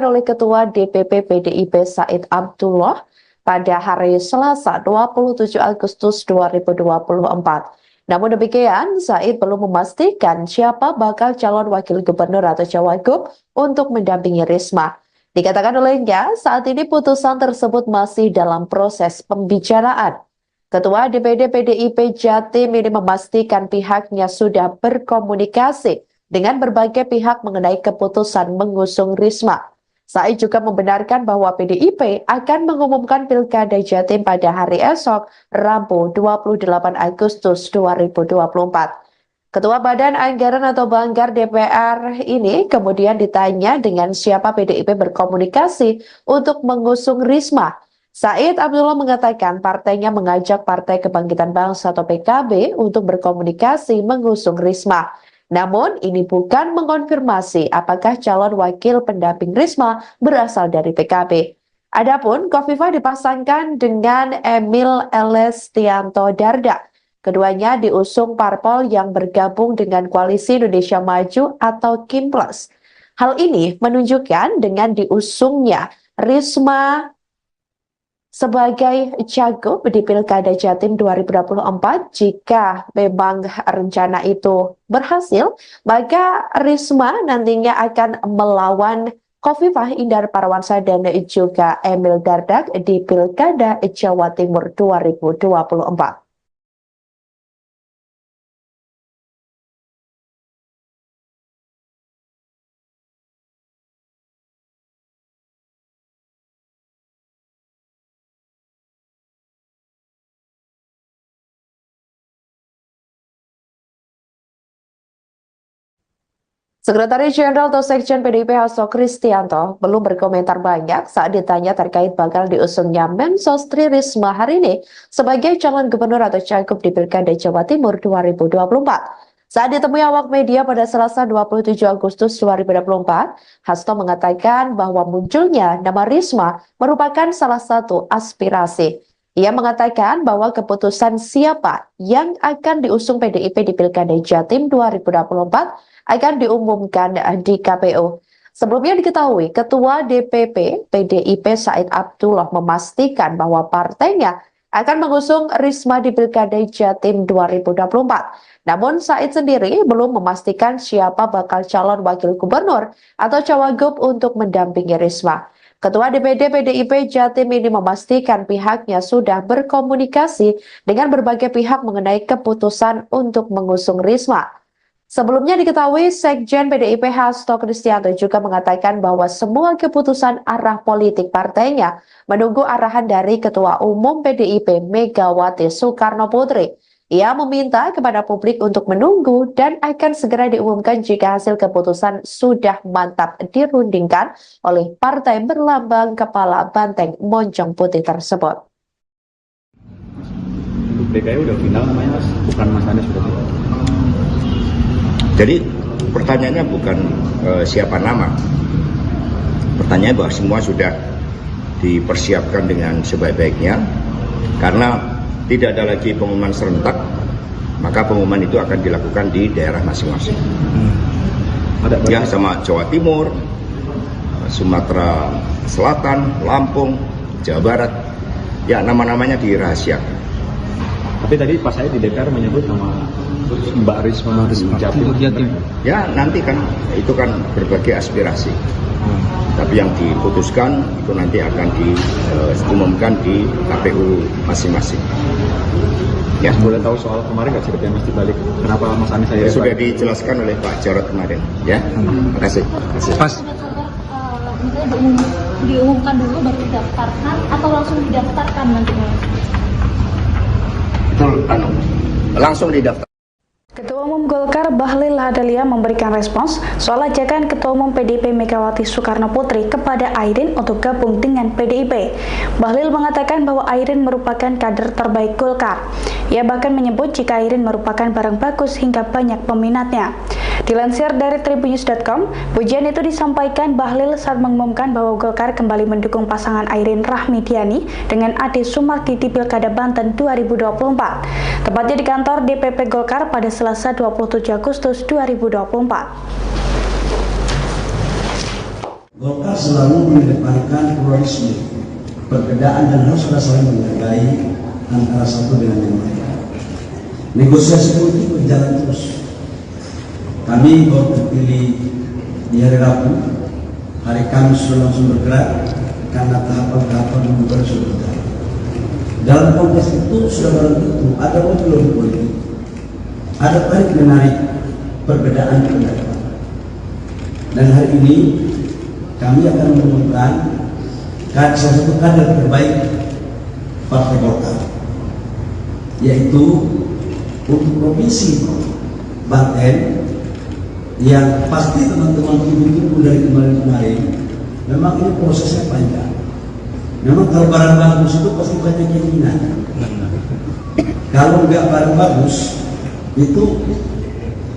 oleh Ketua DPP PDIP Said Abdullah pada hari Selasa 27 Agustus 2024. Namun demikian, Said belum memastikan siapa bakal calon wakil gubernur atau cawagup untuk mendampingi Risma. Dikatakan olehnya, saat ini putusan tersebut masih dalam proses pembicaraan. Ketua DPD PDIP Jatim ini memastikan pihaknya sudah berkomunikasi dengan berbagai pihak mengenai keputusan mengusung Risma. Said juga membenarkan bahwa PDIP akan mengumumkan Pilkada Jatim pada hari esok, Rabu 28 Agustus 2024. Ketua Badan Anggaran atau Banggar DPR ini kemudian ditanya dengan siapa PDIP berkomunikasi untuk mengusung Risma. Said Abdullah mengatakan partainya mengajak Partai Kebangkitan Bangsa atau PKB untuk berkomunikasi mengusung Risma. Namun ini bukan mengonfirmasi apakah calon wakil pendamping Risma berasal dari PKB. Adapun Khofifah dipasangkan dengan Emil Elestianto Dardak. Keduanya diusung parpol yang bergabung dengan Koalisi Indonesia Maju atau KIMPLUS. Hal ini menunjukkan dengan diusungnya Risma sebagai cagup di Pilkada Jatim 2024, jika memang rencana itu berhasil, maka Risma nantinya akan melawan Khofifah Indar Parawansa dan juga Emil Dardak di Pilkada Jawa Timur 2024. Sekretaris Jenderal atau Sekjen PDIP Hasto Kristianto belum berkomentar banyak saat ditanya terkait bakal diusungnya Mensos Tri Risma hari ini sebagai calon gubernur atau cagup di Pilkada Jawa Timur 2024. Saat ditemui awak media pada Selasa 27 Agustus 2024, Hasto mengatakan bahwa munculnya nama Risma merupakan salah satu aspirasi. Ia mengatakan bahwa keputusan siapa yang akan diusung PDIP di Pilkada Jatim 2024 akan diumumkan di KPU. Sebelumnya diketahui, Ketua DPP PDIP Said Abdullah memastikan bahwa partainya akan mengusung Risma di Pilkada Jatim 2024. Namun Said sendiri belum memastikan siapa bakal calon wakil gubernur atau cawagup untuk mendampingi Risma. Ketua DPD PDIP Jatim ini memastikan pihaknya sudah berkomunikasi dengan berbagai pihak mengenai keputusan untuk mengusung Risma. Sebelumnya diketahui, Sekjen PDIP Hasto Kristianto juga mengatakan bahwa semua keputusan arah politik partainya menunggu arahan dari Ketua Umum PDIP Megawati Soekarno Putri. Ia meminta kepada publik untuk menunggu dan akan segera diumumkan jika hasil keputusan sudah mantap dirundingkan oleh partai berlambang kepala banteng moncong putih tersebut. DKI udah final namanya, Mas, bukan Mas Anies berarti. Jadi pertanyaannya bukan siapa nama, pertanyaannya bahwa semua sudah dipersiapkan dengan sebaik-baiknya, karena tidak ada lagi pengumuman serentak, maka pengumuman itu akan dilakukan di daerah masing-masing. Ya, sama Jawa Timur, Sumatera Selatan, Lampung, Jawa Barat, ya nama-namanya dirahasiakan. Tapi tadi pas saya di DPR menyebut nama Mbak Risma Jatim. Ya nanti kan itu kan berbagai aspirasi. Tapi yang diputuskan itu nanti akan diumumkan di KPU masing-masing. Ya, boleh tahu soal kemarin nggak ceritanya Mas dibalik kenapa Mas Anies saya sudah dijelaskan oleh Pak Jarod kemarin. Ya, terima kasih. Pas diumumkan dulu baru didaftarkan atau langsung didaftarkan nantinya? Langsung didaftar. Ketua Umum Golkar Bahlil Lahadalia memberikan respons soal ajakan Ketua Umum PDIP Megawati Soekarno Putri kepada Airin untuk gabung dengan PDIP. Bahlil mengatakan bahwa Airin merupakan kader terbaik Golkar. Ia bahkan menyebut jika Airin merupakan barang bagus hingga banyak peminatnya. Dilansir dari Tribunnews.com, pujian itu disampaikan Bahlil saat mengumumkan bahwa Golkar kembali mendukung pasangan Airin Rahmidiani dengan Ade Sumardi di Pilkada Banten 2024. Tepatnya di kantor DPP Golkar pada Selasa 27 Agustus 2024. Golkar selalu mengedepankan pluralisme, perbedaan dan harus ada saling menghargai antara satu dengan yang lain. Negosiasi politik berjalan terus. Kami baru terpilih di hari Rabu, hari Kamis sudah langsung bergerak karena tahapan-tahapan pembukaan sudah berjalan. Dalam konteks itu sudah barang tentu ada lobby politik, ada tarik menarik perbedaan pendapat. Dan hari ini kami akan mengumumkan salah satu kader terbaik Partai Golkar, yaitu untuk provinsi Banten, yang pasti teman-teman tunggu dari kemarin-kemarin. Memang ini prosesnya panjang. Memang kalau barang bagus itu pasti banyak yang minat. Kalau nggak barang bagus itu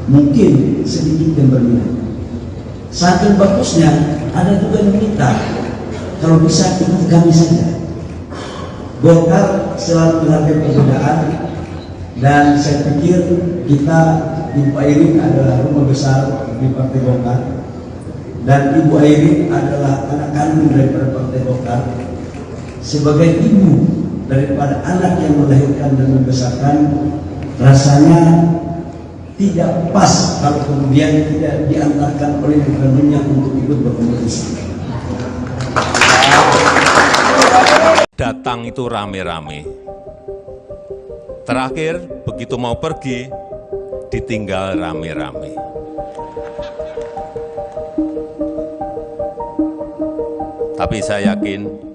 mungkin sedikit yang berminat. Saking bagusnya ada juga yang minta kalau bisa ikut kami saja. Golkar selalu menghargai perbedaan, dan saya pikir kita, Ibu Airin adalah rumah besar di Partai Golkar, dan Ibu Airin adalah anak kandung daripada Partai Golkar. Sebagai ibu daripada anak yang melahirkan dan membesarkan, rasanya tidak pas kalau kemudian tidak diantarkan oleh kandungnya untuk ikut berkompetisi. Datang itu rame-rame. Terakhir, begitu mau pergi, ditinggal rame-rame. Tapi saya yakin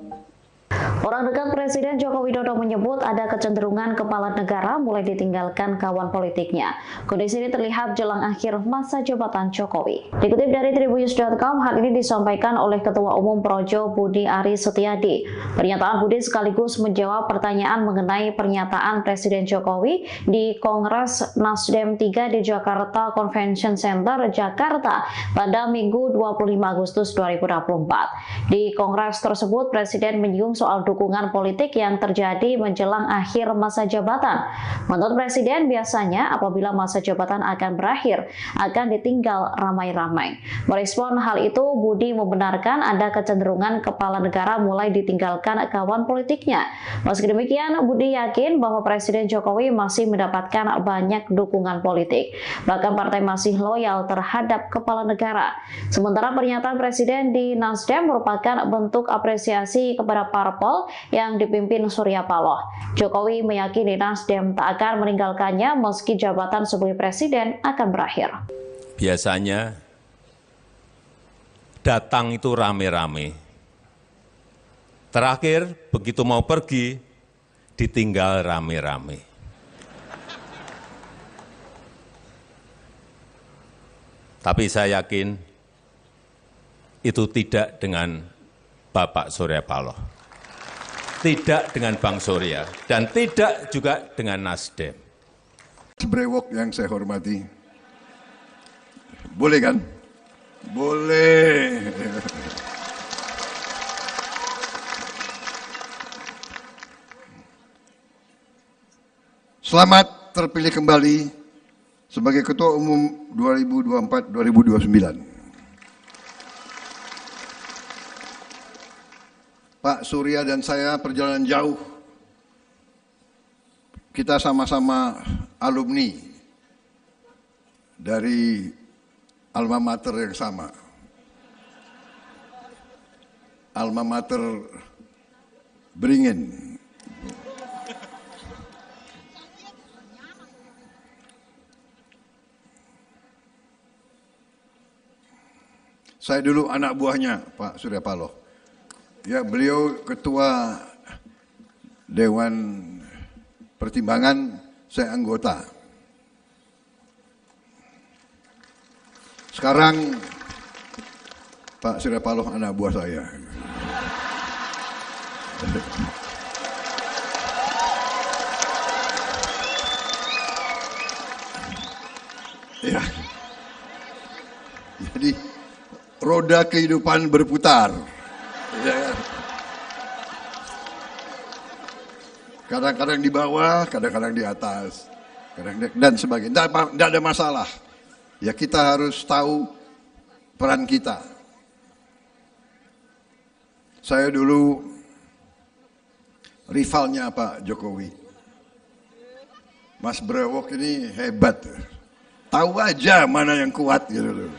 Orang dekat Presiden Joko Widodo menyebut ada kecenderungan kepala negara mulai ditinggalkan kawan politiknya. Kondisi ini terlihat jelang akhir masa jabatan Jokowi. Dikutip dari Tribunnews.com, hal ini disampaikan oleh Ketua Umum Projo Budi Aris Setiadi. Pernyataan Budi sekaligus menjawab pertanyaan mengenai pernyataan Presiden Jokowi di Kongres Nasdem 3 di Jakarta Convention Center, Jakarta pada Minggu 25 Agustus 2024. Di Kongres tersebut, Presiden menyinggung soal dukungan politik yang terjadi menjelang akhir masa jabatan. Menurut Presiden, biasanya apabila masa jabatan akan berakhir, akan ditinggal ramai-ramai. Merespon hal itu, Budi membenarkan ada kecenderungan kepala negara mulai ditinggalkan kawan politiknya. Meski demikian, Budi yakin bahwa Presiden Jokowi masih mendapatkan banyak dukungan politik. Bahkan partai masih loyal terhadap kepala negara. Sementara pernyataan Presiden di Nasdem merupakan bentuk apresiasi kepada parpol yang dipimpin Surya Paloh. Jokowi meyakini Nasdem tak akan meninggalkannya meski jabatan sebagai presiden akan berakhir. biasanya datang itu rame-rame. Terakhir, begitu mau pergi, ditinggal rame-rame. Tapi saya yakin itu tidak dengan Bapak Surya Paloh, tidak dengan Bang Surya, dan tidak juga dengan Nasdem. Brewok yang saya hormati, boleh kan? Boleh. Selamat terpilih kembali sebagai Ketua Umum 2024-2029. Pak Surya dan saya perjalanan jauh. Kita sama-sama alumni dari alma mater yang sama. Alma mater Beringin. Saya dulu anak buahnya Pak Surya Paloh. Ya, beliau ketua Dewan Pertimbangan, saya anggota. Sekarang Pak Surya Paloh anak buah saya. Ya. Jadi roda kehidupan berputar. Kadang-kadang di bawah, kadang-kadang di atas, dan sebagainya. Tidak ada masalah. Ya, kita harus tahu peran kita. Saya dulu rivalnya Pak Jokowi. Mas Brewok ini hebat. Tahu aja mana yang kuat gitu loh.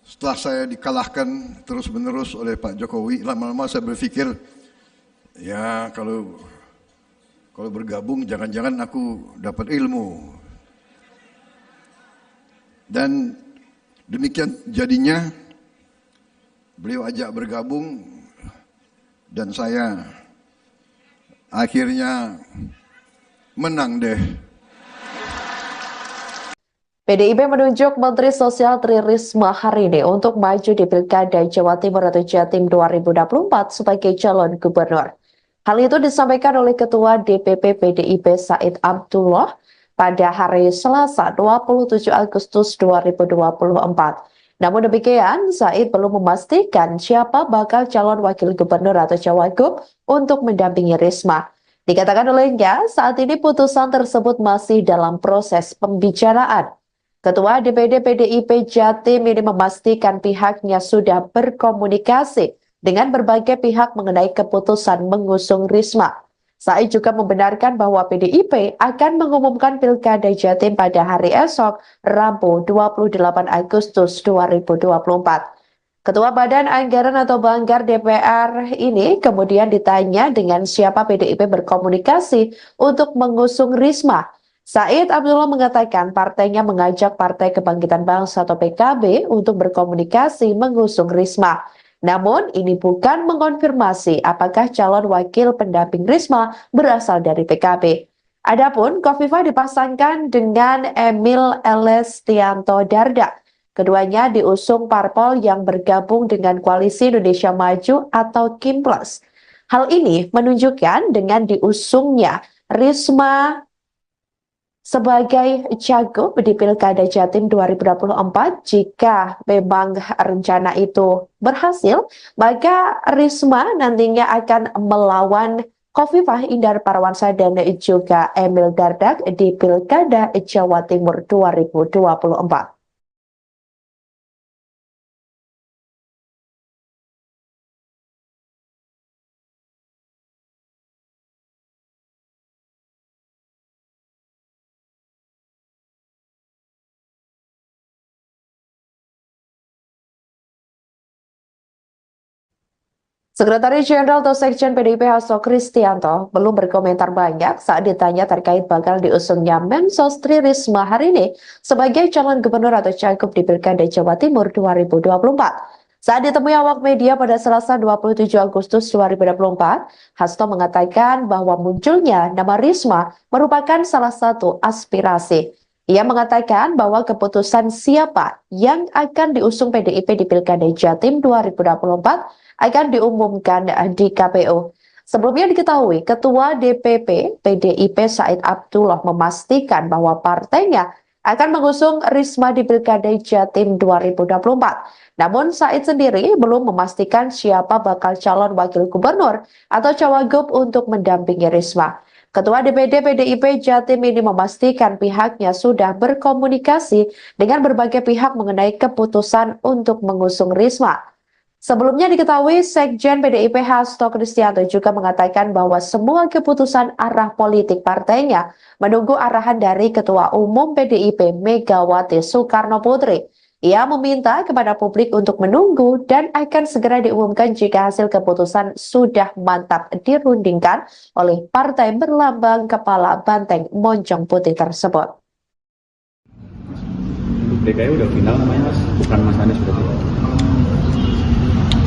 Setelah saya dikalahkan terus-menerus oleh Pak Jokowi, lama-lama saya berpikir, ya kalau bergabung jangan-jangan aku dapat ilmu. Dan demikian jadinya beliau ajak bergabung dan saya akhirnya menang deh. PDIP menunjuk Menteri Sosial Tri Risma hari ini untuk maju di Pilkada Jawa Timur atau Jatim 2024 sebagai calon gubernur. Hal itu disampaikan oleh Ketua DPP PDIP Said Abdullah pada hari Selasa 27 Agustus 2024. Namun demikian, Said belum memastikan siapa bakal calon wakil gubernur atau cawagup untuk mendampingi Risma. Dikatakan olehnya, saat ini putusan tersebut masih dalam proses pembicaraan. Ketua DPD PDIP Jatim ini memastikan pihaknya sudah berkomunikasi dengan berbagai pihak mengenai keputusan mengusung Risma. Said juga membenarkan bahwa PDIP akan mengumumkan Pilkada Jatim pada hari esok, Rabu 28 Agustus 2024. Ketua Badan Anggaran atau Banggar DPR ini kemudian ditanya dengan siapa PDIP berkomunikasi untuk mengusung Risma. Said Abdullah mengatakan partainya mengajak Partai Kebangkitan Bangsa atau PKB untuk berkomunikasi mengusung Risma. Namun ini bukan mengonfirmasi apakah calon wakil pendamping Risma berasal dari PKB. Adapun Khofifah dipasangkan dengan Emil Elestianto Dardak. Keduanya diusung parpol yang bergabung dengan Koalisi Indonesia Maju atau KIMPLAS. Hal ini menunjukkan dengan diusungnya Risma sebagai cagup di Pilkada Jatim 2024, jika memang rencana itu berhasil, maka Risma nantinya akan melawan Khofifah Indar Parawansa dan juga Emil Dardak di Pilkada Jawa Timur 2024. Sekretaris Jenderal atau Sekjen PDIP Hasto Kristianto belum berkomentar banyak saat ditanya terkait bakal diusungnya Mensos Tri Risma hari ini sebagai calon gubernur atau cagup di Pilkada Jawa Timur 2024. Saat ditemui awak media pada Selasa 27 Agustus 2024, Hasto mengatakan bahwa munculnya nama Risma merupakan salah satu aspirasi. Ia mengatakan bahwa keputusan siapa yang akan diusung PDIP di Pilkada Jatim 2024 akan diumumkan di KPU. Sebelumnya diketahui, Ketua DPP PDIP Said Abdullah memastikan bahwa partainya akan mengusung Risma di Pilkada Jatim 2024. Namun Said sendiri belum memastikan siapa bakal calon wakil gubernur atau cawagup untuk mendampingi Risma. Ketua DPD PDIP Jatim ini memastikan pihaknya sudah berkomunikasi dengan berbagai pihak mengenai keputusan untuk mengusung Risma. Sebelumnya diketahui, Sekjen PDIP Hasto Kristianto juga mengatakan bahwa semua keputusan arah politik partainya menunggu arahan dari Ketua Umum PDIP Megawati Soekarno Putri. Ia meminta kepada publik untuk menunggu dan akan segera diumumkan jika hasil keputusan sudah mantap dirundingkan oleh partai berlambang kepala banteng moncong putih tersebut. DKI udah final namanya Mas, bukan Mas Anies berarti.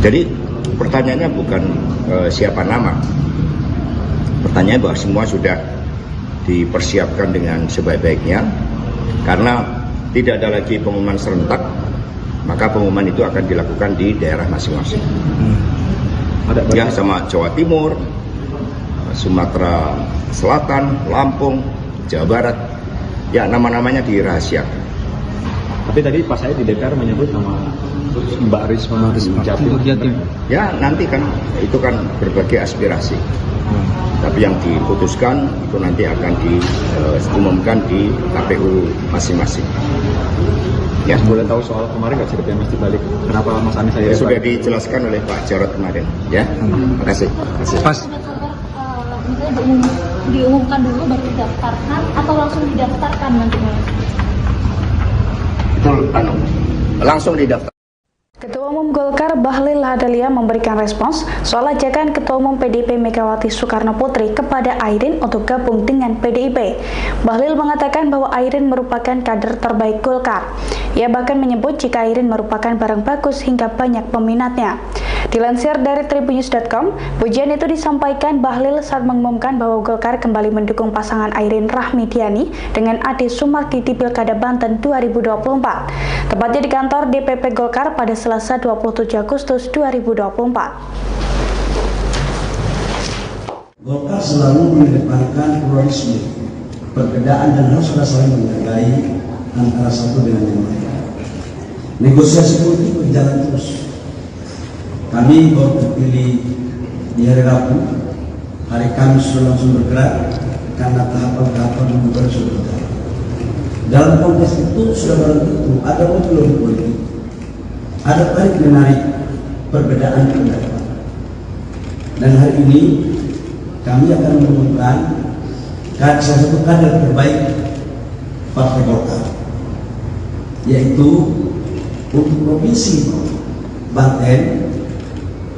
Jadi pertanyaannya bukan siapa nama. Pertanyaannya bahwa semua sudah dipersiapkan dengan sebaik-baiknya. Karena tidak ada lagi pengumuman serentak, maka pengumuman itu akan dilakukan di daerah masing-masing. Ya, sama Jawa Timur, Sumatera Selatan, Lampung, Jawa Barat. Ya, nama-namanya dirahasiakan. Tapi tadi pas saya di DPR menyebut nama Mbak Risma di Jatim. Ya nanti kan itu kan berbagai aspirasi. Tapi yang diputuskan itu nanti akan diumumkan di KPU masing-masing. Ya, Boleh tahu soal kemarin nggak ceritanya Mas dibalik? Kenapa Mas Anies saya sudah dijelaskan oleh Pak Jarod kemarin. Ya, terima kasih. Pas. Misalnya diumumkan dulu baru didaftarkan atau langsung didaftarkan nantinya? Itu langsung didaftar. Ketua Umum Golkar Bahlil Lahadalia memberikan respons soal ajakan Ketua Umum PDIP Megawati Soekarno Putri kepada Airin untuk gabung dengan PDIP. Bahlil mengatakan bahwa Airin merupakan kader terbaik Golkar. Ia bahkan menyebut jika Airin merupakan barang bagus hingga banyak peminatnya. Dilansir dari tribunnews.com, pujian itu disampaikan Bahlil saat mengumumkan bahwa Golkar kembali mendukung pasangan Airin Rahmidiani dengan Ade Sumardi di Pilkada Banten 2024, tepatnya di kantor DPP Golkar pada Selasa 27 Agustus 2024. Golkar selalu mengedepankan pluralisme, perbedaan dan harus ada saling menghargai antara satu dengan yang lain. Negosiasi politik berjalan terus. Kami baru terpilih di hari Rabu, hari Kamis sudah langsung bergerak karena tahapan-tahapan membuka sudah berjalan. Dalam konteks itu sudah barang tentu ada mobil politik, ada tarik menarik perbedaan pendapat. Dan hari ini kami akan mengumumkan salah satu kader terbaik Partai Golkar, yaitu untuk Provinsi Banten,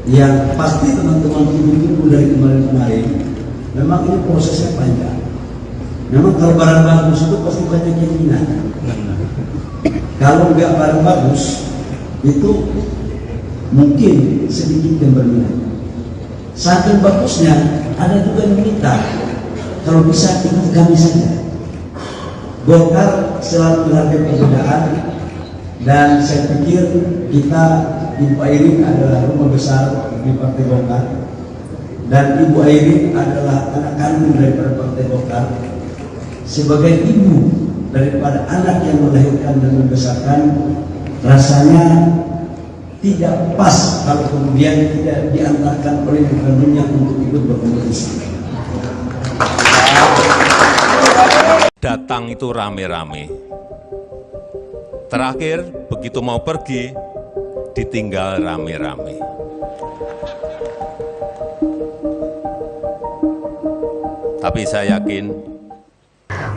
yang pasti teman-teman tunggu dari kemarin-kemarin. Memang ini prosesnya panjang. Memang kalau barang bagus itu pasti banyak yang minat. Kalau nggak barang bagus itu mungkin sedikit yang berminat. Saking bagusnya ada juga yang minta kalau bisa ikut kami saja. Golkar selalu menghargai perbedaan, dan saya pikir kita, Ibu Airin adalah rumah besar di Partai Golkar, dan Ibu Airin adalah anak kandung daripada Partai Golkar. Sebagai ibu daripada anak yang melahirkan dan membesarkan, rasanya tidak pas kalau kemudian tidak diantarkan oleh kandungnya untuk ikut berkompetisi. Datang itu rame-rame. Terakhir, begitu mau pergi, ditinggal rame-rame. Tapi saya yakin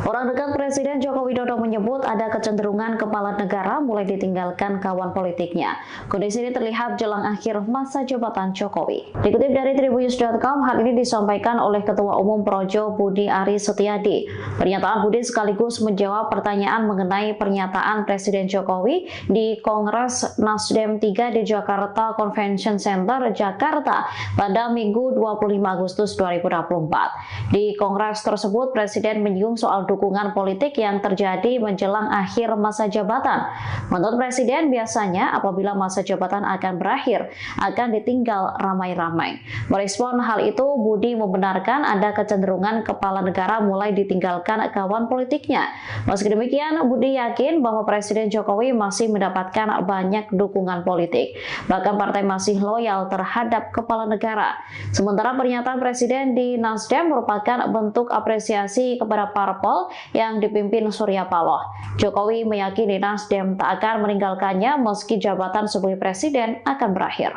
Orang dekat Presiden Joko Widodo menyebut ada kecenderungan kepala negara mulai ditinggalkan kawan politiknya. Kondisi ini terlihat jelang akhir masa jabatan Jokowi. Dikutip dari tribunnews.com, hal ini disampaikan oleh Ketua Umum Projo Budi Aris Setiadi. Pernyataan Budi sekaligus menjawab pertanyaan mengenai pernyataan Presiden Jokowi di Kongres Nasdem 3 di Jakarta Convention Center, Jakarta pada Minggu 25 Agustus 2024. Di Kongres tersebut, Presiden menyinggung soal dukungan politik yang terjadi menjelang akhir masa jabatan. Menurut Presiden, biasanya apabila masa jabatan akan berakhir, akan ditinggal ramai-ramai. Merespon hal itu, Budi membenarkan ada kecenderungan kepala negara mulai ditinggalkan kawan politiknya. Meski demikian, Budi yakin bahwa Presiden Jokowi masih mendapatkan banyak dukungan politik. Bahkan partai masih loyal terhadap kepala negara. Sementara pernyataan Presiden di Nasdem merupakan bentuk apresiasi kepada parpol yang dipimpin Surya Paloh. Jokowi meyakini Nasdem tak akan meninggalkannya meski jabatan sebagai presiden akan berakhir.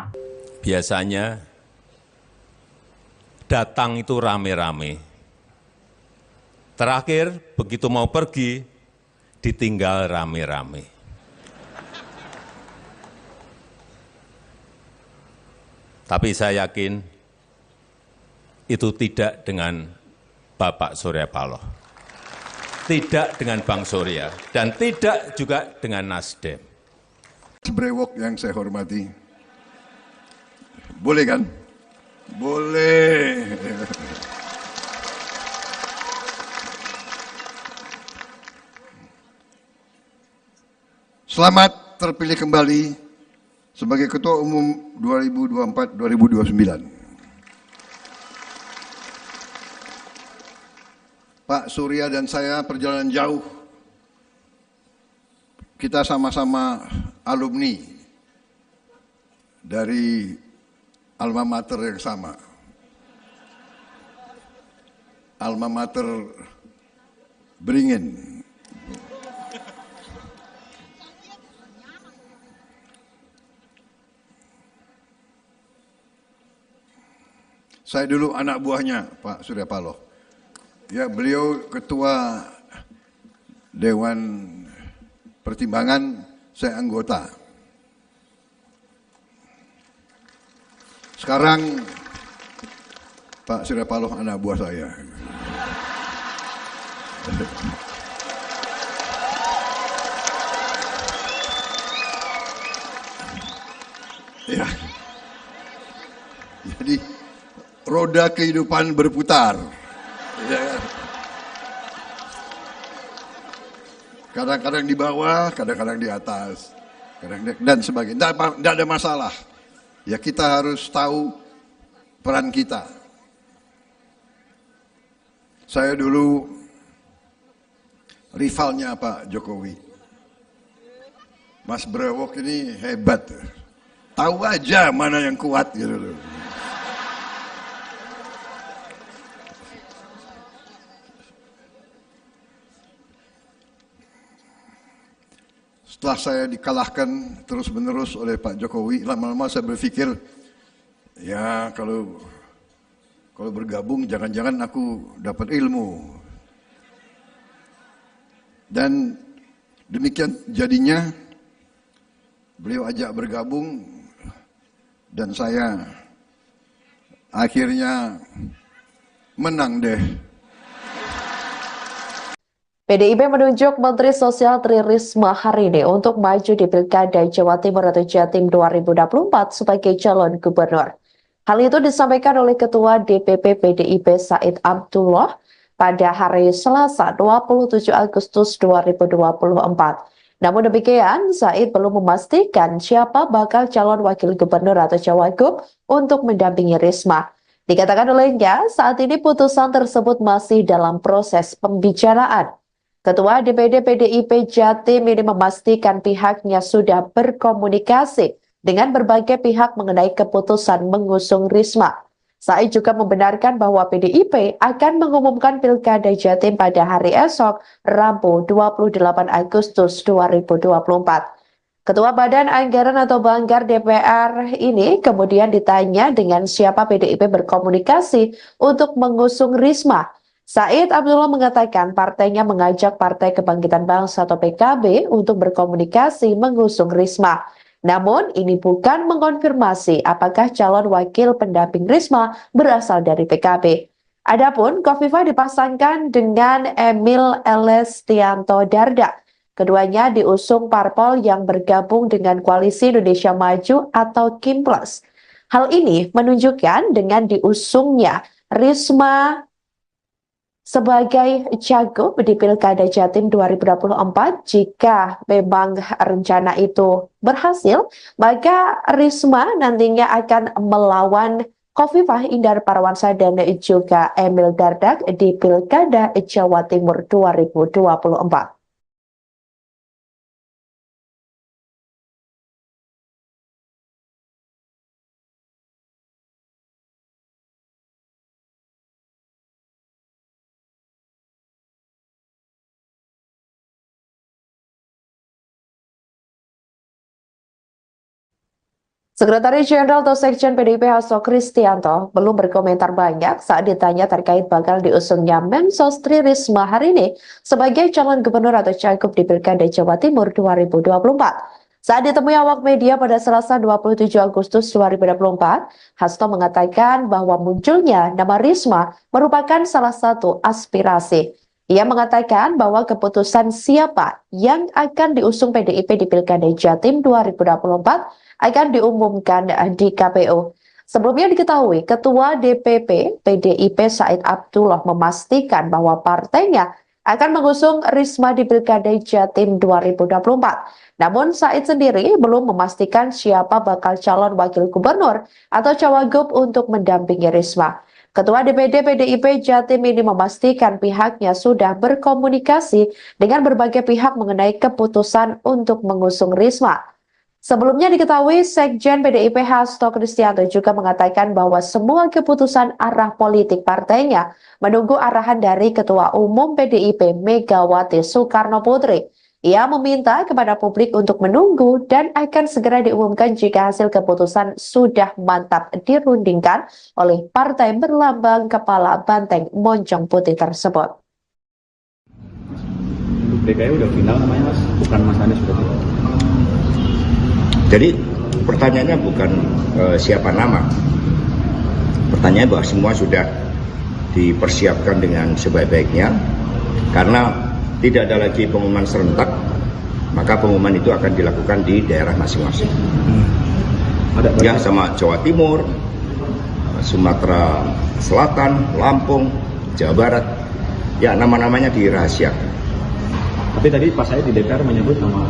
biasanya datang itu rame-rame. Terakhir, begitu mau pergi, ditinggal rame-rame. Tapi saya yakin itu tidak dengan Bapak Surya Paloh, tidak dengan Bang Surya, dan tidak juga dengan Nasdem. Brewok yang saya hormati, boleh kan? Boleh. Selamat terpilih kembali sebagai Ketua Umum 2024-2029. Pak Surya dan saya perjalanan jauh. Kita sama-sama alumni dari alma mater yang sama. Alma mater Beringin. Saya dulu anak buahnya Pak Surya Paloh. Ya, beliau ketua Dewan Pertimbangan, saya anggota. Sekarang Pak Surya Paloh anak buah saya. Ya. Jadi roda kehidupan berputar. Ya. Kadang-kadang di bawah, kadang-kadang di atas, dan sebagainya. Tidak ada masalah. Ya, kita harus tahu peran kita. Saya dulu rivalnya Pak Jokowi. Mas Brewok ini hebat. Tahu aja mana yang kuat gitu loh. Setelah saya dikalahkan terus-menerus oleh Pak Jokowi, lama-lama saya berpikir, ya kalau bergabung jangan-jangan aku dapat ilmu. Dan demikian jadinya beliau ajak bergabung dan saya akhirnya menang deh. PDIP menunjuk Menteri Sosial Tri Risma hari ini untuk maju di Pilkada Jawa Timur atau Jatim 2024 sebagai calon gubernur. Hal itu disampaikan oleh Ketua DPP PDIP Said Abdullah pada hari Selasa 27 Agustus 2024. Namun demikian, Said belum memastikan siapa bakal calon wakil gubernur atau cawagup untuk mendampingi Risma. Dikatakan olehnya, saat ini putusan tersebut masih dalam proses pembicaraan. Ketua DPD PDIP Jatim ini memastikan pihaknya sudah berkomunikasi dengan berbagai pihak mengenai keputusan mengusung Risma. Said juga membenarkan bahwa PDIP akan mengumumkan Pilkada Jatim pada hari esok, Rabu 28 Agustus 2024. Ketua Badan Anggaran atau Banggar DPR ini kemudian ditanya dengan siapa PDIP berkomunikasi untuk mengusung Risma. Said Abdullah mengatakan partainya mengajak Partai Kebangkitan Bangsa atau PKB untuk berkomunikasi mengusung Risma. Namun ini bukan mengonfirmasi apakah calon wakil pendamping Risma berasal dari PKB. Adapun Khofifah dipasangkan dengan Emil Elestianto Dardak. Keduanya diusung parpol yang bergabung dengan Koalisi Indonesia Maju atau KIMPLUS. Hal ini menunjukkan dengan diusungnya Risma sebagai cagup di Pilkada Jatim 2024, jika memang rencana itu berhasil, maka Risma nantinya akan melawan Khofifah Indar Parawansa dan juga Emil Dardak di Pilkada Jawa Timur 2024. Sekretaris Jenderal atau Sekjen PDIP Hasto Kristianto belum berkomentar banyak saat ditanya terkait bakal diusungnya Mensos Tri Risma hari ini sebagai calon gubernur atau cagup di Pilkada Jawa Timur 2024. Saat ditemui awak media pada Selasa 27 Agustus 2024, Hasto mengatakan bahwa munculnya nama Risma merupakan salah satu aspirasi. Ia mengatakan bahwa keputusan siapa yang akan diusung PDIP di Pilkada Jatim 2024 akan diumumkan di KPU. Sebelumnya diketahui, Ketua DPP PDIP Said Abdullah memastikan bahwa partainya akan mengusung Risma di Pilkada Jatim 2024. Namun Said sendiri belum memastikan siapa bakal calon wakil gubernur atau cawagup untuk mendampingi Risma. Ketua DPD PDIP Jatim ini memastikan pihaknya sudah berkomunikasi dengan berbagai pihak mengenai keputusan untuk mengusung Risma. Sebelumnya diketahui, Sekjen PDIP Hasto Kristianto juga mengatakan bahwa semua keputusan arah politik partainya menunggu arahan dari Ketua Umum PDIP Megawati Soekarno Putri. Ia meminta kepada publik untuk menunggu dan akan segera diumumkan jika hasil keputusan sudah mantap dirundingkan oleh partai berlambang kepala banteng moncong putih tersebut. DKI udah final namanya Mas, bukan Mas Anies berarti. Jadi pertanyaannya bukan siapa nama. Pertanyaannya bahwa semua sudah dipersiapkan dengan sebaik-baiknya. Karena tidak ada lagi pengumuman serentak, maka pengumuman itu akan dilakukan di daerah masing-masing. Ya, sama Jawa Timur, Sumatera Selatan, Lampung, Jawa Barat. Ya, nama-namanya dirahasiakan. Tapi tadi pas saya di DPR menyebut nama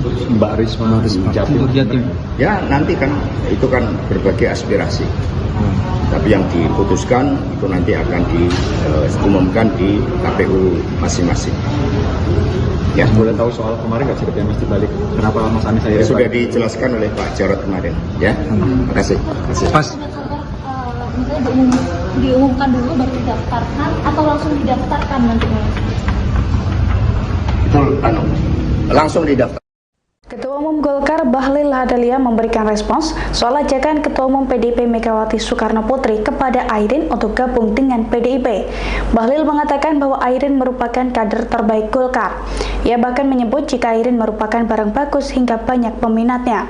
Mbak Risma Jatim. Ya, nanti kan itu kan berbagai aspirasi. Tapi yang diputuskan itu nanti akan diumumkan di KPU masing-masing. Ya, Boleh tahu soal kemarin nggak ceritanya Mas dibalik? Kenapa Mas Anies saya sudah dijelaskan oleh Pak Jarod kemarin. Ya, terima kasih. Pas misalnya diumumkan dulu baru didaftarkan atau langsung didaftarkan nantinya? Itu langsung didaftar. Ketua Umum Golkar Bahlil Lahadalia memberikan respons soal ajakan Ketua Umum PDIP Megawati Soekarno Putri kepada Airin untuk gabung dengan PDIP. Bahlil mengatakan bahwa Airin merupakan kader terbaik Golkar. Ia bahkan menyebut jika Airin merupakan barang bagus hingga banyak peminatnya.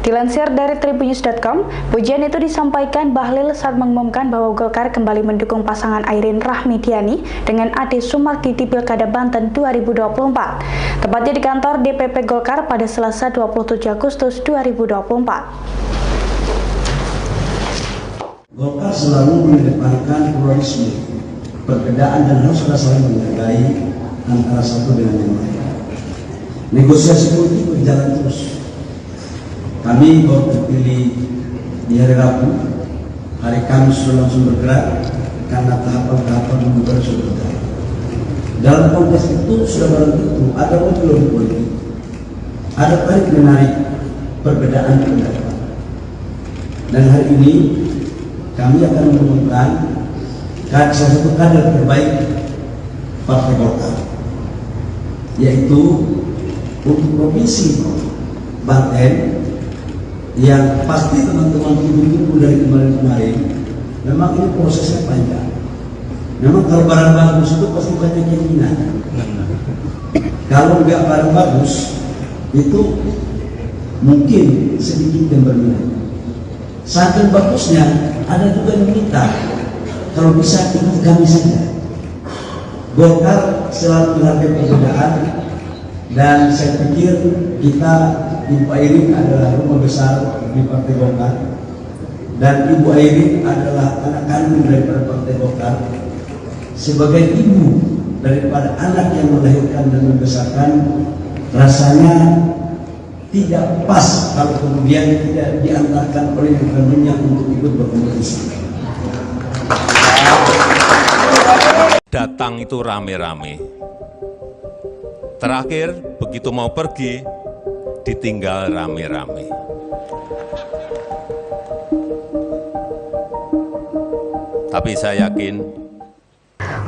Dilansir dari tribunnews.com, pujian itu disampaikan Bahlil saat mengumumkan bahwa Golkar kembali mendukung pasangan Airin Rahmidiani dengan Ade Sumardi di Pilkada Banten 2024. Tepatnya di kantor DPP Golkar pada Selasa 27 Agustus 2024. Golkar selalu mengedepankan pluralisme, perbedaan dan harus ada saling menghargai antara satu dengan yang lain. Negosiasi politik berjalan terus. Kami baru terpilih di hari Rabu, hari Kamis sudah langsung bergerak karena tahapan-tahapan membuka sudah berjalan. Dalam konteks itu sudah barang tentu ada lobby politik, ada tarik menarik perbedaan pendapat. Dan hari ini kami akan mengumumkan salah satu kader terbaik Partai Golkar, yaitu untuk provinsi Banten, yang pasti teman-teman tunggu dari kemarin-kemarin. Memang ini prosesnya panjang. Memang kalau barang bagus itu pasti banyak yang minat. Kalau nggak barang bagus itu mungkin sedikit yang berminat. Saking bagusnya ada juga yang minta kalau bisa ikut kami saja. Golkar selalu menghargai perbedaan, dan saya pikir kita, Ibu Airin adalah rumah besar di Partai Golkar, dan Ibu Airin adalah anak kandung daripada Partai Golkar. Sebagai ibu daripada anak yang melahirkan dan membesarkan, rasanya tidak pas kalau kemudian tidak diantarkan oleh kandungnya untuk ikut berkompetisi. Datang itu rame-rame. Terakhir, begitu mau pergi, ditinggal rame-rame. Tapi saya yakin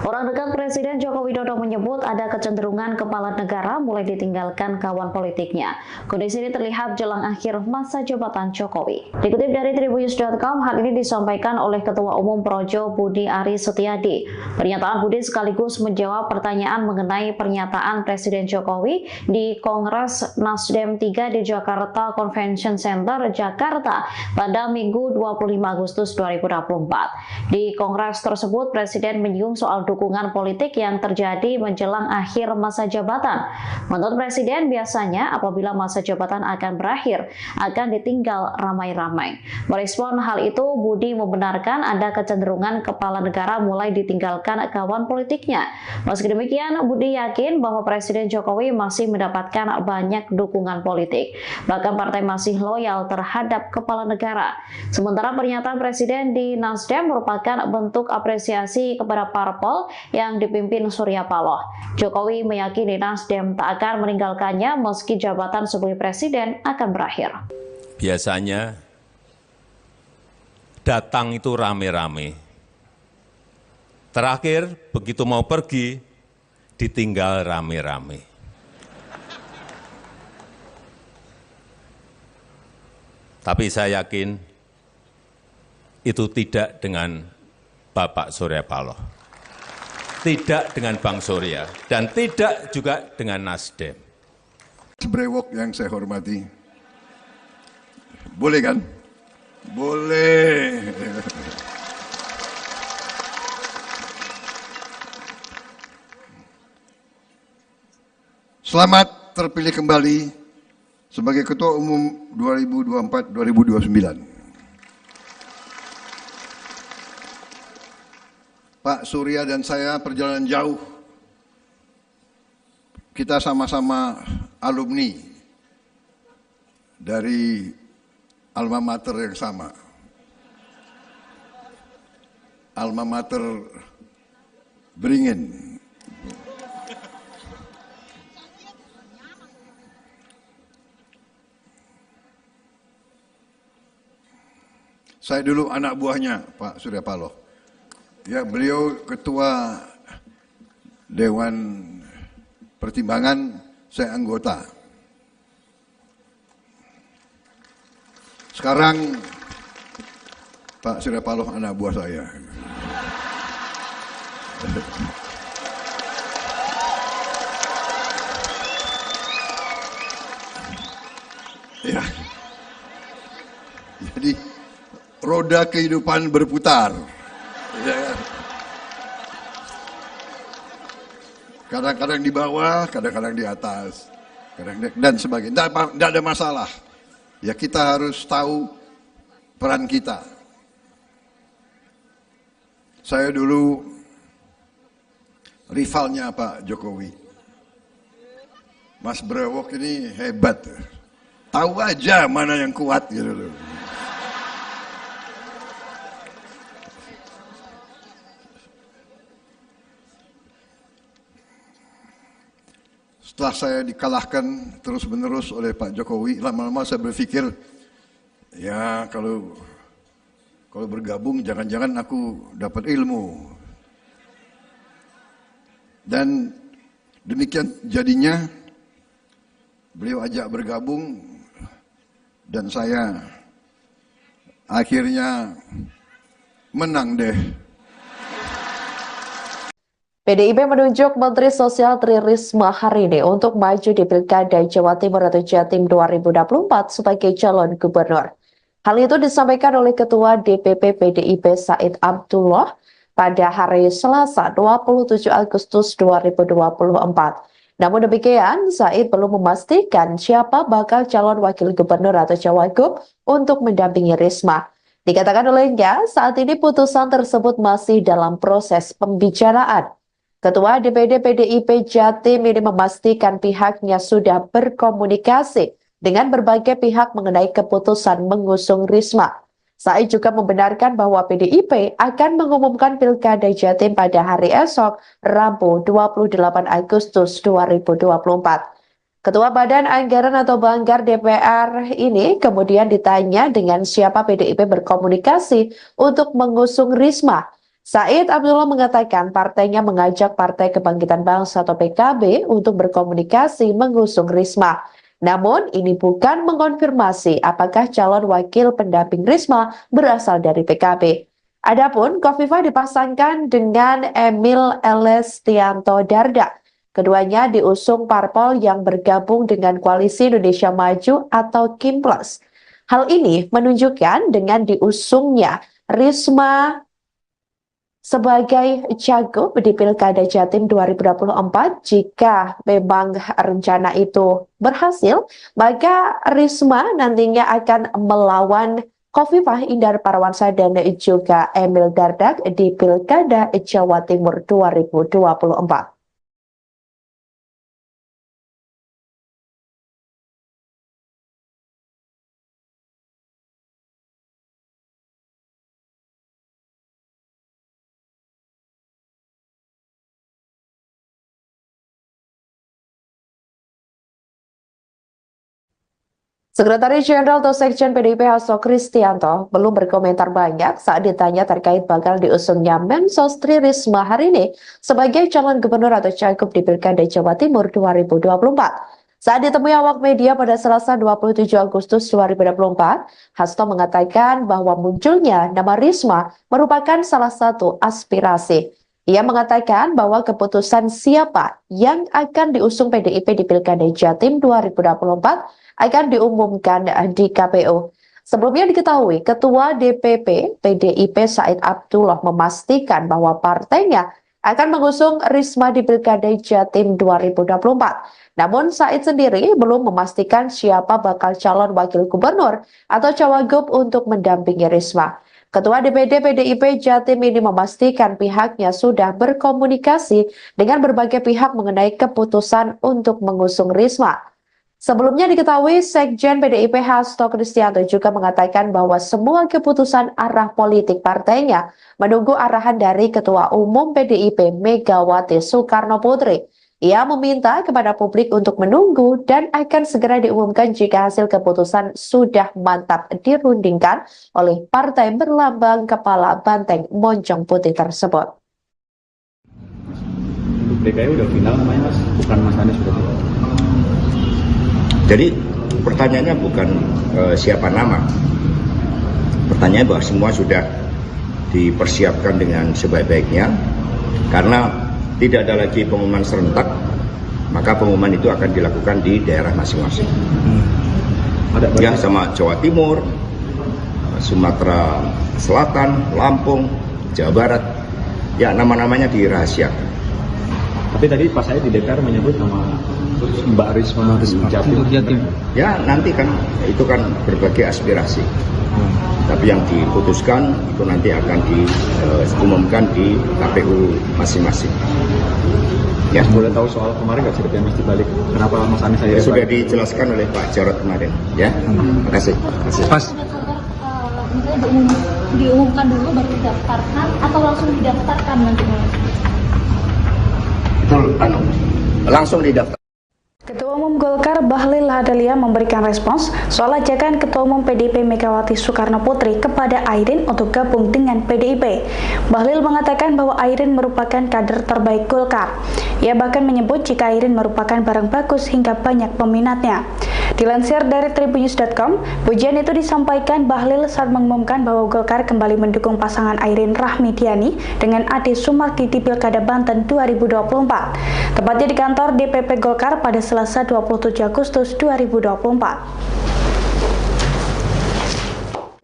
Orang dekat Presiden Joko Widodo menyebut ada kecenderungan kepala negara mulai ditinggalkan kawan politiknya. Kondisi ini terlihat jelang akhir masa jabatan Jokowi. Dikutip dari tribunnews.com, hal ini disampaikan oleh Ketua Umum Projo Budi Aris Setiadi. Pernyataan Budi sekaligus menjawab pertanyaan mengenai pernyataan Presiden Jokowi di Kongres Nasdem 3 di Jakarta Convention Center, Jakarta pada Minggu 25 Agustus 2024. Di Kongres tersebut, Presiden menyinggung soal dukungan politik yang terjadi menjelang akhir masa jabatan. Menurut Presiden, biasanya apabila masa jabatan akan berakhir, akan ditinggal ramai-ramai. Merespon hal itu, Budi membenarkan ada kecenderungan kepala negara mulai ditinggalkan kawan politiknya. Meski demikian, Budi yakin bahwa Presiden Jokowi masih mendapatkan banyak dukungan politik. Bahkan partai masih loyal terhadap kepala negara. Sementara pernyataan Presiden di Nasdem merupakan bentuk apresiasi kepada parpol yang dipimpin Surya Paloh. Jokowi meyakini Nasdem tak akan meninggalkannya meski jabatan sebagai presiden akan berakhir. Biasanya datang itu rame-rame. Terakhir, begitu mau pergi, ditinggal rame-rame. Tapi saya yakin itu tidak dengan Bapak Surya Paloh, tidak dengan Bang Surya, dan tidak juga dengan Nasdem. Brewok yang saya hormati. Boleh kan? Boleh. Selamat terpilih kembali sebagai Ketua Umum 2024-2029. Pak Surya dan saya perjalanan jauh. Kita sama-sama alumni dari alma mater yang sama. Alma mater Beringin. Saya dulu anak buahnya Pak Surya Paloh. Ya, beliau ketua Dewan Pertimbangan, saya anggota. Sekarang Pak Surya Paloh anak buah saya. Ya. Jadi roda kehidupan berputar. Kadang-kadang di bawah, kadang-kadang di atas, dan sebagainya. Tidak ada masalah. Ya, kita harus tahu peran kita. Saya dulu rivalnya Pak Jokowi. Mas Brewok ini hebat. Tahu aja mana yang kuat gitu loh. Setelah saya dikalahkan terus-menerus oleh Pak Jokowi, lama-lama saya berpikir, ya kalau bergabung jangan-jangan aku dapat ilmu. Dan demikian jadinya beliau ajak bergabung dan saya akhirnya menang deh. PDIP menunjuk Menteri Sosial Tri Risma hari ini untuk maju di Pilkada Jawa Timur atau Jatim 2024 sebagai calon gubernur. Hal itu disampaikan oleh Ketua DPP PDIP Said Abdullah pada hari Selasa 27 Agustus 2024. Namun demikian, Said belum memastikan siapa bakal calon wakil gubernur atau cawagup untuk mendampingi Risma. Dikatakan olehnya, saat ini putusan tersebut masih dalam proses pembicaraan. Ketua DPD PDIP Jatim ini memastikan pihaknya sudah berkomunikasi dengan berbagai pihak mengenai keputusan mengusung Risma. Said juga membenarkan bahwa PDIP akan mengumumkan Pilkada Jatim pada hari esok, Rabu 28 Agustus 2024. Ketua Badan Anggaran atau Banggar DPR ini kemudian ditanya dengan siapa PDIP berkomunikasi untuk mengusung Risma. Said Abdullah mengatakan partainya mengajak Partai Kebangkitan Bangsa atau PKB untuk berkomunikasi mengusung Risma. Namun ini bukan mengonfirmasi apakah calon wakil pendamping Risma berasal dari PKB. Adapun Khofifah dipasangkan dengan Emil Elestianto Dardak. Keduanya diusung parpol yang bergabung dengan Koalisi Indonesia Maju atau KIMPLUS. Hal ini menunjukkan dengan diusungnya Risma sebagai cagup di Pilkada Jatim 2024, jika memang rencana itu berhasil, maka Risma nantinya akan melawan Khofifah Indar Parawansa dan juga Emil Dardak di Pilkada Jawa Timur 2024. Sekretaris Jenderal atau Sekjen PDIP Hasto Kristianto belum berkomentar banyak saat ditanya terkait bakal diusungnya Mensos Tri Risma hari ini sebagai calon gubernur atau cagup di Pilkada Jawa Timur 2024. Saat ditemui awak media pada Selasa 27 Agustus 2024, Hasto mengatakan bahwa munculnya nama Risma merupakan salah satu aspirasi. Ia mengatakan bahwa keputusan siapa yang akan diusung PDIP di Pilkada Jatim 2024 akan diumumkan di KPU. Sebelumnya diketahui, Ketua DPP PDIP Said Abdullah memastikan bahwa partainya akan mengusung Risma di Pilkada Jatim 2024. Namun Said sendiri belum memastikan siapa bakal calon wakil gubernur atau cawagup untuk mendampingi Risma. Ketua DPD PDIP Jatim ini memastikan pihaknya sudah berkomunikasi dengan berbagai pihak mengenai keputusan untuk mengusung Risma. Sebelumnya diketahui, Sekjen PDIP Hasto Kristianto juga mengatakan bahwa semua keputusan arah politik partainya menunggu arahan dari Ketua Umum PDIP Megawati Soekarno Putri. Ia meminta kepada publik untuk menunggu dan akan segera diumumkan jika hasil keputusan sudah mantap dirundingkan oleh partai berlambang kepala banteng moncong putih tersebut. Untuk DKI udah final namanya Mas, bukan Mas Anies berarti. Jadi pertanyaannya bukan siapa nama. Pertanyaannya bahwa semua sudah dipersiapkan dengan sebaik-baiknya. Karena tidak ada lagi pengumuman serentak, maka pengumuman itu akan dilakukan di daerah masing-masing. Ya, sama Jawa Timur, Sumatera Selatan, Lampung, Jawa Barat. Ya, nama-namanya dirahasiakan. Tapi tadi pas saya di DPR menyebut nama Mbak Risma di Jatim. Ya, nanti kan itu kan berbagai aspirasi. Tapi yang diputuskan itu nanti akan diumumkan di KPU masing-masing. Ya. Boleh tahu soal kemarin nggak ceritanya Mas dibalik? Kenapa Mas Anies saya sudah dijelaskan oleh Pak Jarod kemarin. Ya, terima kasih. Pas. Misalnya diumumkan dulu baru didaftarkan atau langsung didaftarkan nanti? Betul, langsung didaftar. Ketua Umum Golkar Bahlil Lahadalia memberikan respons soal ajakan Ketua Umum PDIP Megawati Soekarno Putri kepada Airin untuk gabung dengan PDIP. Bahlil mengatakan bahwa Airin merupakan kader terbaik Golkar. Ia bahkan menyebut jika Airin merupakan barang bagus hingga banyak peminatnya. Dilansir dari tribunnews.com, pujian itu disampaikan Bahlil saat mengumumkan bahwa Golkar kembali mendukung pasangan Airin Rahmidiani dengan Ade Sumardi di Pilkada Banten 2024. Tepatnya di kantor DPP Golkar pada Selasa 27 Agustus 2024.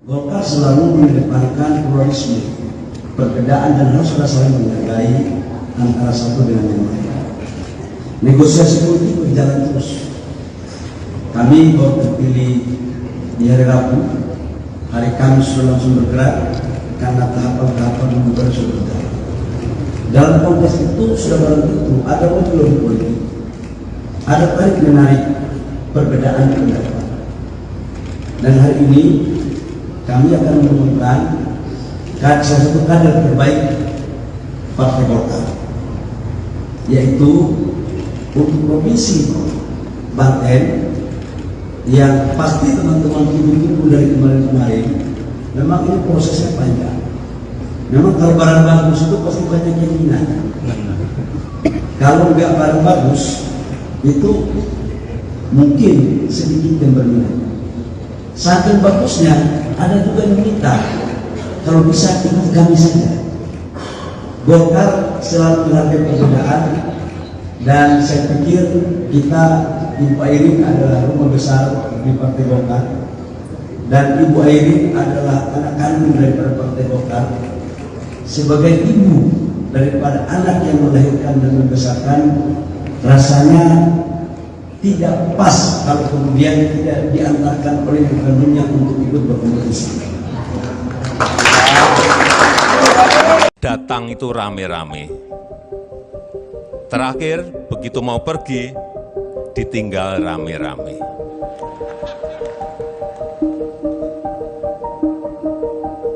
Golkar selalu mengedepankan pluralisme, perbedaan dan harus ada saling menghargai antara satu dengan yang lain. Negosiasi politik berjalan terus. Kami baru terpilih di hari Rabu, hari Kamis sudah langsung bergerak karena tahapan-tahapan membuka sudah berjalan. Dalam konteks itu sudah barang tentu ada lobby politik, ada tarik menarik perbedaan pendapat. Dan hari ini kami akan mengumumkan salah satu kader terbaik Partai Golkar, yaitu untuk Provinsi Banten, yang pasti teman-teman tunggu dari kemarin-kemarin. Memang ini prosesnya panjang. Memang kalau barang bagus itu pasti banyak yang minat. Kalau nggak barang bagus itu mungkin sedikit yang berminat. Saking bagusnya ada juga yang minta kalau bisa ikut kami saja. Golkar selalu menghargai perbedaan, dan saya pikir kita, Ibu Airin adalah rumah besar di Partai Golkar, dan Ibu Airin adalah anak kandung daripada Partai Golkar. Sebagai ibu daripada anak yang melahirkan dan membesarkan, rasanya tidak pas kalau kemudian tidak diantarkan oleh ibu kandungnya untuk ikut berkompetisi. Datang itu rame-rame. Terakhir, begitu mau pergi, ditinggal rame-rame.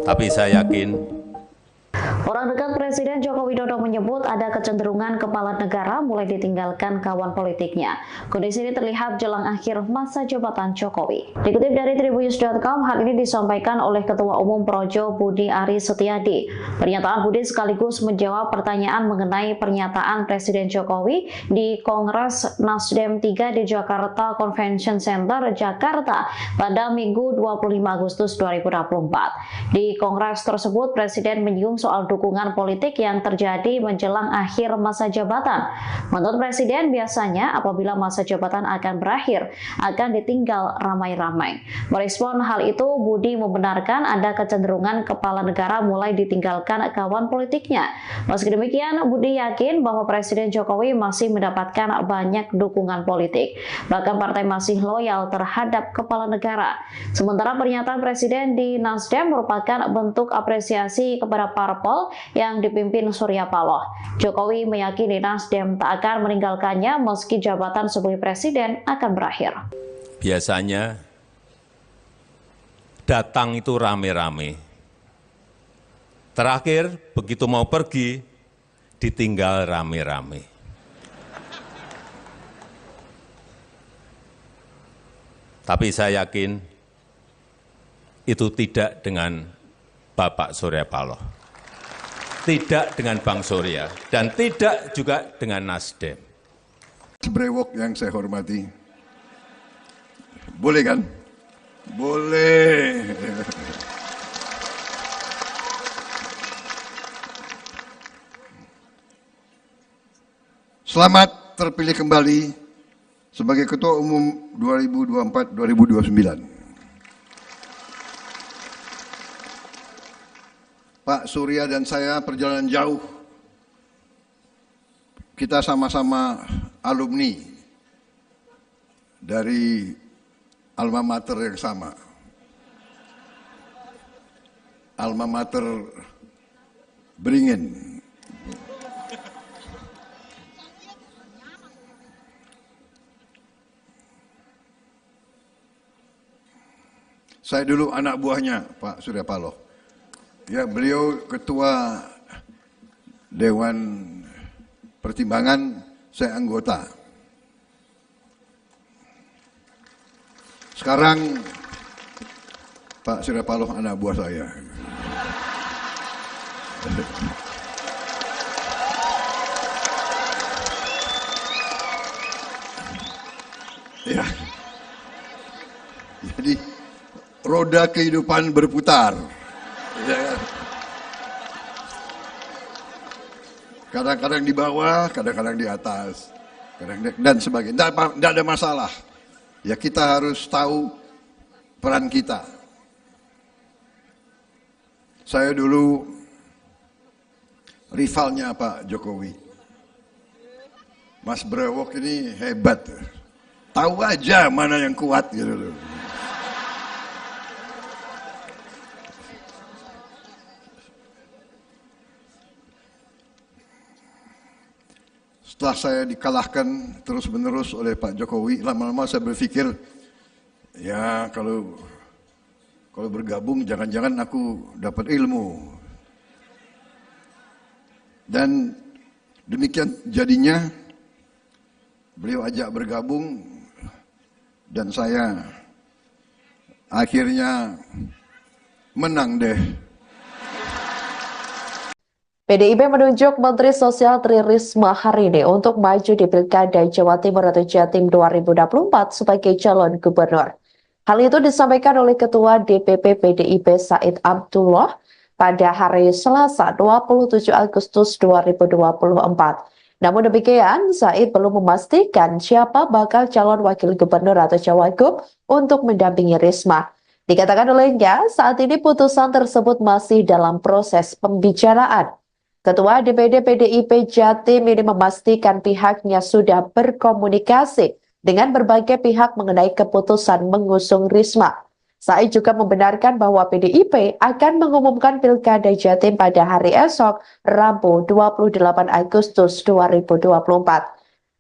Tapi saya yakin Orang dekat Presiden Joko Widodo juga menyebut ada kecenderungan kepala negara mulai ditinggalkan kawan politiknya. Kondisi ini terlihat jelang akhir masa jabatan Jokowi. Dikutip dari Tribunnews.com, hal ini disampaikan oleh Ketua Umum Projo Budi Aris Setiadi. Pernyataan Budi sekaligus menjawab pertanyaan mengenai pernyataan Presiden Jokowi di Kongres Nasdem 3 di Jakarta Convention Center, Jakarta pada Minggu 25 Agustus 2024. Di Kongres tersebut, Presiden menyinggung soal dukungan politik yang terjadi menjelang akhir masa jabatan. Menurut Presiden, biasanya apabila masa jabatan akan berakhir, akan ditinggal ramai-ramai. Merespon hal itu, Budi membenarkan ada kecenderungan kepala negara mulai ditinggalkan kawan politiknya. Meski demikian, Budi yakin bahwa Presiden Jokowi masih mendapatkan banyak dukungan politik. Bahkan partai masih loyal terhadap kepala negara. Sementara pernyataan Presiden di Nasdem merupakan bentuk apresiasi kepada parpol yang dipimpin Surya Paloh. Jokowi meyakini Nasdem tak akan meninggalkannya meski jabatan sebagai presiden akan berakhir. Biasanya datang itu rame-rame. Terakhir, begitu mau pergi, ditinggal rame-rame. Tapi saya yakin itu tidak dengan Bapak Surya Paloh, tidak dengan Bang Surya, dan tidak juga dengan Nasdem. Brewok yang saya hormati, boleh kan? Boleh. Selamat terpilih kembali sebagai Ketua Umum 2024-2029. Pak Surya dan saya perjalanan jauh. Kita sama-sama alumni dari alma mater yang sama. Alma mater Beringin. Saya dulu anak buahnya Pak Surya Paloh. Ya, beliau ketua Dewan Pertimbangan, saya anggota. Sekarang Pak Surya Paloh anak buah saya. Ya. Jadi roda kehidupan berputar. Kadang-kadang di bawah, kadang-kadang di atas, dan sebagainya. Tidak ada masalah. Ya, kita harus tahu peran kita. Saya dulu rivalnya Pak Jokowi. Mas Brewok ini hebat. Tahu aja mana yang kuat gitu loh. Setelah saya dikalahkan terus-menerus oleh Pak Jokowi, lama-lama saya berpikir, ya kalau bergabung jangan-jangan aku dapat ilmu. Dan demikian jadinya beliau ajak bergabung dan saya akhirnya menang deh. PDIP menunjuk Menteri Sosial Tri Risma hari ini untuk maju di Pilkada Jawa Timur atau Jatim 2024 sebagai calon gubernur. Hal itu disampaikan oleh Ketua DPP PDIP Said Abdullah pada hari Selasa 27 Agustus 2024. Namun demikian, Said belum memastikan siapa bakal calon wakil gubernur atau cawagup untuk mendampingi Risma. Dikatakan olehnya, saat ini putusan tersebut masih dalam proses pembicaraan. Ketua DPD PDIP Jatim ini memastikan pihaknya sudah berkomunikasi dengan berbagai pihak mengenai keputusan mengusung Risma. Said juga membenarkan bahwa PDIP akan mengumumkan Pilkada Jatim pada hari esok, Rabu 28 Agustus 2024.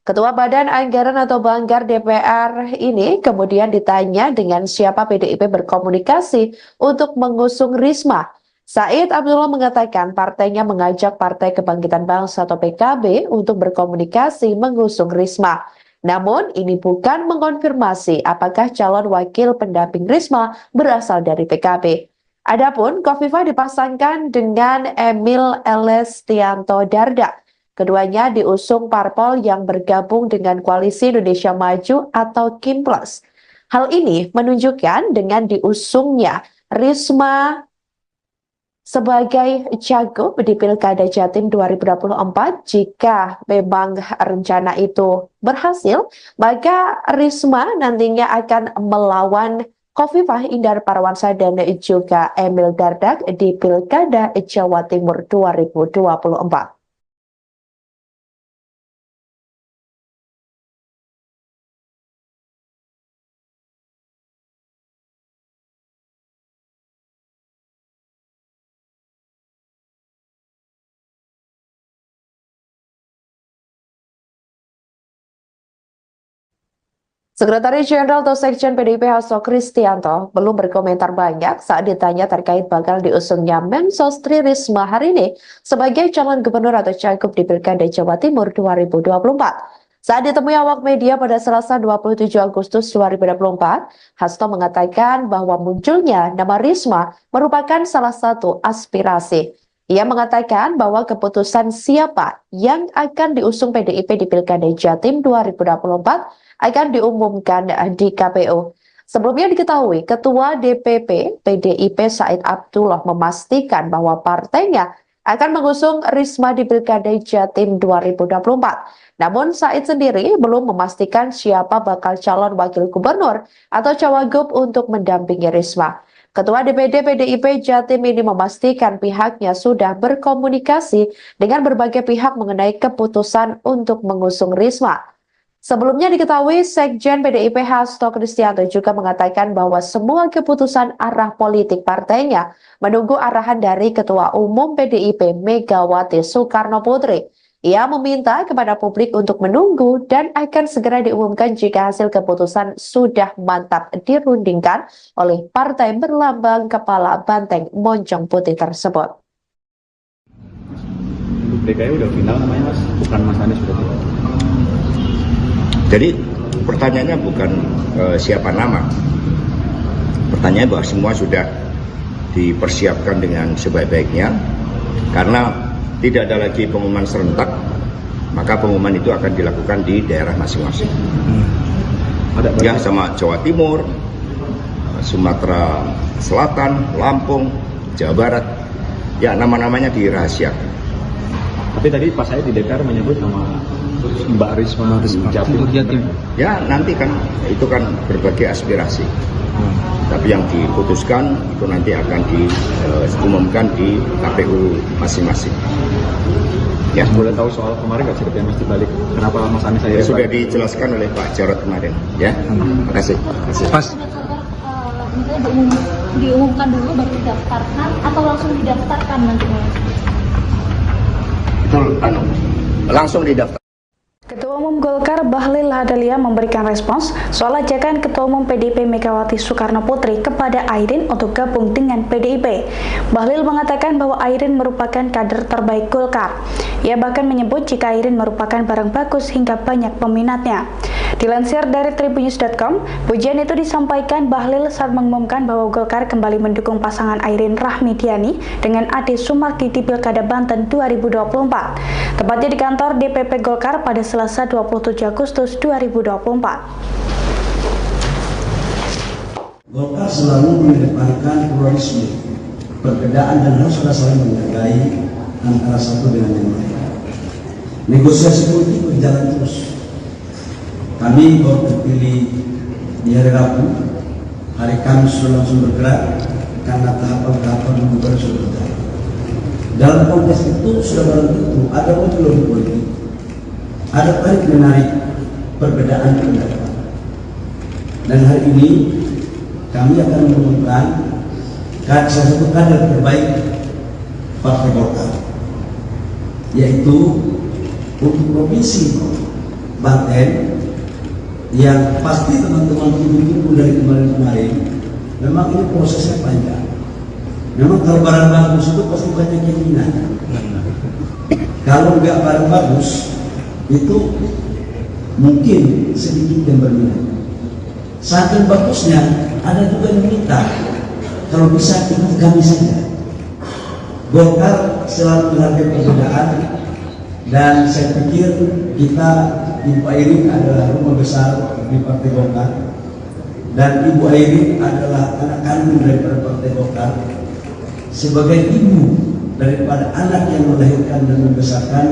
Ketua Badan Anggaran atau Banggar DPR ini kemudian ditanya dengan siapa PDIP berkomunikasi untuk mengusung Risma. Said Abdullah mengatakan partainya mengajak Partai Kebangkitan Bangsa atau PKB untuk berkomunikasi mengusung Risma. Namun ini bukan mengonfirmasi apakah calon wakil pendamping Risma berasal dari PKB. Adapun Khofifah dipasangkan dengan Emil Elestianto Dardak. Keduanya diusung parpol yang bergabung dengan Koalisi Indonesia Maju atau KIMPLAS. Hal ini menunjukkan dengan diusungnya Risma sebagai cagup di Pilkada Jatim 2024, jika memang rencana itu berhasil, maka Risma nantinya akan melawan Khofifah Indar Parawansa dan juga Emil Dardak di Pilkada Jawa Timur 2024. Sekretaris Jenderal atau Sekjen PDIP Hasto Kristianto belum berkomentar banyak saat ditanya terkait bakal diusungnya Mensos Tri Risma hari ini sebagai calon gubernur atau cagup di Pilkada Jawa Timur 2024. Saat ditemui awak media pada Selasa 27 Agustus 2024, Hasto mengatakan bahwa munculnya nama Risma merupakan salah satu aspirasi. Ia mengatakan bahwa keputusan siapa yang akan diusung PDIP di Pilkada Jatim 2024 akan diumumkan di KPU. Sebelumnya diketahui, Ketua DPP PDIP Said Abdullah memastikan bahwa partainya akan mengusung Risma di Pilkada Jatim 2024. Namun Said sendiri belum memastikan siapa bakal calon wakil gubernur atau cawagup untuk mendampingi Risma. Ketua DPD PDIP Jatim ini memastikan pihaknya sudah berkomunikasi dengan berbagai pihak mengenai keputusan untuk mengusung Risma. Sebelumnya diketahui, Sekjen PDIP Hasto Kristianto juga mengatakan bahwa semua keputusan arah politik partainya menunggu arahan dari Ketua Umum PDIP Megawati Soekarno Putri. Ia meminta kepada publik untuk menunggu dan akan segera diumumkan jika hasil keputusan sudah mantap dirundingkan oleh partai berlambang kepala banteng moncong putih tersebut. Untuk DKI udah final namanya Mas, bukan Mas Anies sudah final. Jadi pertanyaannya bukan siapa nama. Pertanyaannya bahwa semua sudah dipersiapkan dengan sebaik-baiknya. Karena tidak ada lagi pengumuman serentak, maka pengumuman itu akan dilakukan di daerah masing-masing. Ya, sama Jawa Timur, Sumatera Selatan, Lampung, Jawa Barat. Ya, nama-namanya dirahasiakan. Tapi tadi pas saya di DPR menyebut nama Mbak Risma Jatim. Ya, nanti kan itu kan berbagai aspirasi. Tapi yang diputuskan itu nanti akan diumumkan di KPU masing-masing. Ya, boleh tahu soal kemarin nggak ceritanya Mas dibalik kenapa Mas Anies saya sudah dijelaskan oleh Pak Jarod kemarin. Ya, terima kasih. Pas misalnya diumumkan dulu baru didaftarkan atau langsung didaftarkan nantinya? Itu langsung didaftar. Ketua Umum Golkar Bahlil Lahadalia memberikan respons soal ajakan Ketua Umum PDIP Megawati Soekarno Putri kepada Airin untuk gabung dengan PDIP. Bahlil mengatakan bahwa Airin merupakan kader terbaik Golkar. Ia bahkan menyebut jika Airin merupakan barang bagus hingga banyak peminatnya. Dilansir dari tribunnews.com, pujian itu disampaikan Bahlil saat mengumumkan bahwa Golkar kembali mendukung pasangan Airin Rahmidiani dengan Ade Sumardi di Pilkada Banten 2024. Tepatnya di kantor DPP Golkar pada Selasa 27 Agustus 2024. Golkar selalu mengedepankan pluralisme, perbedaan dan harus ada saling menghargai antara satu dengan yang lain. Negosiasi politik berjalan terus. Kami baru terpilih di hari Rabu, hari Kamis sudah langsung bergerak karena tahapan-tahapan pembukaan sudah berjalan. Dalam konteks itu sudah barang tentu ada lobby politik, ada tarik menarik perbedaan pendapat. Dan hari ini kami akan mengumumkan salah satu kader terbaik Partai Golkar, yaitu untuk Provinsi Banten, yang pasti teman-teman tunggu dari kemarin-kemarin. Memang ini prosesnya panjang. Memang kalau barang bagus itu pasti banyak yang minat. Kalau nggak barang bagus, itu mungkin sedikit yang berminat. Saking bagusnya, ada juga yang minta. Kalau bisa ikut kami saja. Golkar selalu menghargai perbedaan, dan saya pikir kita Ibu Airin adalah rumah besar di Partai Golkar, dan Ibu Airin adalah anak kandung daripada Partai Golkar. Sebagai ibu daripada anak yang melahirkan dan membesarkan,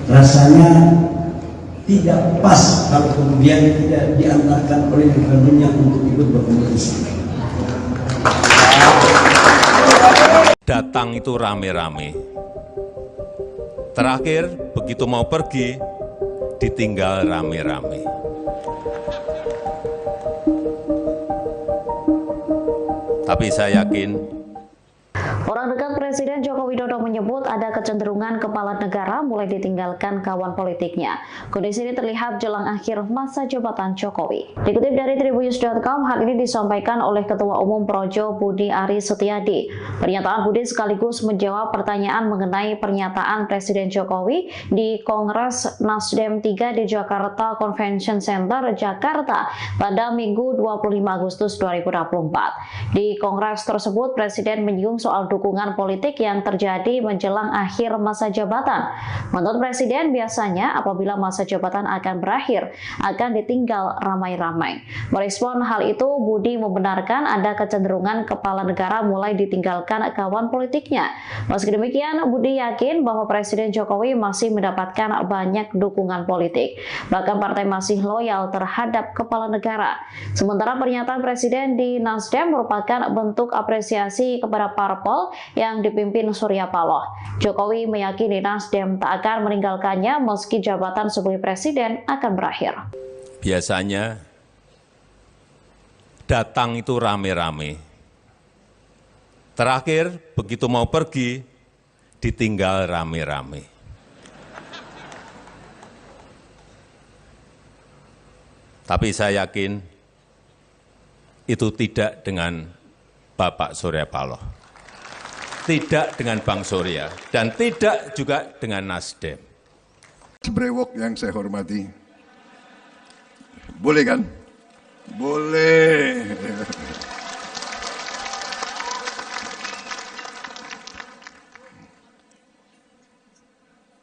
rasanya tidak pas kalau kemudian tidak diantarkan oleh kandungnya untuk ikut berkompetisi. Datang itu rame-rame. Terakhir, begitu mau pergi, ditinggal rame-rame. Tapi saya yakin, Orang dekat Presiden Joko Widodo menyebut ada kecenderungan kepala negara mulai ditinggalkan kawan politiknya. Kondisi ini terlihat jelang akhir masa jabatan Jokowi. Dikutip dari Tribunnews.com, hal ini disampaikan oleh Ketua Umum Projo Budi Aris Setiadi. Pernyataan Budi sekaligus menjawab pertanyaan mengenai pernyataan Presiden Jokowi di Kongres Nasdem 3 di Jakarta Convention Center, Jakarta pada Minggu 25 Agustus 2024. Di Kongres tersebut, Presiden menyinggung soal dukungan politik yang terjadi menjelang akhir masa jabatan. Menurut Presiden, biasanya apabila masa jabatan akan berakhir, akan ditinggal ramai-ramai. Merespon hal itu, Budi membenarkan ada kecenderungan kepala negara mulai ditinggalkan kawan politiknya. Meski demikian, Budi yakin bahwa Presiden Jokowi masih mendapatkan banyak dukungan politik. Bahkan partai masih loyal terhadap kepala negara. Sementara pernyataan Presiden di Nasdem merupakan bentuk apresiasi kepada parpol yang dipimpin Surya Paloh. Jokowi meyakini Nasdem tak akan meninggalkannya meski jabatan sebagai presiden akan berakhir. biasanya datang itu rame-rame. Terakhir, begitu mau pergi, ditinggal rame-rame. Tapi saya yakin itu tidak dengan Bapak Surya Paloh, tidak dengan Bang Surya, dan tidak juga dengan Nasdem. Brewok yang saya hormati, boleh kan? Boleh.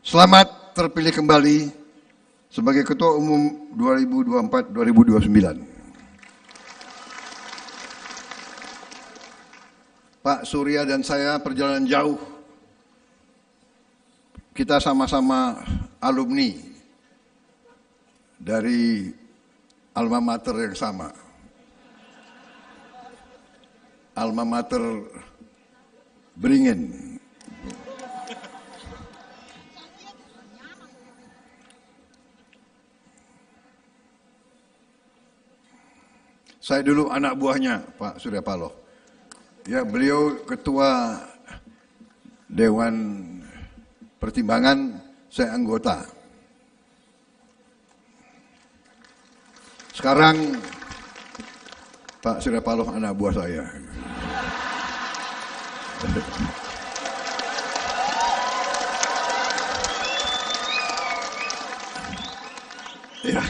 Selamat terpilih kembali sebagai Ketua Umum 2024-2029. Pak Surya dan saya perjalanan jauh. Kita sama-sama alumni dari alma mater yang sama. Alma mater Beringin. Saya dulu anak buahnya Pak Surya Paloh. Ya, beliau ketua Dewan Pertimbangan, saya anggota. Sekarang Pak Surya Paloh anak buah saya. Ya.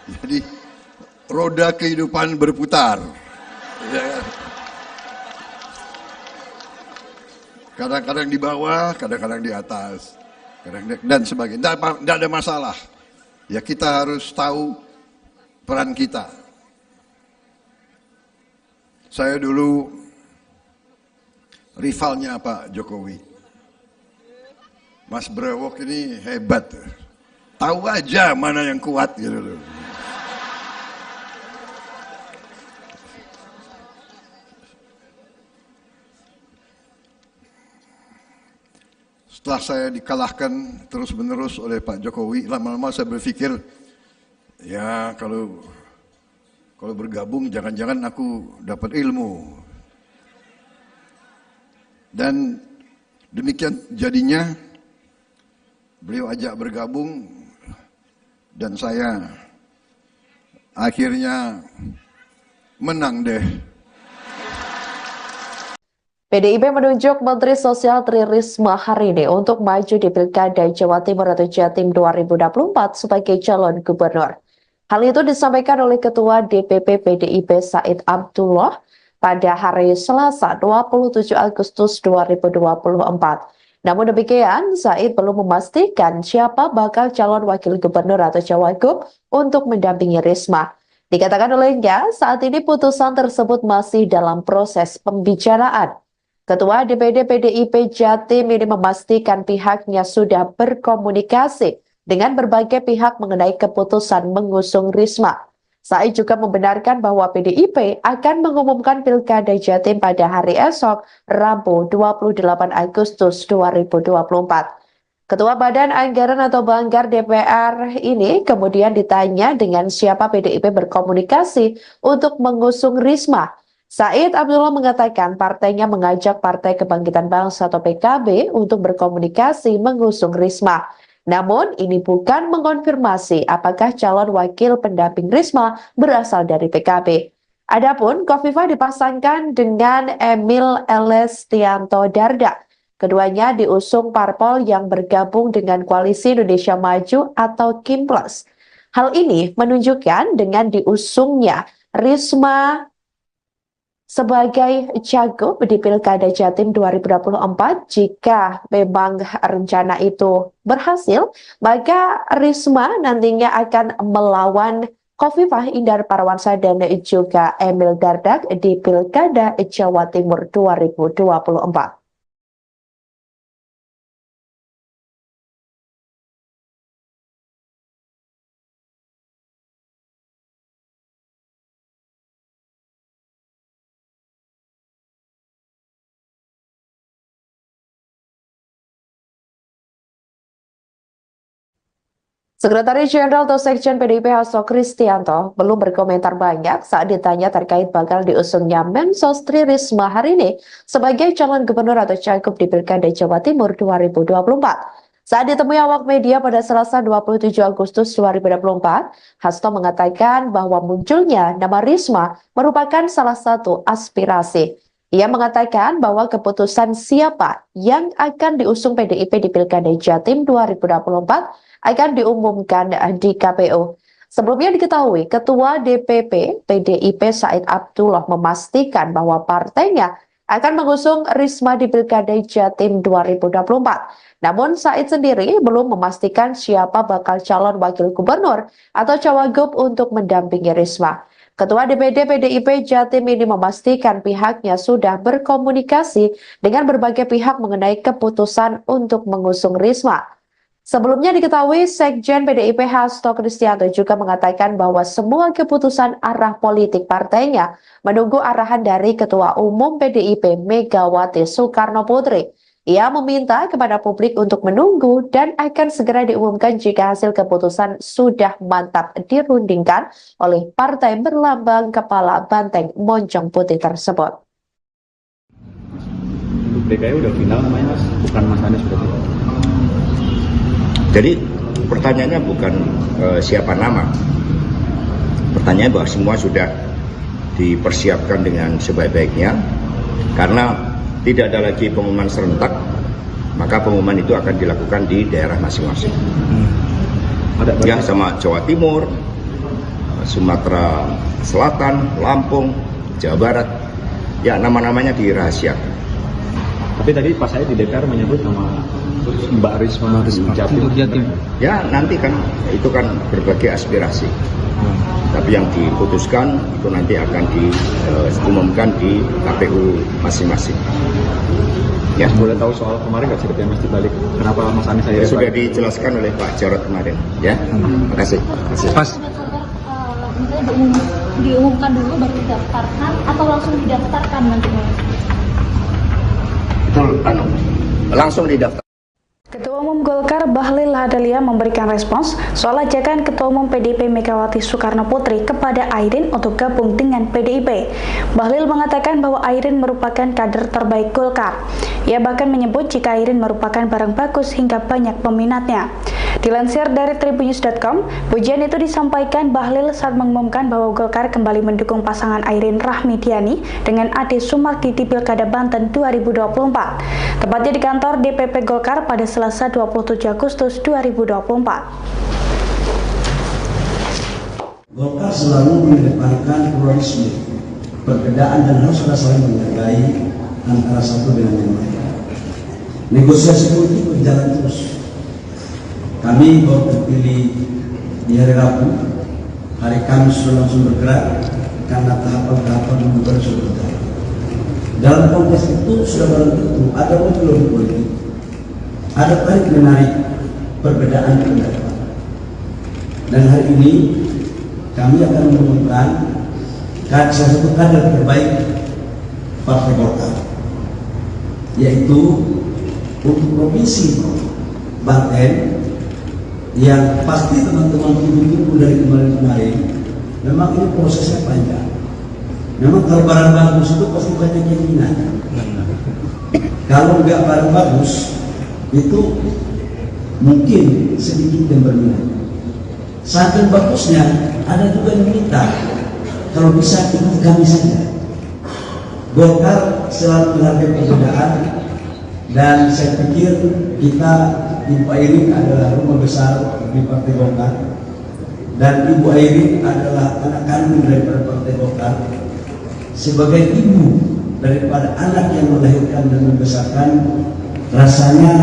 Jadi roda kehidupan berputar. Ya. Kadang-kadang di bawah, kadang-kadang di atas, dan sebagainya. Tidak ada masalah. Ya, kita harus tahu peran kita. Saya dulu rivalnya Pak Jokowi. Mas Brewok ini hebat. Tahu aja mana yang kuat gitu. Setelah saya dikalahkan terus-menerus oleh Pak Jokowi, lama-lama saya berpikir, ya kalau bergabung jangan-jangan aku dapat ilmu. Dan demikian jadinya beliau ajak bergabung dan saya akhirnya menang deh. PDIP menunjuk Menteri Sosial Tri Risma hari ini untuk maju di Pilkada Jawa Timur atau Jatim 2024 sebagai calon gubernur. Hal itu disampaikan oleh Ketua DPP PDIP Said Abdullah pada hari Selasa 27 Agustus 2024. Namun demikian, Said belum memastikan siapa bakal calon wakil gubernur atau cawagup untuk mendampingi Risma. Dikatakan olehnya, saat ini putusan tersebut masih dalam proses pembicaraan. Ketua DPD PDIP Jatim ini memastikan pihaknya sudah berkomunikasi dengan berbagai pihak mengenai keputusan mengusung Risma. Said juga membenarkan bahwa PDIP akan mengumumkan Pilkada Jatim pada hari esok, Rabu 28 Agustus 2024. Ketua Badan Anggaran atau Banggar DPR ini kemudian ditanya dengan siapa PDIP berkomunikasi untuk mengusung Risma. Said Abdullah mengatakan partainya mengajak Partai Kebangkitan Bangsa atau PKB untuk berkomunikasi mengusung Risma. Namun ini bukan mengonfirmasi apakah calon wakil pendamping Risma berasal dari PKB. Adapun Khofifah dipasangkan dengan Emil Elestianto Dardak. Keduanya diusung parpol yang bergabung dengan Koalisi Indonesia Maju atau KIMPLAS. Hal ini menunjukkan dengan diusungnya Risma sebagai cagup di Pilkada Jatim 2024, jika memang rencana itu berhasil, maka Risma nantinya akan melawan Khofifah Indar Parawansa dan juga Emil Dardak di Pilkada Jawa Timur 2024. Sekretaris Jenderal atau Sekjen PDIP Hasto Kristianto belum berkomentar banyak saat ditanya terkait bakal diusungnya Mensos Tri Risma hari ini sebagai calon gubernur atau cagup di Pilkada Jawa Timur 2024. Saat ditemui awak media pada Selasa 27 Agustus 2024, Hasto mengatakan bahwa munculnya nama Risma merupakan salah satu aspirasi. Ia mengatakan bahwa keputusan siapa yang akan diusung PDIP di Pilkada Jatim 2024 akan diumumkan di KPU. Sebelumnya diketahui, Ketua DPP PDIP Said Abdullah memastikan bahwa partainya akan mengusung Risma di Pilkada Jatim 2024. Namun Said sendiri belum memastikan siapa bakal calon wakil gubernur atau cawagup untuk mendampingi Risma. Ketua DPD PDIP Jatim ini memastikan pihaknya sudah berkomunikasi dengan berbagai pihak mengenai keputusan untuk mengusung Risma. Sebelumnya diketahui, Sekjen PDIP Hasto Kristianto juga mengatakan bahwa semua keputusan arah politik partainya menunggu arahan dari Ketua Umum PDIP Megawati Soekarno Putri. Ia meminta kepada publik untuk menunggu dan akan segera diumumkan jika hasil keputusan sudah mantap dirundingkan oleh partai berlambang kepala banteng moncong putih tersebut. Untuk DKI udah final namanya Mas, bukan Mas Anies berarti. Jadi pertanyaannya bukan siapa nama. Pertanyaannya bahwa semua sudah dipersiapkan dengan sebaik-baiknya. Karena tidak ada lagi pengumuman serentak, maka pengumuman itu akan dilakukan di daerah masing-masing. Ya, sama Jawa Timur, Sumatera Selatan, Lampung, Jawa Barat. Ya, nama-namanya dirahasiakan. Tapi tadi pas saya di DPR menyebut nama Mbak Risma Jatim. Ya, nanti kan itu kan berbagai aspirasi. Tapi yang diputuskan itu nanti akan diumumkan di KPU masing-masing. Ya, boleh tahu soal kemarin nggak ceritanya Mas dibalik kenapa Mas Anies saya sudah dijelaskan oleh Pak Jarod kemarin. Ya, terima kasih. Pas misalnya diumumkan dulu baru didaftarkan atau langsung didaftarkan nanti? Itu langsung didaftar. Ketua Umum Golkar Bahlil Lahadalia memberikan respons soal ajakan Ketua Umum PDIP Megawati Soekarno Putri kepada Airin untuk gabung dengan PDIP. Bahlil mengatakan bahwa Airin merupakan kader terbaik Golkar. Ia bahkan menyebut jika Airin merupakan barang bagus hingga banyak peminatnya. Dilansir dari tribunnews.com, pujian itu disampaikan Bahlil saat mengumumkan bahwa Golkar kembali mendukung pasangan Airin Rahmidiani dengan Ade Sumardi di Pilkada Banten 2024, tepatnya di kantor DPP Golkar pada Selasa 27 Agustus 2024. Golkar selalu mengedepankan pluralisme, perbedaan dan harus ada saling menghargai antara satu dengan yang lain. Negosiasi politik berjalan terus. Kami baru terpilih di hari Rabu, hari Kamis sudah langsung bergerak karena tahapan-tahapan pembukaan sudah berjalan. Dalam konteks itu sudah barang tentu ada lobby politik, ada tarik menarik perbedaan pendapat. Dan hari ini kami akan mengumumkan salah satu kader terbaik Partai Golkar, yaitu untuk Provinsi Banten, yang pasti teman-teman tunggu dari kemarin-kemarin. Memang ini prosesnya panjang. Memang kalau barang bagus itu pasti banyak yang minat. Kalau nggak barang bagus itu mungkin sedikit yang berminat. Saking bagusnya ada juga yang minta kalau bisa ikut kami saja. Golkar selalu menghargai perbedaan, dan saya pikir kita Ibu Airin adalah rumah besar di Partai Golkar, dan Ibu Airin adalah anak kandung daripada Partai Golkar. Sebagai ibu daripada anak yang melahirkan dan membesarkan, rasanya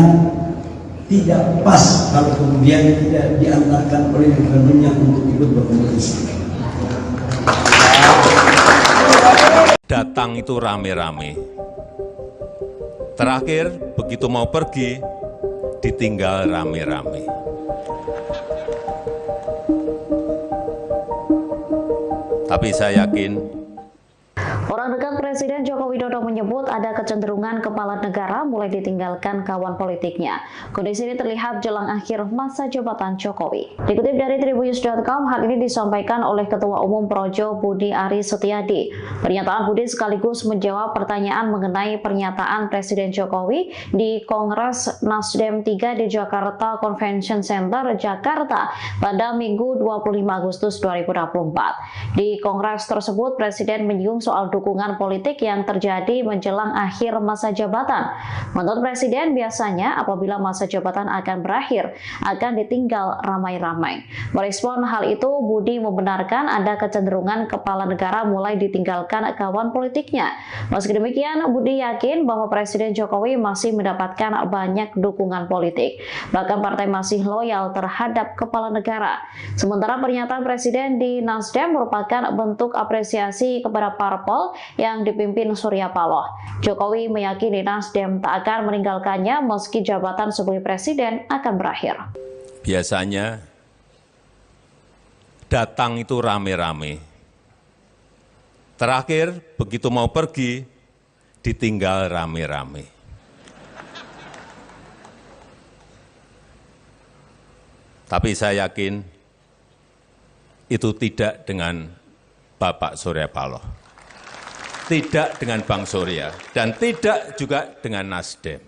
tidak pas kalau kemudian tidak diantarkan oleh kandungnya untuk ikut berkompetisi. Datang itu rame-rame. Terakhir, begitu mau pergi, ditinggal rame-rame. Tapi saya yakin Orang dekat Presiden Joko Widodo menyebut ada kecenderungan kepala negara mulai ditinggalkan kawan politiknya. Kondisi ini terlihat jelang akhir masa jabatan Jokowi. Dikutip dari tribunnews.com, hal ini disampaikan oleh Ketua Umum Projo Budi Aris Setiadi. Pernyataan Budi sekaligus menjawab pertanyaan mengenai pernyataan Presiden Jokowi di Kongres Nasdem 3 di Jakarta Convention Center, Jakarta pada Minggu 25 Agustus 2024. Di Kongres tersebut, Presiden menyinggung soal dukungan politik yang terjadi menjelang akhir masa jabatan. Menurut Presiden, biasanya apabila masa jabatan akan berakhir, akan ditinggal ramai-ramai. Merespon hal itu, Budi membenarkan ada kecenderungan kepala negara mulai ditinggalkan kawan politiknya. Meski demikian, Budi yakin bahwa Presiden Jokowi masih mendapatkan banyak dukungan politik. Bahkan partai masih loyal terhadap kepala negara. Sementara pernyataan Presiden di Nasdem merupakan bentuk apresiasi kepada parpol yang dipimpin Surya Paloh. Jokowi meyakini Nasdem tak akan meninggalkannya meski jabatan sebagai presiden akan berakhir. biasanya datang itu rame-rame. Terakhir, begitu mau pergi, ditinggal rame-rame. Tapi saya yakin itu tidak dengan Bapak Surya Paloh, tidak dengan Bang Surya, dan tidak juga dengan Nasdem.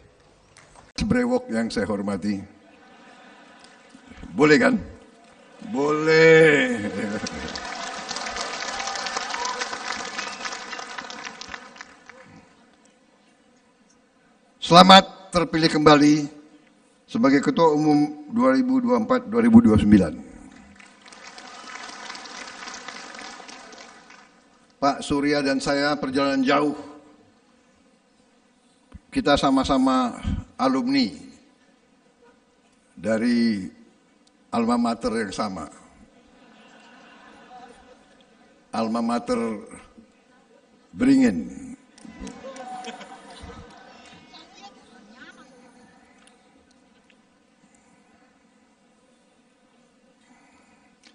Brewok yang saya hormati, boleh kan? Boleh. Selamat terpilih kembali sebagai Ketua Umum 2024-2029. Pak Surya dan saya perjalanan jauh. Kita sama-sama alumni dari alma mater yang sama. Alma mater Beringin.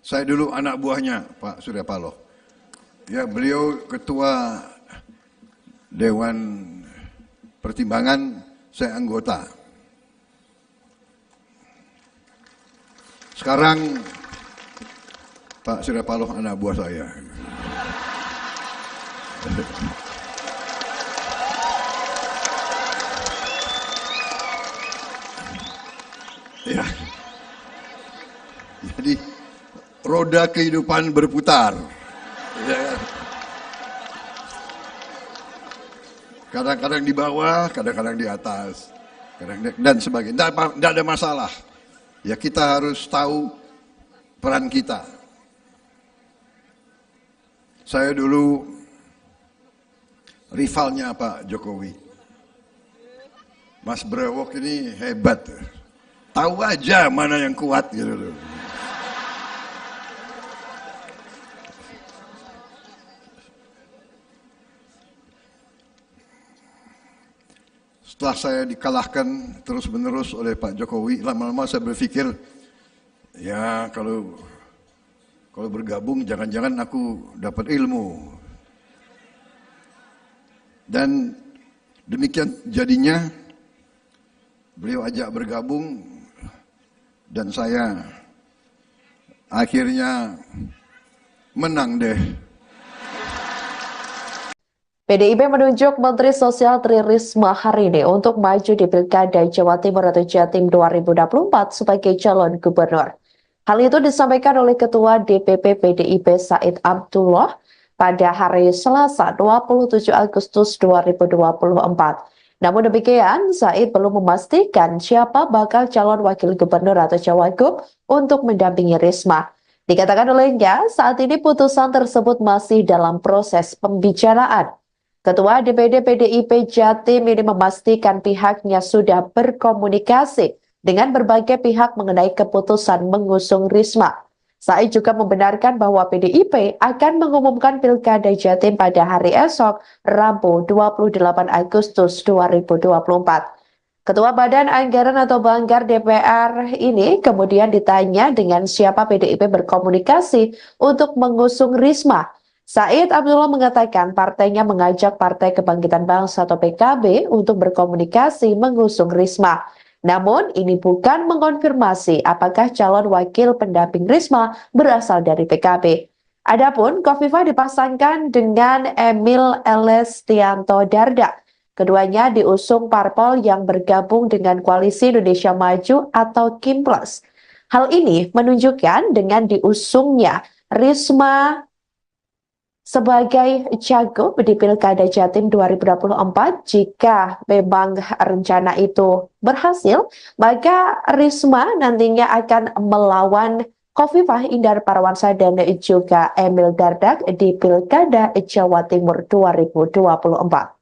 Saya dulu anak buahnya Pak Surya Paloh. Ya, beliau ketua Dewan Pertimbangan, saya anggota. Sekarang Pak Surya Paloh anak buah saya. Ya. Jadi roda kehidupan berputar. Ya. Kadang-kadang di bawah, kadang-kadang di atas, dan sebagainya. Tidak ada masalah. Ya kita harus tahu peran kita. Saya dulu rivalnya Pak Jokowi. Mas Brewok ini hebat. Tahu aja mana yang kuat gitu. Setelah saya dikalahkan terus-menerus oleh Pak Jokowi, lama-lama saya berpikir, ya kalau bergabung jangan-jangan aku dapat ilmu. Dan demikian jadinya beliau ajak bergabung dan saya akhirnya menang deh. PDIP menunjuk Menteri Sosial Tri Risma hari ini untuk maju di Pilkada Jawa Timur atau Jatim 2024 sebagai calon gubernur. Hal itu disampaikan oleh Ketua DPP PDIP Said Abdullah pada hari Selasa 27 Agustus 2024. Namun demikian, Said belum memastikan siapa bakal calon wakil gubernur atau cawagup untuk mendampingi Risma. Dikatakan olehnya, saat ini putusan tersebut masih dalam proses pembicaraan. Ketua DPD PDIP Jatim ini memastikan pihaknya sudah berkomunikasi dengan berbagai pihak mengenai keputusan mengusung Risma. Said juga membenarkan bahwa PDIP akan mengumumkan Pilkada Jatim pada hari esok, Rabu 28 Agustus 2024. Ketua Badan Anggaran atau Banggar DPR ini kemudian ditanya dengan siapa PDIP berkomunikasi untuk mengusung Risma. Said Abdullah mengatakan partainya mengajak Partai Kebangkitan Bangsa atau PKB untuk berkomunikasi mengusung Risma. Namun ini bukan mengonfirmasi apakah calon wakil pendamping Risma berasal dari PKB. Adapun Khofifah dipasangkan dengan Emil Elestianto Dardak. Keduanya diusung parpol yang bergabung dengan Koalisi Indonesia Maju atau KIMPLAS. Hal ini menunjukkan dengan diusungnya Risma sebagai cagup di Pilkada Jatim 2024, jika memang rencana itu berhasil, maka Risma nantinya akan melawan Khofifah Indar Parawansa dan juga Emil Dardak di Pilkada Jawa Timur 2024.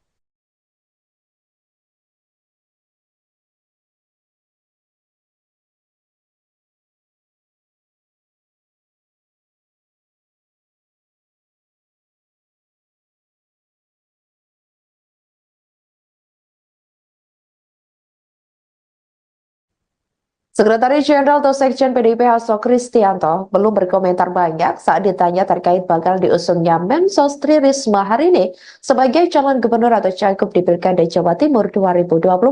Sekretaris Jenderal atau Sekjen PDIP Hasto Kristianto belum berkomentar banyak saat ditanya terkait bakal diusungnya Mensos Tri Risma hari ini sebagai calon gubernur atau cagup di Pilkada Jawa Timur 2024.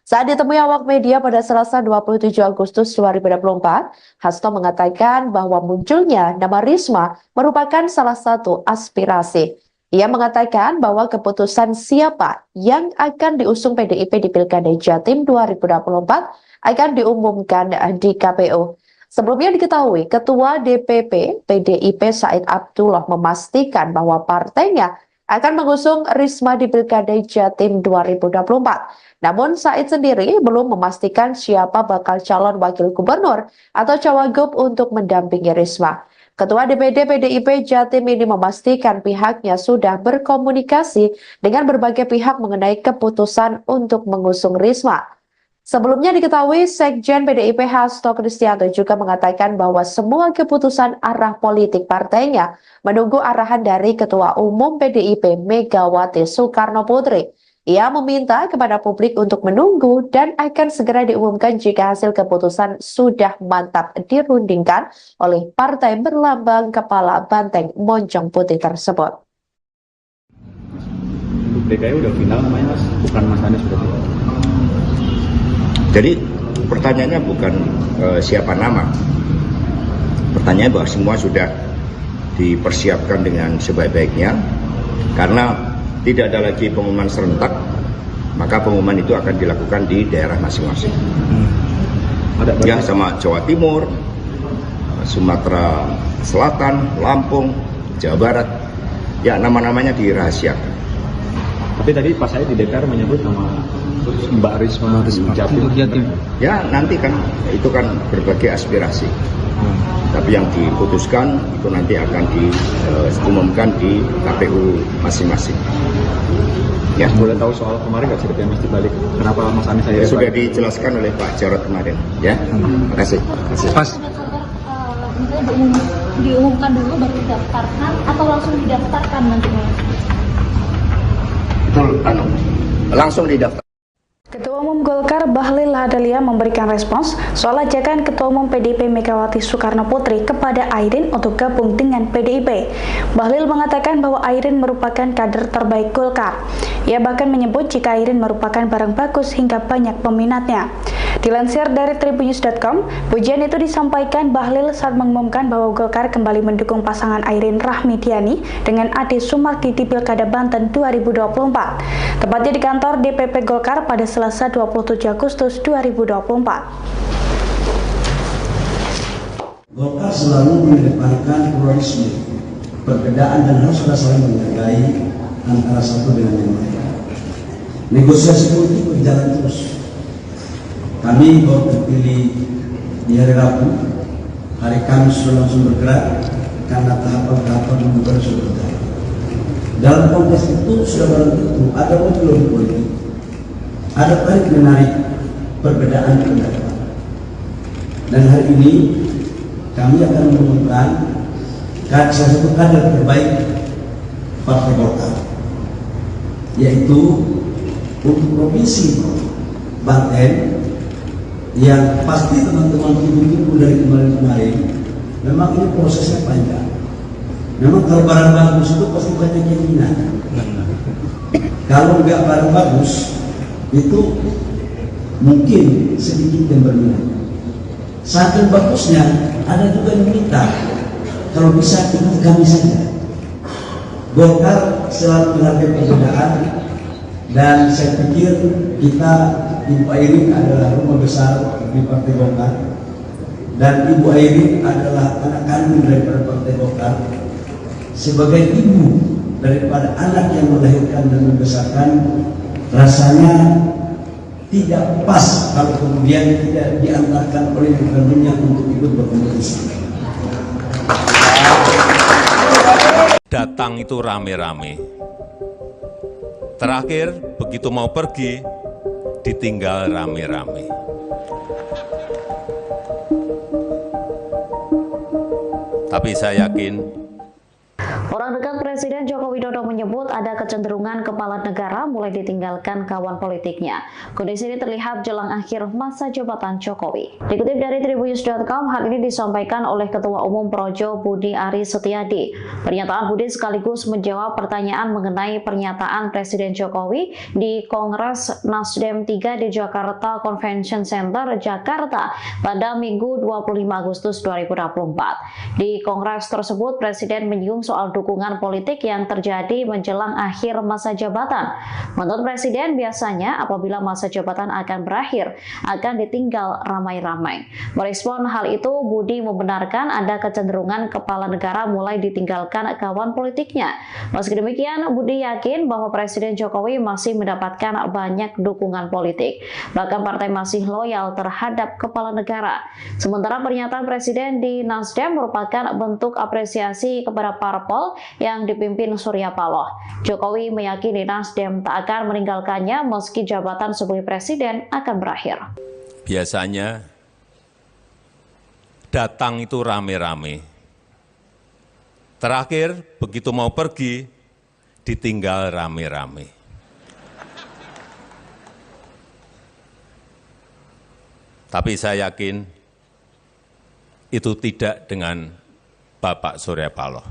Saat ditemui awak media pada Selasa 27 Agustus 2024, Hasto mengatakan bahwa munculnya nama Risma merupakan salah satu aspirasi. Ia mengatakan bahwa keputusan siapa yang akan diusung PDIP di Pilkada Jatim 2024 akan diumumkan di KPU. Sebelumnya diketahui, Ketua DPP PDIP Said Abdullah memastikan bahwa partainya akan mengusung Risma di Pilkada Jatim 2024. Namun Said sendiri belum memastikan siapa bakal calon wakil gubernur atau cawagup untuk mendampingi Risma. Ketua DPD PDIP Jatim ini memastikan pihaknya sudah berkomunikasi dengan berbagai pihak mengenai keputusan untuk mengusung Risma. Sebelumnya diketahui, Sekjen PDIP Hasto Kristianto juga mengatakan bahwa semua keputusan arah politik partainya menunggu arahan dari Ketua Umum PDIP Megawati Soekarno Putri. Ia meminta kepada publik untuk menunggu dan akan segera diumumkan jika hasil keputusan sudah mantap dirundingkan oleh partai berlambang kepala banteng moncong putih tersebut. Untuk DKI udah final namanya Mas, bukan Mas Anies sudah final. Jadi pertanyaannya bukan siapa nama. Pertanyaannya bahwa semua sudah dipersiapkan dengan sebaik-baiknya, karena tidak ada lagi pengumuman serentak, maka pengumuman itu akan dilakukan di daerah masing-masing. Ya, sama Jawa Timur, Sumatera Selatan, Lampung, Jawa Barat, ya nama-namanya dirahasiakan. Tapi tadi pas saya di DPR menyebut nama Mbak Risma Jatim. Ya nanti kan itu kan berbagai aspirasi. Tapi yang diputuskan itu nanti akan diumumkan di KPU masing-masing. Ya, boleh tahu soal kemarin nggak ceritanya Mas dibalik kenapa Mas Anies saya sudah dijelaskan oleh Pak Jarod kemarin. Ya, terima kasih. Pas misalnya diumumkan dulu baru didaftarkan atau langsung didaftarkan nantinya? Itu langsung didaftar. Ketua Umum Golkar Bahlil Lahadalia memberikan respons soal ajakan Ketua Umum PDIP Megawati Soekarno Putri kepada Airin untuk gabung dengan PDIP. Bahlil mengatakan bahwa Airin merupakan kader terbaik Golkar. Ia bahkan menyebut jika Airin merupakan barang bagus hingga banyak peminatnya. Dilansir dari tribunnews.com, pujian itu disampaikan Bahlil saat mengumumkan bahwa Golkar kembali mendukung pasangan Airin Rahmidiani dengan Ade Sumardi di Pilkada Banten 2024, tepatnya di kantor DPP Golkar pada Selasa 27 Agustus 2024. Golkar selalu mengedepankan pluralisme, perbedaan dan harus ada saling menghargai antara satu dengan yang lain. Negosiasi politik berjalan terus. Kami baru terpilih di hari Rabu, hari Kamis sudah langsung bergerak karena tahapan-tahapan pembukaan sudah berjalan. Dalam konteks itu sudah barang tentu ada mobil politik, ada tarik menarik perbedaan pendapat. Dan hari ini kami akan mengumumkan salah satu kader terbaik Partai Golkar, yaitu untuk Provinsi Banten, yang pasti teman-teman tunggu dari kemarin-kemarin. Memang ini prosesnya panjang. Memang kalau barang bagus itu pasti banyak yang minat. Kalau nggak barang bagus itu mungkin sedikit yang berminat. Saking bagusnya ada juga yang minta kalau bisa ikut kami saja. Golkar selalu menghargai perbedaan, dan saya pikir kita, Ibu Airin adalah rumah besar di Partai Golkar, dan Ibu Airin adalah anak kandung daripada Partai Golkar. Sebagai ibu daripada anak yang melahirkan dan membesarkan, rasanya tidak pas kalau kemudian tidak diantarkan oleh kandungnya untuk ikut berkompetisi. Datang itu rame-rame. Terakhir, begitu mau pergi, ditinggal rame-rame. Tapi saya yakin orang dekat Presiden Joko Widodo menyebut ada kecenderungan kepala negara mulai ditinggalkan kawan politiknya. Kondisi ini terlihat jelang akhir masa jabatan Jokowi. Dikutip dari tribunnews.com, hal ini disampaikan oleh Ketua Umum Projo Budi Aris Setiadi. Pernyataan Budi sekaligus menjawab pertanyaan mengenai pernyataan Presiden Jokowi di Kongres Nasdem 3 di Jakarta Convention Center, Jakarta pada Minggu 25 Agustus 2024. Di Kongres tersebut, Presiden menyinggung soal dukungan politik yang terjadi menjelang akhir masa jabatan. Menurut Presiden, biasanya apabila masa jabatan akan berakhir, akan ditinggal ramai-ramai. Merespon hal itu, Budi membenarkan ada kecenderungan kepala negara mulai ditinggalkan kawan politiknya. Meski demikian, Budi yakin bahwa Presiden Jokowi masih mendapatkan banyak dukungan politik. Bahkan partai masih loyal terhadap kepala negara. Sementara pernyataan Presiden di Nasdem merupakan bentuk apresiasi kepada parpol yang dipimpin Surya Paloh. Jokowi meyakini Nasdem tak akan meninggalkannya meski jabatan sebagai presiden akan berakhir. biasanya datang itu rame-rame. Terakhir, begitu mau pergi, ditinggal rame-rame. Tapi saya yakin itu tidak dengan Bapak Surya Paloh,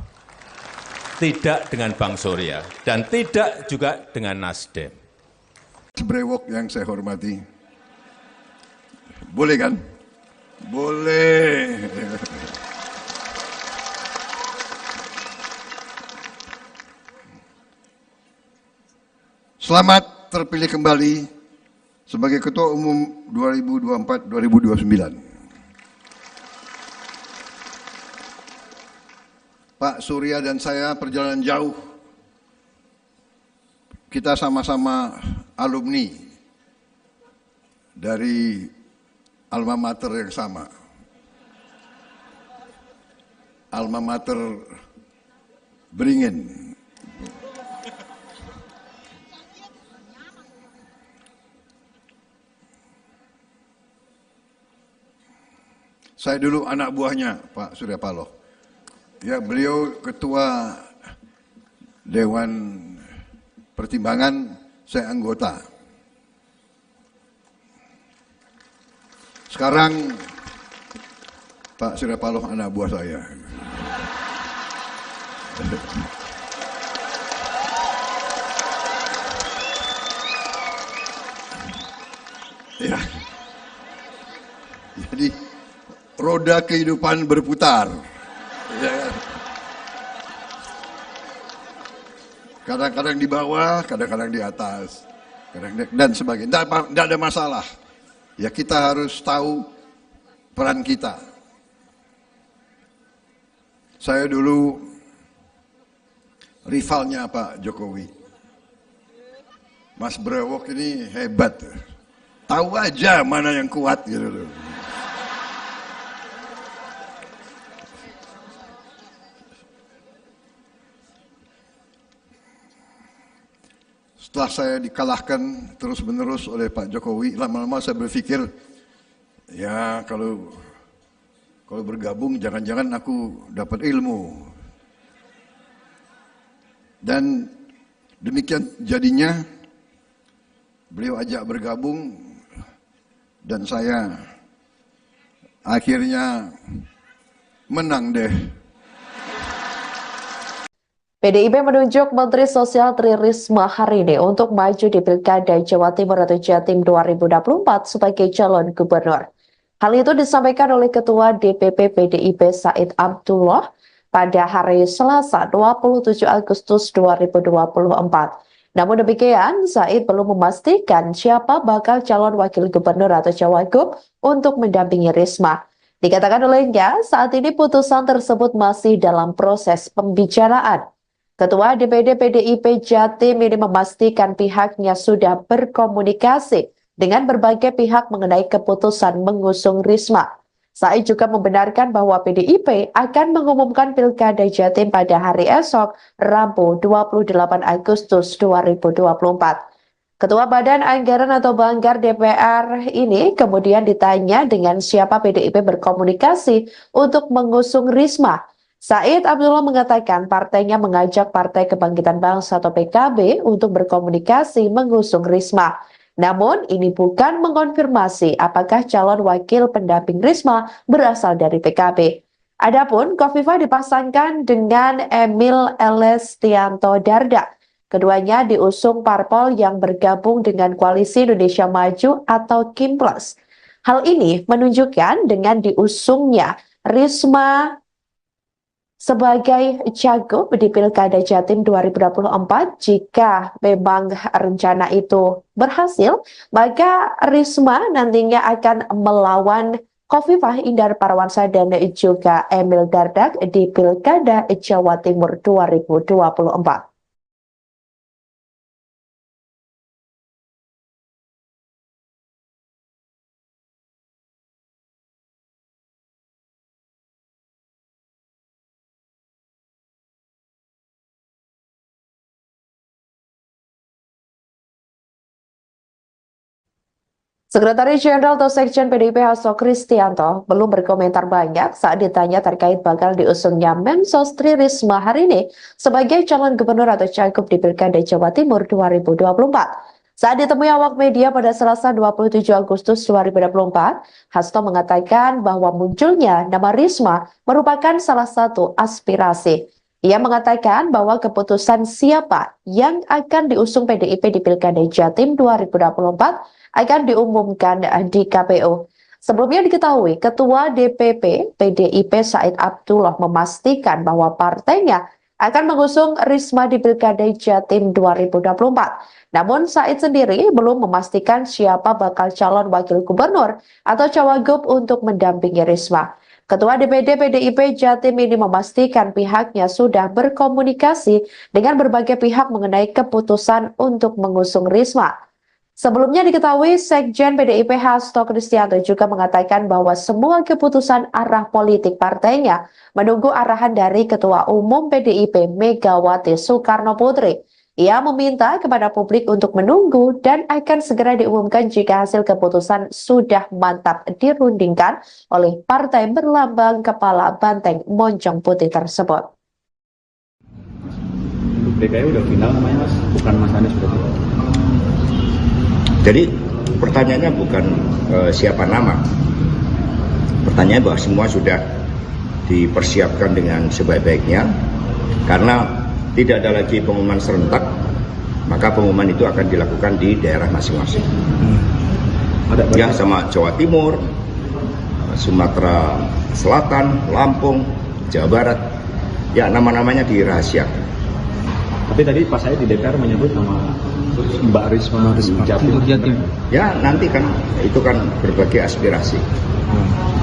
tidak dengan Bang Surya, dan tidak juga dengan Nasdem. Brewok yang saya hormati, Boleh kan? Boleh. Selamat terpilih kembali sebagai Ketua Umum 2024-2029. Pak Surya dan saya perjalanan jauh. Kita sama-sama alumni dari alma mater yang sama. Alma mater Beringin. Saya dulu anak buahnya Pak Surya Paloh. Ya, beliau ketua Dewan Pertimbangan, saya anggota. Sekarang Pak Surya Paloh anak buah saya. Ya. Jadi roda kehidupan berputar. Ya. Kadang-kadang di bawah, kadang-kadang di atas, dan sebagainya. Tidak ada masalah. Ya, kita harus tahu peran kita. Saya dulu rivalnya Pak Jokowi. Mas Brewok ini hebat. Tahu aja mana yang kuat gitu loh. Setelah saya dikalahkan terus-menerus oleh Pak Jokowi, lama-lama saya berpikir, ya kalau bergabung jangan-jangan aku dapat ilmu. Dan demikian jadinya beliau ajak bergabung dan saya akhirnya menang deh. PDIP menunjuk Menteri Sosial Tri Risma hari ini untuk maju di Pilkada Jawa Timur atau Jatim 2024 sebagai calon gubernur. Hal itu disampaikan oleh Ketua DPP PDIP Said Abdullah pada hari Selasa 27 Agustus 2024. Namun demikian, Said belum memastikan siapa bakal calon wakil gubernur atau cawagup untuk mendampingi Risma. Dikatakan olehnya, saat ini putusan tersebut masih dalam proses pembicaraan. Ketua DPD PDIP Jatim ini memastikan pihaknya sudah berkomunikasi dengan berbagai pihak mengenai keputusan mengusung Risma. Said juga membenarkan bahwa PDIP akan mengumumkan Pilkada Jatim pada hari esok, Rabu 28 Agustus 2024. Ketua Badan Anggaran atau Banggar DPR ini kemudian ditanya dengan siapa PDIP berkomunikasi untuk mengusung Risma. Said Abdullah mengatakan partainya mengajak Partai Kebangkitan Bangsa atau PKB untuk berkomunikasi mengusung Risma. Namun ini bukan mengonfirmasi apakah calon wakil pendamping Risma berasal dari PKB. Adapun Khofifah dipasangkan dengan Emil Elestianto Dardak. Keduanya diusung parpol yang bergabung dengan Koalisi Indonesia Maju atau Kimplas. Hal ini menunjukkan dengan diusungnya Risma sebagai cagup di Pilkada Jatim 2024, jika memang rencana itu berhasil, maka Risma nantinya akan melawan Khofifah Indar Parawansa dan juga Emil Dardak di Pilkada Jawa Timur 2024. Sekretaris Jenderal atau Sekjen PDIP Hasto Kristianto belum berkomentar banyak saat ditanya terkait bakal diusungnya Mensos Tri Risma hari ini sebagai calon gubernur atau cagup di Pilkada Jawa Timur 2024. Saat ditemui awak media pada Selasa 27 Agustus 2024, Hasto mengatakan bahwa munculnya nama Risma merupakan salah satu aspirasi. Ia mengatakan bahwa keputusan siapa yang akan diusung PDIP di Pilkada Jatim 2024 akan diumumkan di KPU. Sebelumnya diketahui, Ketua DPP PDIP Said Abdullah memastikan bahwa partainya akan mengusung Risma di Pilkada Jatim 2024. Namun Said sendiri belum memastikan siapa bakal calon wakil gubernur atau cawagup untuk mendampingi Risma. Ketua DPD PDIP Jatim ini memastikan pihaknya sudah berkomunikasi dengan berbagai pihak mengenai keputusan untuk mengusung Risma. Sebelumnya diketahui, Sekjen PDIP Hasto Kristianto juga mengatakan bahwa semua keputusan arah politik partainya menunggu arahan dari Ketua Umum PDIP Megawati Soekarno Putri. Ia meminta kepada publik untuk menunggu dan akan segera diumumkan jika hasil keputusan sudah mantap dirundingkan oleh partai berlambang kepala banteng moncong putih tersebut. DKI udah final namanya Mas, bukan Mas Anies berarti. Jadi pertanyaannya bukan siapa nama. Pertanyaannya bahwa semua sudah dipersiapkan dengan sebaik-baiknya. Karena tidak ada lagi pengumuman serentak, maka pengumuman itu akan dilakukan di daerah masing-masing. Ya, sama Jawa Timur, Sumatera Selatan, Lampung, Jawa Barat. Ya, nama-namanya dirahasiakan. Tapi tadi pas saya di DPR menyebut nama Mbak Risma Jatim. Ya, nanti kan itu kan berbagai aspirasi.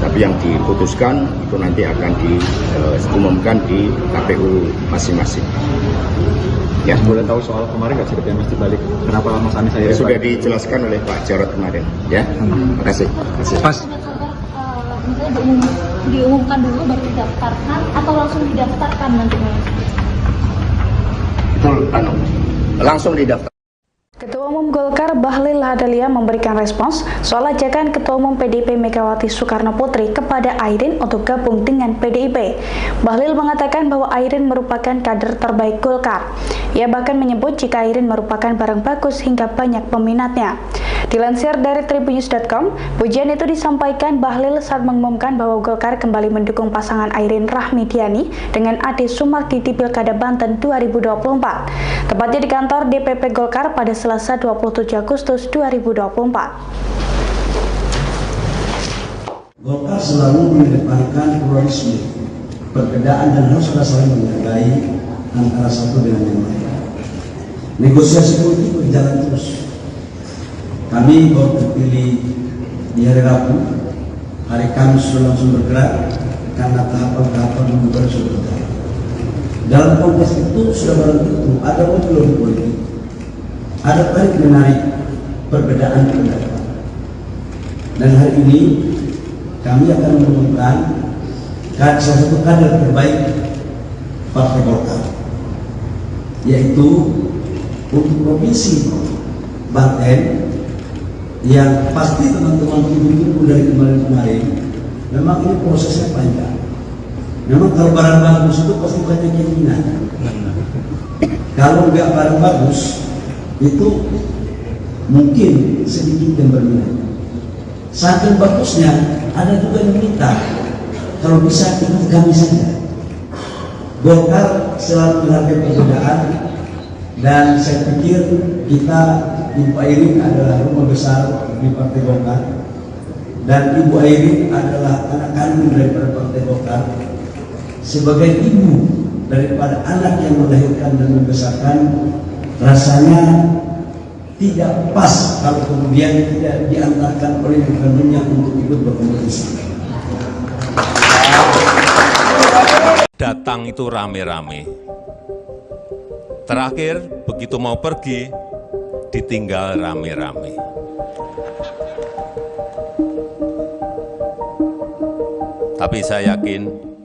Tapi yang diputuskan itu nanti akan diumumkan di KPU masing-masing. Ya, boleh tahu soal kemarin nggak ceritanya Mas dibalik kenapa Mas Anies akhirnya sudah dijelaskan oleh Pak Jarod kemarin. Ya, terima kasih. Pas. Misalnya diumumkan dulu baru didaftarkan atau langsung didaftarkan nantinya? Langsung didaftar. Ketua Umum Golkar Bahlil Lahadalia memberikan respons soal ajakan Ketua Umum PDIP Megawati Soekarno Putri kepada Airin untuk gabung dengan PDIP. Bahlil mengatakan bahwa Airin merupakan kader terbaik Golkar. Ia bahkan menyebut jika Airin merupakan barang bagus hingga banyak peminatnya. Dilansir dari tribunnews.com, pujian itu disampaikan Bahlil saat mengumumkan bahwa Golkar kembali mendukung pasangan Airin Rahmidiani dengan Ade Sumardi di Pilkada Banten 2024. Tepatnya di kantor DPP Golkar pada Selasa 27 Agustus 2024. Golkar selalu mengedepankan pluralisme, perbedaan dan harus saling menghargai antara satu dengan yang lain. Negosiasi politik berjalan terus. Kami baru terpilih di hari Rabu, hari Kamis sudah langsung bergerak karena tahapan-tahapan membuat sudah berjalan. Dalam konteks itu sudah barang tentu ada lobby politik, ada tarik menarik perbedaan pendapat. Dan hari ini kami akan mengumumkan salah satu kader terbaik Partai Golkar, yaitu untuk Provinsi Banten, yang pasti teman-teman tunggu dari kemarin-kemarin. Memang ini prosesnya panjang. Memang kalau barang bagus itu pasti banyak yang minat. Kalau nggak barang bagus itu mungkin sedikit yang berminat. Saking bagusnya ada juga yang minta kalau bisa ikut kami saja. Golkar selalu menghargai perbedaan, dan saya pikir kita, Ibu Airin adalah rumah besar di Partai Golkar, dan Ibu Airin adalah anak kandung daripada Partai Golkar. Sebagai ibu daripada anak yang melahirkan dan membesarkan, rasanya tidak pas kalau kemudian tidak diantarkan oleh kandungnya untuk ikut berkompetisi. Datang itu rame-rame. Terakhir, begitu mau pergi, ditinggal rame-rame. Tapi saya yakin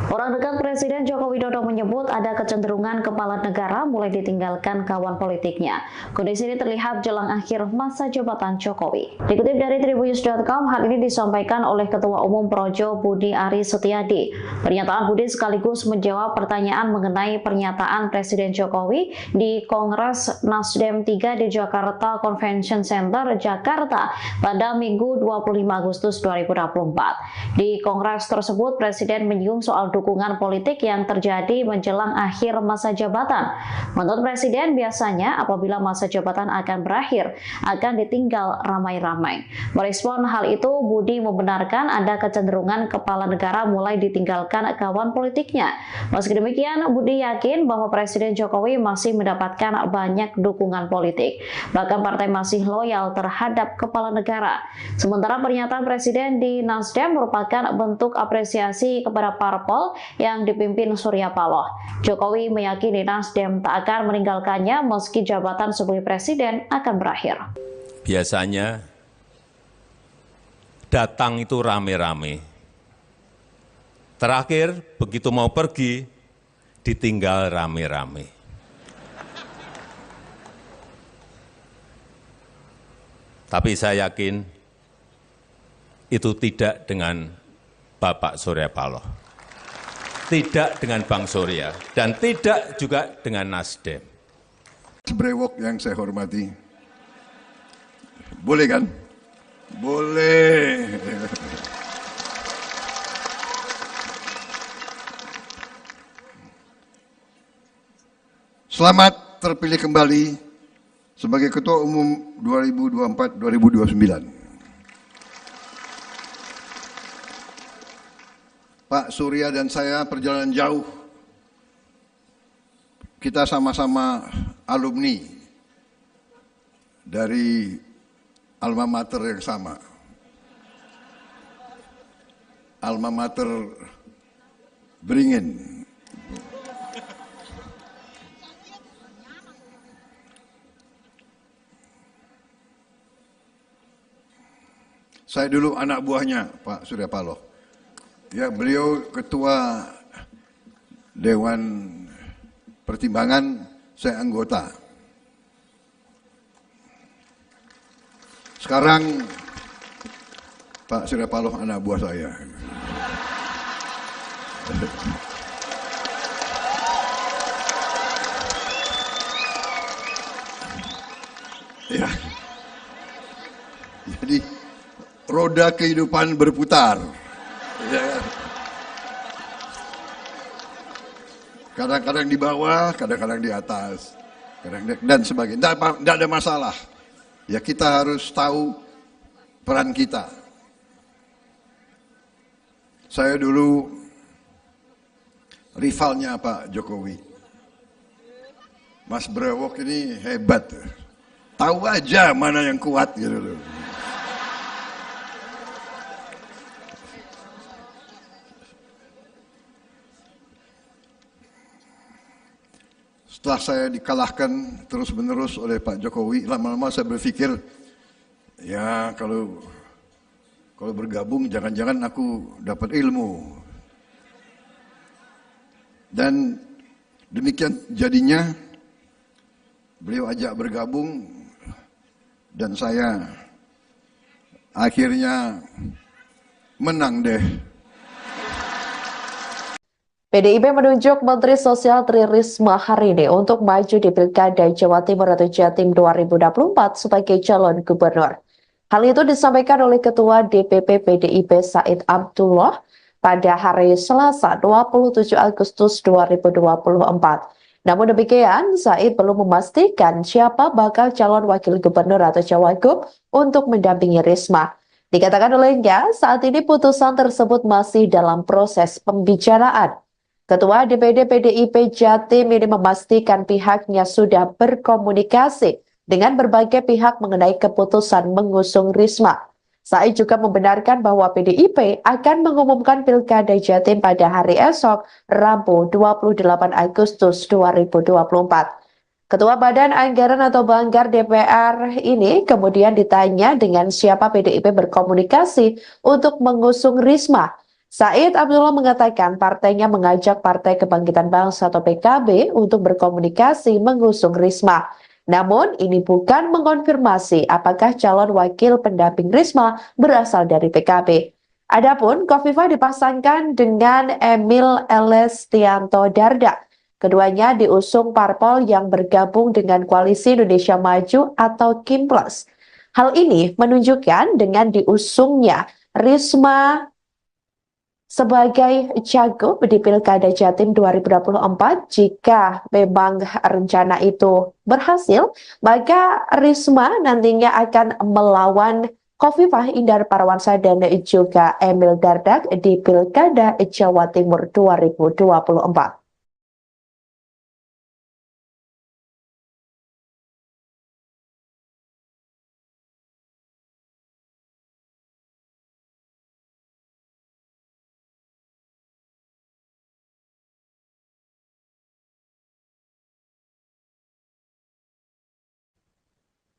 orang dekat Presiden Joko Widodo menyebut ada kecenderungan kepala negara mulai ditinggalkan kawan politiknya. Kondisi ini terlihat jelang akhir masa jabatan Jokowi. Dikutip dari tribunnews.com, hal ini disampaikan oleh Ketua Umum Projo Budi Aris Setiadi. Pernyataan Budi sekaligus menjawab pertanyaan mengenai pernyataan Presiden Jokowi di Kongres Nasdem 3 di Jakarta Convention Center, Jakarta pada Minggu 25 Agustus 2024. Di Kongres tersebut, Presiden menyinggung soal dukungan politik yang yang terjadi menjelang akhir masa jabatan. Menurut Presiden, biasanya apabila masa jabatan akan berakhir, akan ditinggal ramai-ramai. Merespon hal itu, Budi membenarkan ada kecenderungan kepala negara mulai ditinggalkan kawan politiknya. Meski demikian, Budi yakin bahwa Presiden Jokowi masih mendapatkan banyak dukungan politik. Bahkan partai masih loyal terhadap kepala negara. Sementara pernyataan Presiden di Nasdem merupakan bentuk apresiasi kepada parpol yang dipimpin Surya Paloh. Jokowi meyakini Nasdem tak akan meninggalkannya meski jabatan sebagai presiden akan berakhir. Biasanya datang itu rame-rame. Terakhir begitu mau pergi ditinggal rame-rame. Tapi saya yakin itu tidak dengan Bapak Surya Paloh, tidak dengan Bang Surya, dan tidak juga dengan Nasdem. Brewok yang saya hormati, boleh kan? Boleh. Selamat terpilih kembali sebagai Ketua Umum 2024-2029. Pak Surya dan saya perjalanan jauh. Kita sama-sama alumni dari alma mater yang sama. Alma mater Beringin. Saya dulu anak buahnya Pak Surya Paloh. Ya, beliau ketua Dewan Pertimbangan, saya anggota. Sekarang Pak Surya Paloh anak buah saya. Ya. Jadi roda kehidupan berputar. Ya. Kadang-kadang di bawah, kadang-kadang di atas, dan sebagainya. Tidak ada masalah. Ya, kita harus tahu peran kita. Saya dulu rivalnya Pak Jokowi. Mas Brewok ini hebat. Tahu aja mana yang kuat gitu loh. Setelah saya dikalahkan terus-menerus oleh Pak Jokowi, lama-lama saya berpikir, ya kalau bergabung jangan-jangan aku dapat ilmu. Dan demikian jadinya beliau ajak bergabung dan saya akhirnya menang deh. PDIP menunjuk Menteri Sosial Tri Risma hari ini untuk maju di Pilkada Jawa Timur atau Jatim 2024 sebagai calon gubernur. Hal itu disampaikan oleh Ketua DPP PDIP Said Abdullah pada hari Selasa 27 Agustus 2024. Namun demikian, Said belum memastikan siapa bakal calon wakil gubernur atau cawagup untuk mendampingi Risma. Dikatakan olehnya, saat ini putusan tersebut masih dalam proses pembicaraan. Ketua DPD PDIP Jatim ini memastikan pihaknya sudah berkomunikasi dengan berbagai pihak mengenai keputusan mengusung Risma. Said juga membenarkan bahwa PDIP akan mengumumkan Pilkada Jatim pada hari esok, Rabu 28 Agustus 2024. Ketua Badan Anggaran atau Banggar DPR ini kemudian ditanya dengan siapa PDIP berkomunikasi untuk mengusung Risma. Said Abdullah mengatakan partainya mengajak Partai Kebangkitan Bangsa atau PKB untuk berkomunikasi mengusung Risma. Namun ini bukan mengonfirmasi apakah calon wakil pendamping Risma berasal dari PKB. Adapun Khofifah dipasangkan dengan Emil Elestianto Dardak. Keduanya diusung parpol yang bergabung dengan Koalisi Indonesia Maju atau KIMPLUS. Hal ini menunjukkan dengan diusungnya Risma sebagai cagup di Pilkada Jatim 2024. Jika memang rencana itu berhasil, maka Risma nantinya akan melawan Khofifah Indar Parawansa dan juga Emil Dardak di Pilkada Jawa Timur 2024.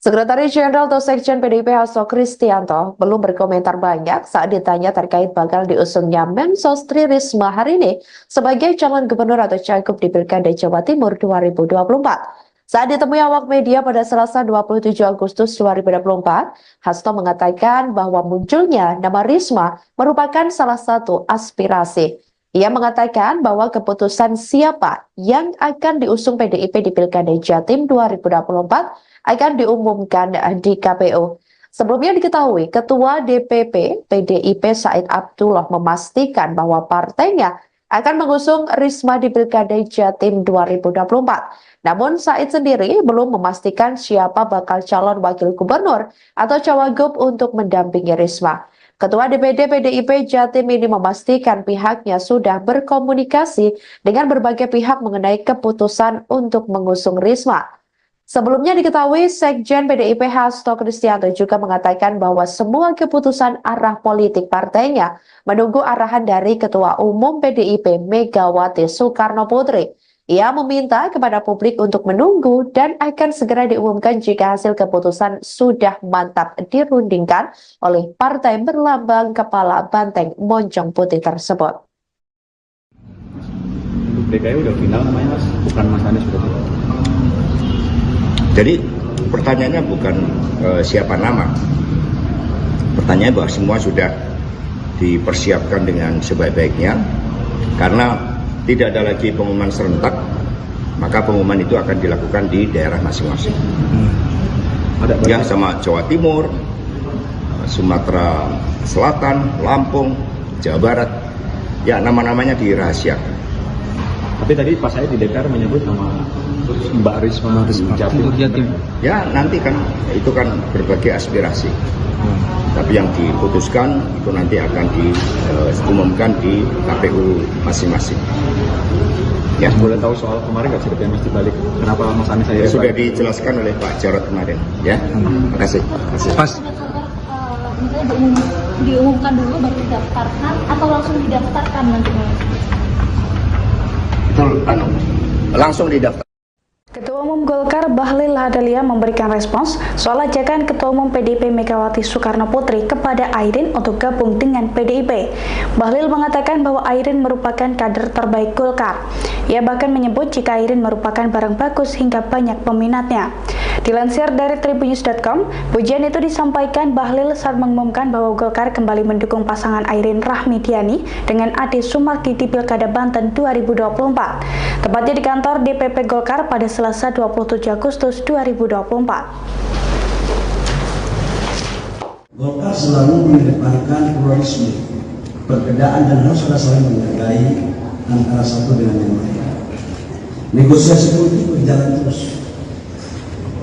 Sekretaris Jenderal atau Sekjen PDIP Hasto Kristianto belum berkomentar banyak saat ditanya terkait bakal diusungnya Mensos Tri Risma hari ini sebagai calon gubernur atau cagup di Pilkada Jawa Timur 2024. Saat ditemui awak media pada Selasa 27 Agustus 2024, Hasto mengatakan bahwa munculnya nama Risma merupakan salah satu aspirasi. Ia mengatakan bahwa keputusan siapa yang akan diusung PDIP di Pilkada Jatim 2024 akan diumumkan di KPU. Sebelumnya diketahui, Ketua DPP PDIP Said Abdullah memastikan bahwa partainya akan mengusung Risma di Pilkada Jatim 2024. Namun Said sendiri belum memastikan siapa bakal calon wakil gubernur atau cawagup untuk mendampingi Risma. Ketua DPD PDIP Jatim ini memastikan pihaknya sudah berkomunikasi dengan berbagai pihak mengenai keputusan untuk mengusung Risma. Sebelumnya diketahui, Sekjen PDIP Hasto Kristianto juga mengatakan bahwa semua keputusan arah politik partainya menunggu arahan dari Ketua Umum PDIP Megawati Soekarno Putri. Ia meminta kepada publik untuk menunggu dan akan segera diumumkan jika hasil keputusan sudah mantap dirundingkan oleh partai berlambang kepala banteng moncong putih tersebut. Untuk DKI udah final namanya Mas, bukan Mas Anies berarti. Jadi pertanyaannya bukan siapa nama, pertanyaannya bahwa semua sudah dipersiapkan dengan sebaik-baiknya, karena tidak ada lagi pengumuman serentak, maka pengumuman itu akan dilakukan di daerah masing-masing. Ya, sama Jawa Timur, Sumatera Selatan, Lampung, Jawa Barat, ya nama-namanya dirahasiakan. Tapi tadi pas saya di DPR menyebut nama Mbak Risma Jatim. Ya nanti kan itu kan berbagai aspirasi. Tapi yang diputuskan itu nanti akan diumumkan di KPU masing-masing. Ya. Boleh tahu soal kemarin nggak ceritanya Mas dibalik? Kenapa Mas Anies saya sudah dijelaskan oleh Pak Jarod kemarin. Ya. Terima kasih. Pas. Misalnya diumumkan dulu baru didaftarkan atau langsung didaftarkan nantinya? Langsung didaftar. Ketua Umum Golkar Bahlil Lahadalia memberikan respons soal ajakan Ketua Umum PDIP Megawati Soekarno Putri kepada Airin untuk gabung dengan PDIP. Bahlil mengatakan bahwa Airin merupakan kader terbaik Golkar. Ia bahkan menyebut jika Airin merupakan barang bagus hingga banyak peminatnya. Dilansir dari Tribunnews.com, pujian itu disampaikan Bahlil saat mengumumkan bahwa Golkar kembali mendukung pasangan Airin Rahmidiani dengan Ade Sumardi di Pilkada Banten 2024. Tepatnya di kantor DPP Golkar pada Selasa 27 Agustus 2024. Golkar selalu mengedepankan pluralisme, perbedaan dan harus ada saling menghargai antara satu dengan yang lain. Negosiasi politik berjalan terus.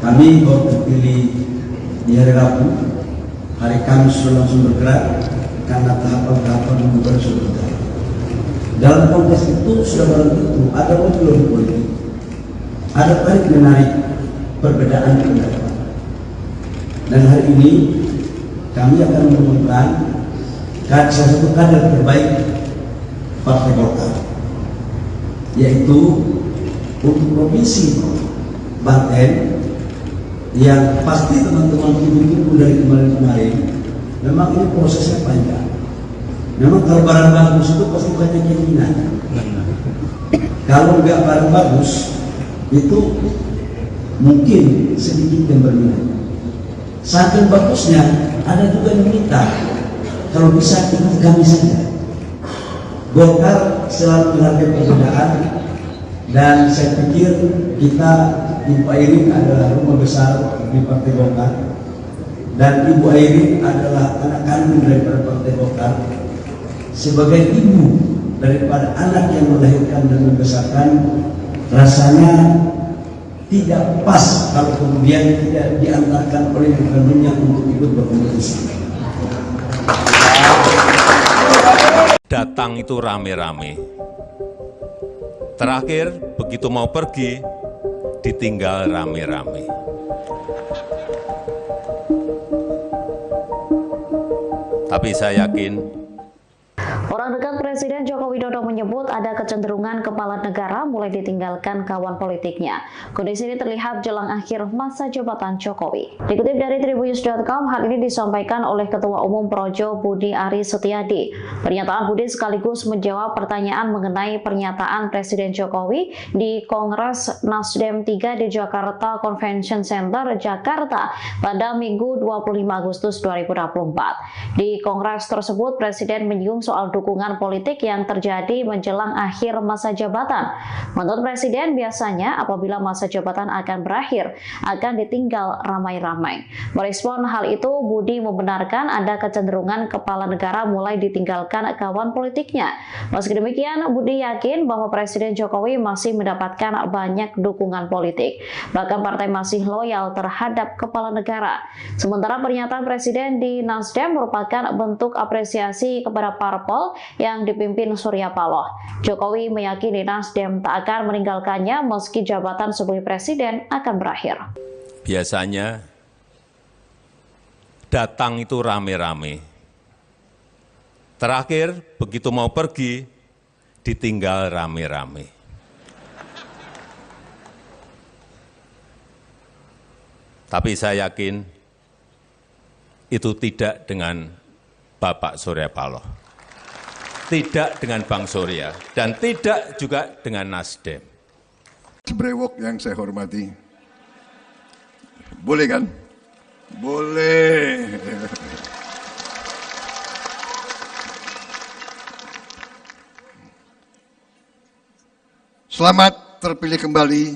Kami baru terpilih di hari Rabu, hari Kamis sudah langsung bergerak karena tahapan-tahapan pembukaan sudah berjalan. Dalam konteks itu sudah barang tentu ada lobby politik, ada tarik menarik perbedaan pendapat. Dan hari ini kami akan mengumumkan salah satu kader terbaik Partai Golkar, yaitu untuk provinsi Banten, yang pasti teman-teman tunggu dari kemarin-kemarin. Memang ini prosesnya panjang. Memang kalau barang bagus itu pasti banyak yang minat. Kalau nggak barang bagus itu mungkin sedikit yang berminat. Saking bagusnya ada juga yang minta kalau bisa ikut kami saja. Golkar selalu menghargai perbedaan, dan saya pikir kita, Ibu Airin adalah rumah besar di Partai Golkar, dan Ibu Airin adalah anak kandung daripada Partai Golkar. sebagai ibu daripada anak yang melahirkan dan membesarkan, rasanya tidak pas kalau kemudian tidak diantarkan oleh kandungnya untuk ikut berkompetisi. Datang itu rame-rame. Terakhir, begitu mau pergi, ditinggal rame-rame. Tapi saya yakin Orang dekat Presiden Joko Widodo menyebut ada kecenderungan kepala negara mulai ditinggalkan kawan politiknya. Kondisi ini terlihat jelang akhir masa jabatan Jokowi. Dikutip dari Tribunnews.com, hal ini disampaikan oleh Ketua Umum Projo Budi Aris Setiadi. Pernyataan Budi sekaligus menjawab pertanyaan mengenai pernyataan Presiden Jokowi di Kongres Nasdem 3 di Jakarta Convention Center, Jakarta pada Minggu 25 Agustus 2024. Di Kongres tersebut, Presiden menyinggung soal dukungan politik yang terjadi menjelang akhir masa jabatan. Menurut Presiden, biasanya apabila masa jabatan akan berakhir, akan ditinggal ramai-ramai. Merespon hal itu, Budi membenarkan ada kecenderungan kepala negara mulai ditinggalkan kawan politiknya. Meski demikian, Budi yakin bahwa Presiden Jokowi masih mendapatkan banyak dukungan politik. Bahkan partai masih loyal terhadap kepala negara. Sementara pernyataan Presiden di Nasdem merupakan bentuk apresiasi kepada parpol yang dipimpin Surya Paloh. Jokowi meyakini Nasdem tak akan meninggalkannya meski jabatan sebagai presiden akan berakhir. biasanya datang itu rame-rame. Terakhir, begitu mau pergi, ditinggal rame-rame. Tapi saya yakin itu tidak dengan Bapak Surya Paloh, tidak dengan Bang Surya, dan tidak juga dengan Nasdem. Brewok yang saya hormati, boleh kan? Boleh. Selamat terpilih kembali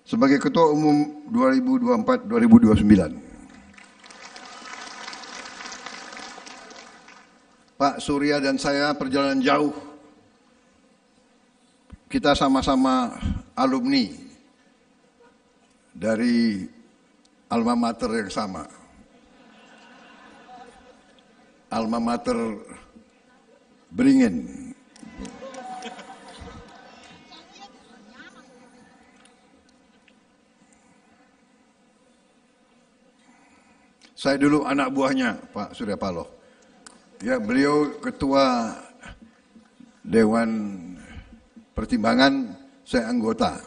sebagai Ketua Umum 2024-2029. Pak Surya dan saya perjalanan jauh. Kita sama-sama alumni dari alma mater yang sama. Alma mater Beringin. Saya dulu anak buahnya Pak Surya Paloh. Ya, beliau ketua Dewan Pertimbangan, saya anggota.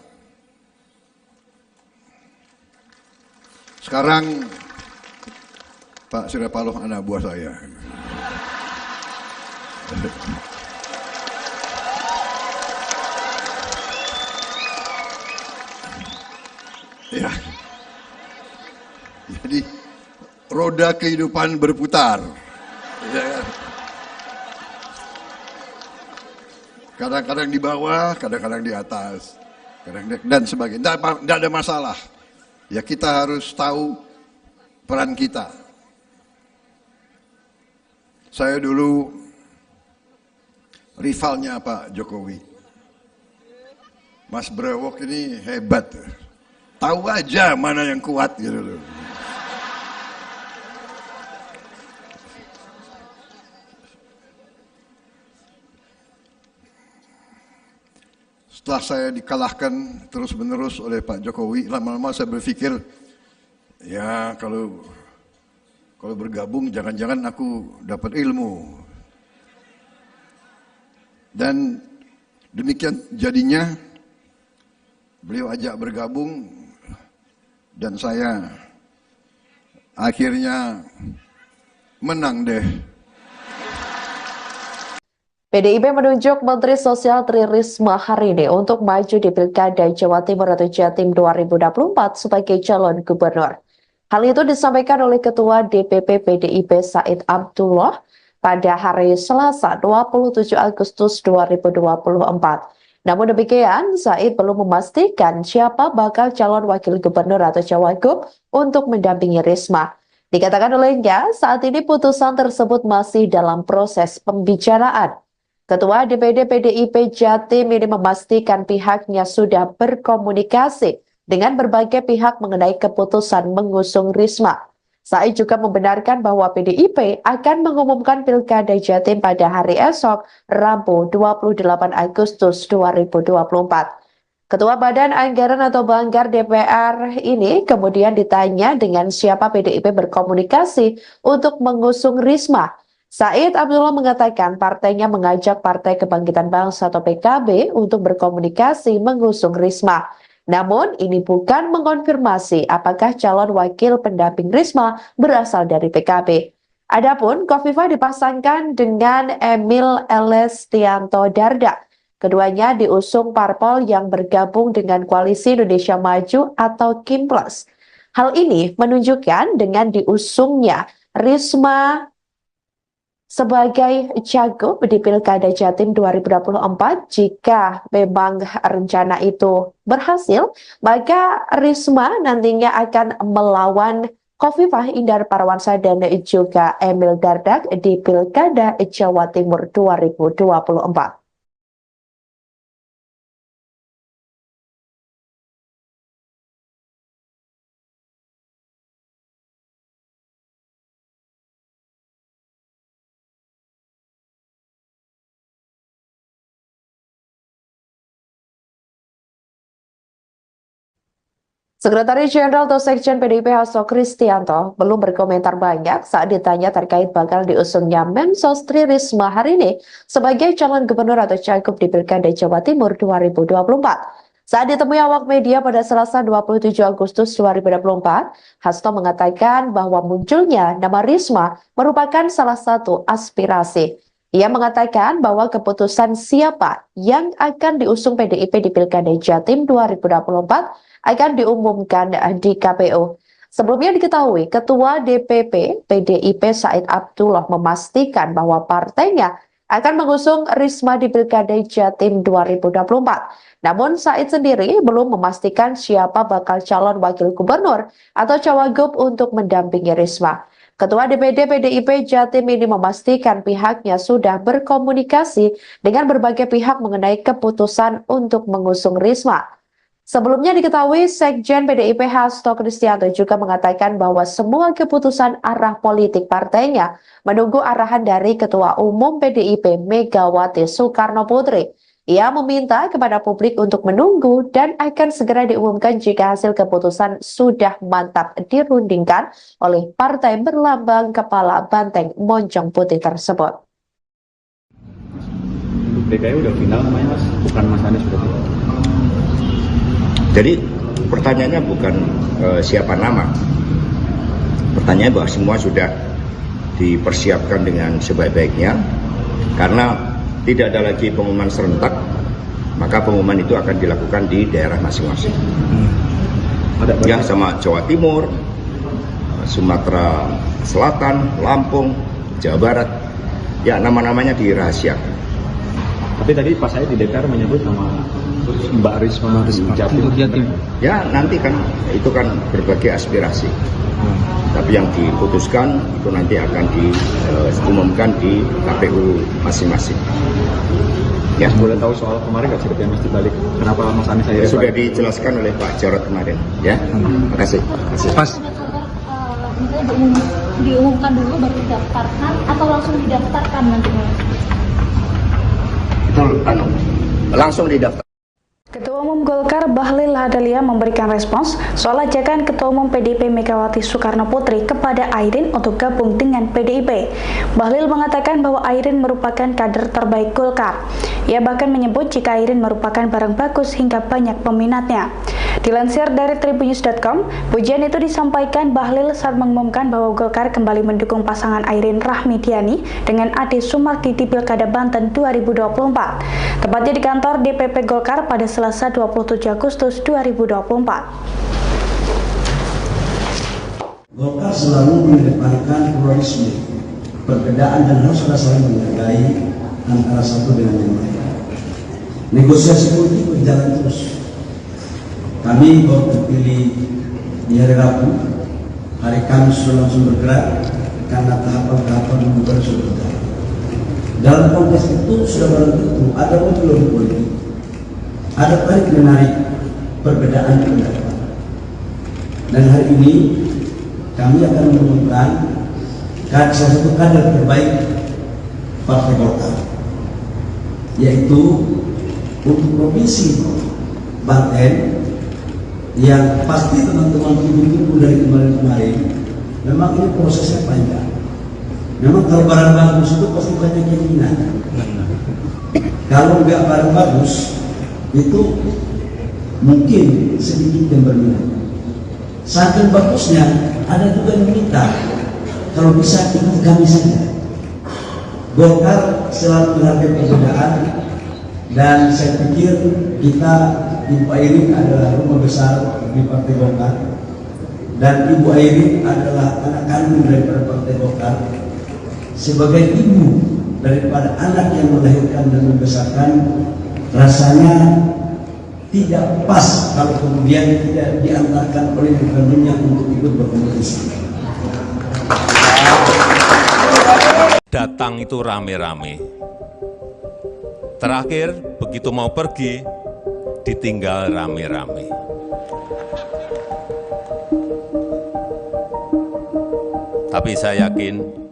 Sekarang Pak Surya Paloh anak buah saya. Ya. Jadi roda kehidupan berputar. Kadang-kadang di bawah, kadang-kadang di atas, dan sebagainya. Tidak ada masalah. Ya, kita harus tahu peran kita. Saya dulu rivalnya Pak Jokowi. Mas Brewok ini hebat. Tahu aja mana yang kuat gitu loh. Setelah saya dikalahkan terus-menerus oleh Pak Jokowi, lama-lama saya berpikir, ya kalau bergabung jangan-jangan aku dapat ilmu. Dan demikian jadinya beliau ajak bergabung dan saya akhirnya menang deh. PDIP menunjuk Menteri Sosial Tri Risma hari ini untuk maju di Pilkada Jawa Timur atau Jatim 2024 sebagai calon gubernur. Hal itu disampaikan oleh Ketua DPP PDIP Said Abdullah pada hari Selasa 27 Agustus 2024. Namun demikian, Said belum memastikan siapa bakal calon wakil gubernur atau cawagup untuk mendampingi Risma. Dikatakan olehnya, saat ini putusan tersebut masih dalam proses pembicaraan. Ketua DPD PDIP Jatim ini memastikan pihaknya sudah berkomunikasi dengan berbagai pihak mengenai keputusan mengusung Risma. Said juga membenarkan bahwa PDIP akan mengumumkan Pilkada Jatim pada hari esok, Rabu 28 Agustus 2024. Ketua Badan Anggaran atau Banggar DPR ini kemudian ditanya dengan siapa PDIP berkomunikasi untuk mengusung Risma. Said Abdullah mengatakan partainya mengajak Partai Kebangkitan Bangsa atau PKB untuk berkomunikasi mengusung Risma. Namun ini bukan mengonfirmasi apakah calon wakil pendamping Risma berasal dari PKB. Adapun Khofifah dipasangkan dengan Emil Elestianto Dardak. Keduanya diusung parpol yang bergabung dengan Koalisi Indonesia Maju atau KIMPLAS. Hal ini menunjukkan dengan diusungnya Risma sebagai cagup di Pilkada Jatim 2024, jika memang rencana itu berhasil, maka Risma nantinya akan melawan Khofifah Indar Parawansa dan juga Emil Dardak di Pilkada Jawa Timur 2024. Sekretaris Jenderal atau Sekjen PDIP Hasto Kristianto belum berkomentar banyak saat ditanya terkait bakal diusungnya Mensos Tri Risma hari ini sebagai calon gubernur atau cagup di Pilkada Jawa Timur 2024. Saat ditemui awak media pada Selasa 27 Agustus 2024, Hasto mengatakan bahwa munculnya nama Risma merupakan salah satu aspirasi. Ia mengatakan bahwa keputusan siapa yang akan diusung PDIP di Pilkada Jatim 2024 akan diumumkan di KPU. Sebelumnya diketahui, Ketua DPP PDIP Said Abdullah memastikan bahwa partainya akan mengusung Risma di Pilkada Jatim 2024. Namun Said sendiri belum memastikan siapa bakal calon wakil gubernur atau cawagup untuk mendampingi Risma. Ketua DPD PDIP Jatim ini memastikan pihaknya sudah berkomunikasi dengan berbagai pihak mengenai keputusan untuk mengusung Risma. Sebelumnya diketahui, Sekjen PDIP Hasto Kristianto juga mengatakan bahwa semua keputusan arah politik partainya menunggu arahan dari Ketua Umum PDIP Megawati Soekarno Putri. Ia meminta kepada publik untuk menunggu dan akan segera diumumkan jika hasil keputusan sudah mantap dirundingkan oleh partai berlambang kepala banteng moncong putih tersebut. DKI udah final namanya Mas, bukan Mas Anies berarti. Jadi pertanyaannya bukan siapa nama. Pertanyaannya bahwa semua sudah dipersiapkan dengan sebaik-baiknya. Karena tidak ada lagi pengumuman serentak, maka pengumuman itu akan dilakukan di daerah masing-masing. Ya, sama Jawa Timur, Sumatera Selatan, Lampung, Jawa Barat. Ya, nama-namanya dirahasiakan. Tapi tadi pas saya di DPR menyebut nama Mbak Risma Jatim. Ya nanti kan itu kan berbagai aspirasi. Tapi yang diputuskan itu nanti akan diumumkan di KPU masing-masing. Ya. Boleh tahu soal kemarin nggak ceritanya Mas dibalik kenapa Mas Anies saya sudah dijelaskan oleh Pak Jarod kemarin. Ya. Terima kasih. Pas. Misalnya diumumkan dulu baru didaftarkan atau langsung didaftarkan nantinya? Langsung didaftar. Ketua Umum Golkar Bahlil Lahadalia memberikan respons soal ajakan Ketua Umum PDIP Megawati Soekarno Putri kepada Airin untuk gabung dengan PDIP. Bahlil mengatakan bahwa Airin merupakan kader terbaik Golkar. Ia bahkan menyebut jika Airin merupakan barang bagus hingga banyak peminatnya. Dilansir dari Tribunnews.com, pujian itu disampaikan Bahlil saat mengumumkan bahwa Golkar kembali mendukung pasangan Airin Rahmidiani dengan Ade Sumardi di Pilkada Banten 2024. Tepatnya di kantor DPP Golkar pada Selasa 27 Agustus 2024. Golkar selalu mengedepankan pluralisme, perbedaan dan harus ada saling menghargai antara satu dengan yang lain. Negosiasi politik berjalan terus. Kami baru terpilih di hari Rabu, Hari Kamis sudah langsung bergerak karena tahapan-tahapan membuka sudah berjalan. Dalam konteks itu sudah barang tentu ada mobil politik, ada tarik menarik perbedaan pendapat. Dan hari ini kami akan mengumumkan salah satu kader terbaik Partai Golkar, yaitu untuk provinsi Banten, yang pasti teman-teman tunggu dari kemarin-kemarin. Memang ini prosesnya panjang. Memang kalau barang bagus itu pasti banyak yang minat. Kalau nggak barang bagus itu mungkin sedikit yang berminat. Saking bagusnya ada juga yang minta kalau bisa ikut kami saja. Golkar selalu menghargai perbedaan, dan saya pikir kita, Ibu Airin adalah rumah besar di Partai Golkar, dan Ibu Airin adalah anak kandung daripada Partai Golkar. Sebagai ibu daripada anak yang melahirkan dan membesarkan, rasanya tidak pas kalau kemudian tidak diantarkan oleh kandungnya untuk ikut berkompetisi. Datang itu rame-rame. Terakhir, begitu mau pergi, ditinggal rame-rame. Tapi saya yakin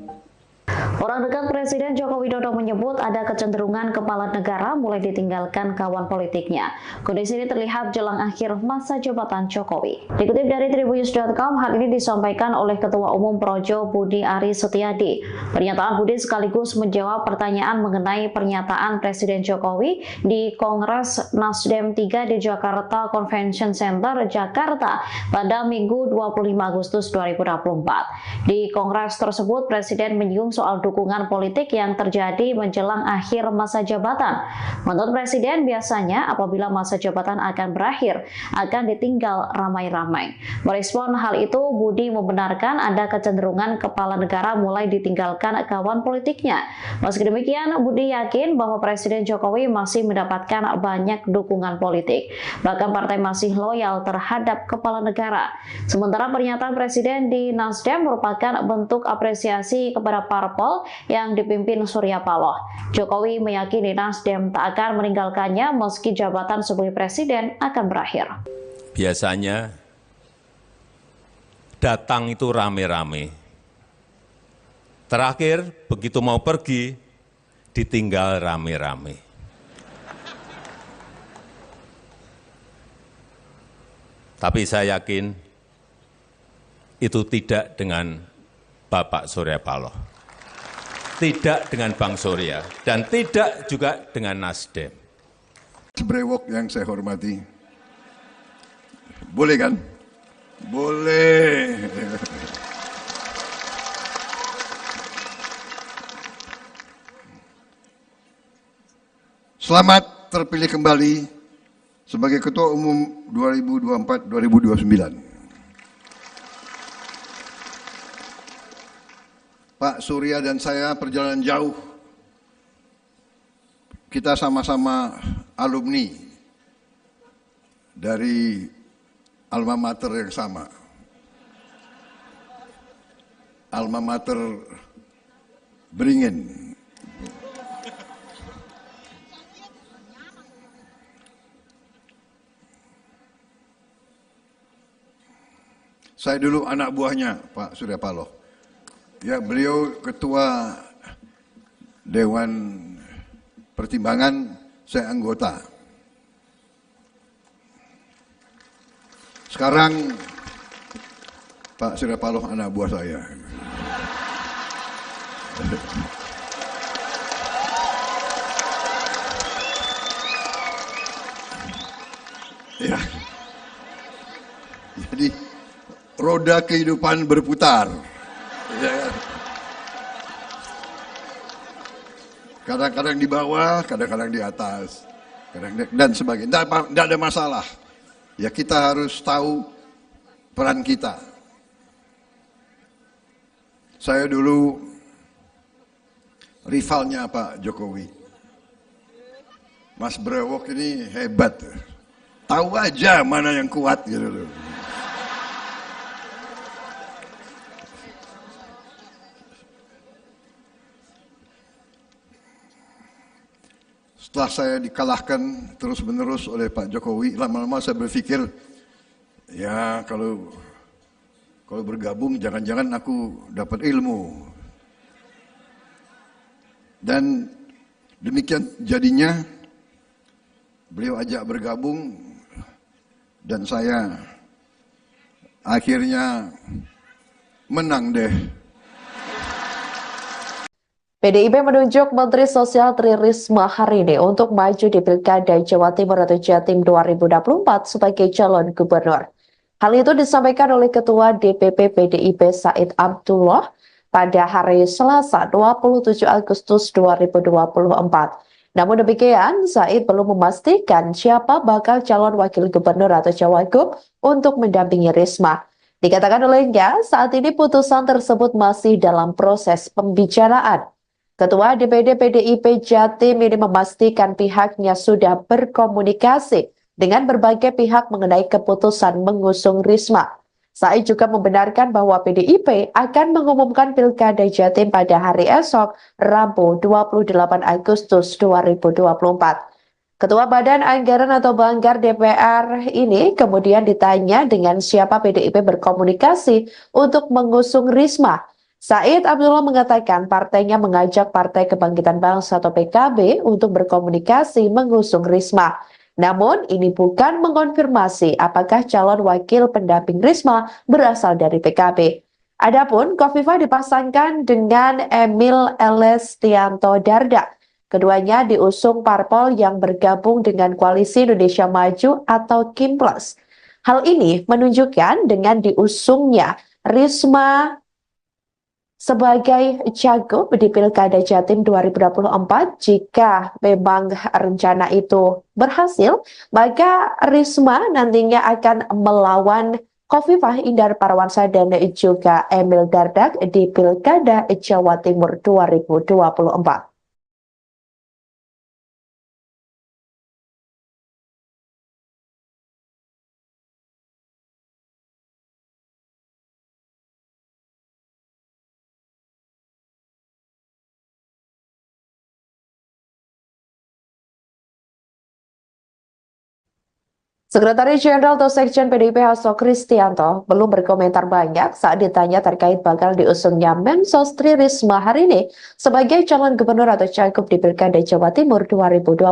Orang dekat Presiden Joko Widodo menyebut ada kecenderungan kepala negara mulai ditinggalkan kawan politiknya. Kondisi ini terlihat jelang akhir masa jabatan Jokowi. Dikutip dari Tribunnews.com, hal ini disampaikan oleh Ketua Umum Projo Budi Aris Setiadi. Pernyataan Budi sekaligus menjawab pertanyaan mengenai pernyataan Presiden Jokowi di Kongres Nasdem 3 di Jakarta Convention Center, Jakarta pada Minggu 25 Agustus 2024. Di Kongres tersebut, Presiden menyinggung soal dukungan politik yang terjadi menjelang akhir masa jabatan. Menurut Presiden, biasanya apabila masa jabatan akan berakhir, akan ditinggal ramai-ramai. Merespon hal itu, Budi membenarkan ada kecenderungan kepala negara mulai ditinggalkan kawan politiknya. Meski demikian, Budi yakin bahwa Presiden Jokowi masih mendapatkan banyak dukungan politik. Bahkan partai masih loyal terhadap kepala negara. Sementara pernyataan Presiden di Nasdem merupakan bentuk apresiasi kepada parpol yang dipimpin Surya Paloh. Jokowi meyakini Nasdem tak akan meninggalkannya meski jabatan sebagai presiden akan berakhir. biasanya datang itu rame-rame. Terakhir, begitu mau pergi, ditinggal rame-rame. Tapi saya yakin itu tidak dengan Bapak Surya Paloh, tidak dengan Bang Surya, dan tidak juga dengan Nasdem. Brewok yang saya hormati, boleh kan? Boleh. Selamat terpilih kembali sebagai Ketua Umum 2024-2029. Pak Surya dan saya perjalanan jauh. Kita sama-sama alumni dari alma mater yang sama. Alma mater Beringin. Saya dulu anak buahnya Pak Surya Paloh. Ya, beliau ketua Dewan Pertimbangan, saya anggota. Sekarang Pak Surya Paloh anak buah saya. Ya. Jadi roda kehidupan berputar. Kadang-kadang di bawah, kadang-kadang di atas, dan sebagainya. Tidak ada masalah. Ya, kita harus tahu peran kita. Saya dulu rivalnya Pak Jokowi. Mas Brewok ini hebat. Tahu aja mana yang kuat gitu loh. setelah saya dikalahkan terus-menerus oleh Pak Jokowi, lama-lama saya berpikir, ya kalau bergabung jangan-jangan aku dapat ilmu. Dan demikian jadinya beliau ajak bergabung dan saya akhirnya menang deh. PDIP menunjuk Menteri Sosial Tri Risma hari ini untuk maju di Pilkada Jawa Timur atau Jatim 2024 sebagai calon gubernur. Hal itu disampaikan oleh Ketua DPP PDIP Said Abdullah pada hari Selasa 27 Agustus 2024. Namun demikian, Said belum memastikan siapa bakal calon wakil gubernur atau cawagup untuk mendampingi Risma. Dikatakan olehnya, saat ini putusan tersebut masih dalam proses pembicaraan. Ketua DPD PDIP Jatim ini memastikan pihaknya sudah berkomunikasi dengan berbagai pihak mengenai keputusan mengusung Risma. Said juga membenarkan bahwa PDIP akan mengumumkan Pilkada Jatim pada hari esok, Rabu 28 Agustus 2024. Ketua Badan Anggaran atau Banggar DPR ini kemudian ditanya dengan siapa PDIP berkomunikasi untuk mengusung Risma. Said Abdullah mengatakan partainya mengajak Partai Kebangkitan Bangsa atau PKB untuk berkomunikasi mengusung Risma. Namun ini bukan mengonfirmasi apakah calon wakil pendamping Risma berasal dari PKB. Adapun Khofifah dipasangkan dengan Emil Elestianto Dardak. Keduanya diusung parpol yang bergabung dengan Koalisi Indonesia Maju atau KIMPLUS. Hal ini menunjukkan dengan diusungnya Risma sebagai cagup di Pilkada Jatim 2024, jika memang rencana itu berhasil, maka Risma nantinya akan melawan Khofifah Indar Parawansa dan juga Emil Dardak di Pilkada Jawa Timur 2024. Sekretaris Jenderal atau Sekjen PDIP Hasto Kristianto belum berkomentar banyak saat ditanya terkait bakal diusungnya Mensos Tri Risma hari ini sebagai calon gubernur atau cagup di Pilkada Jawa Timur 2024.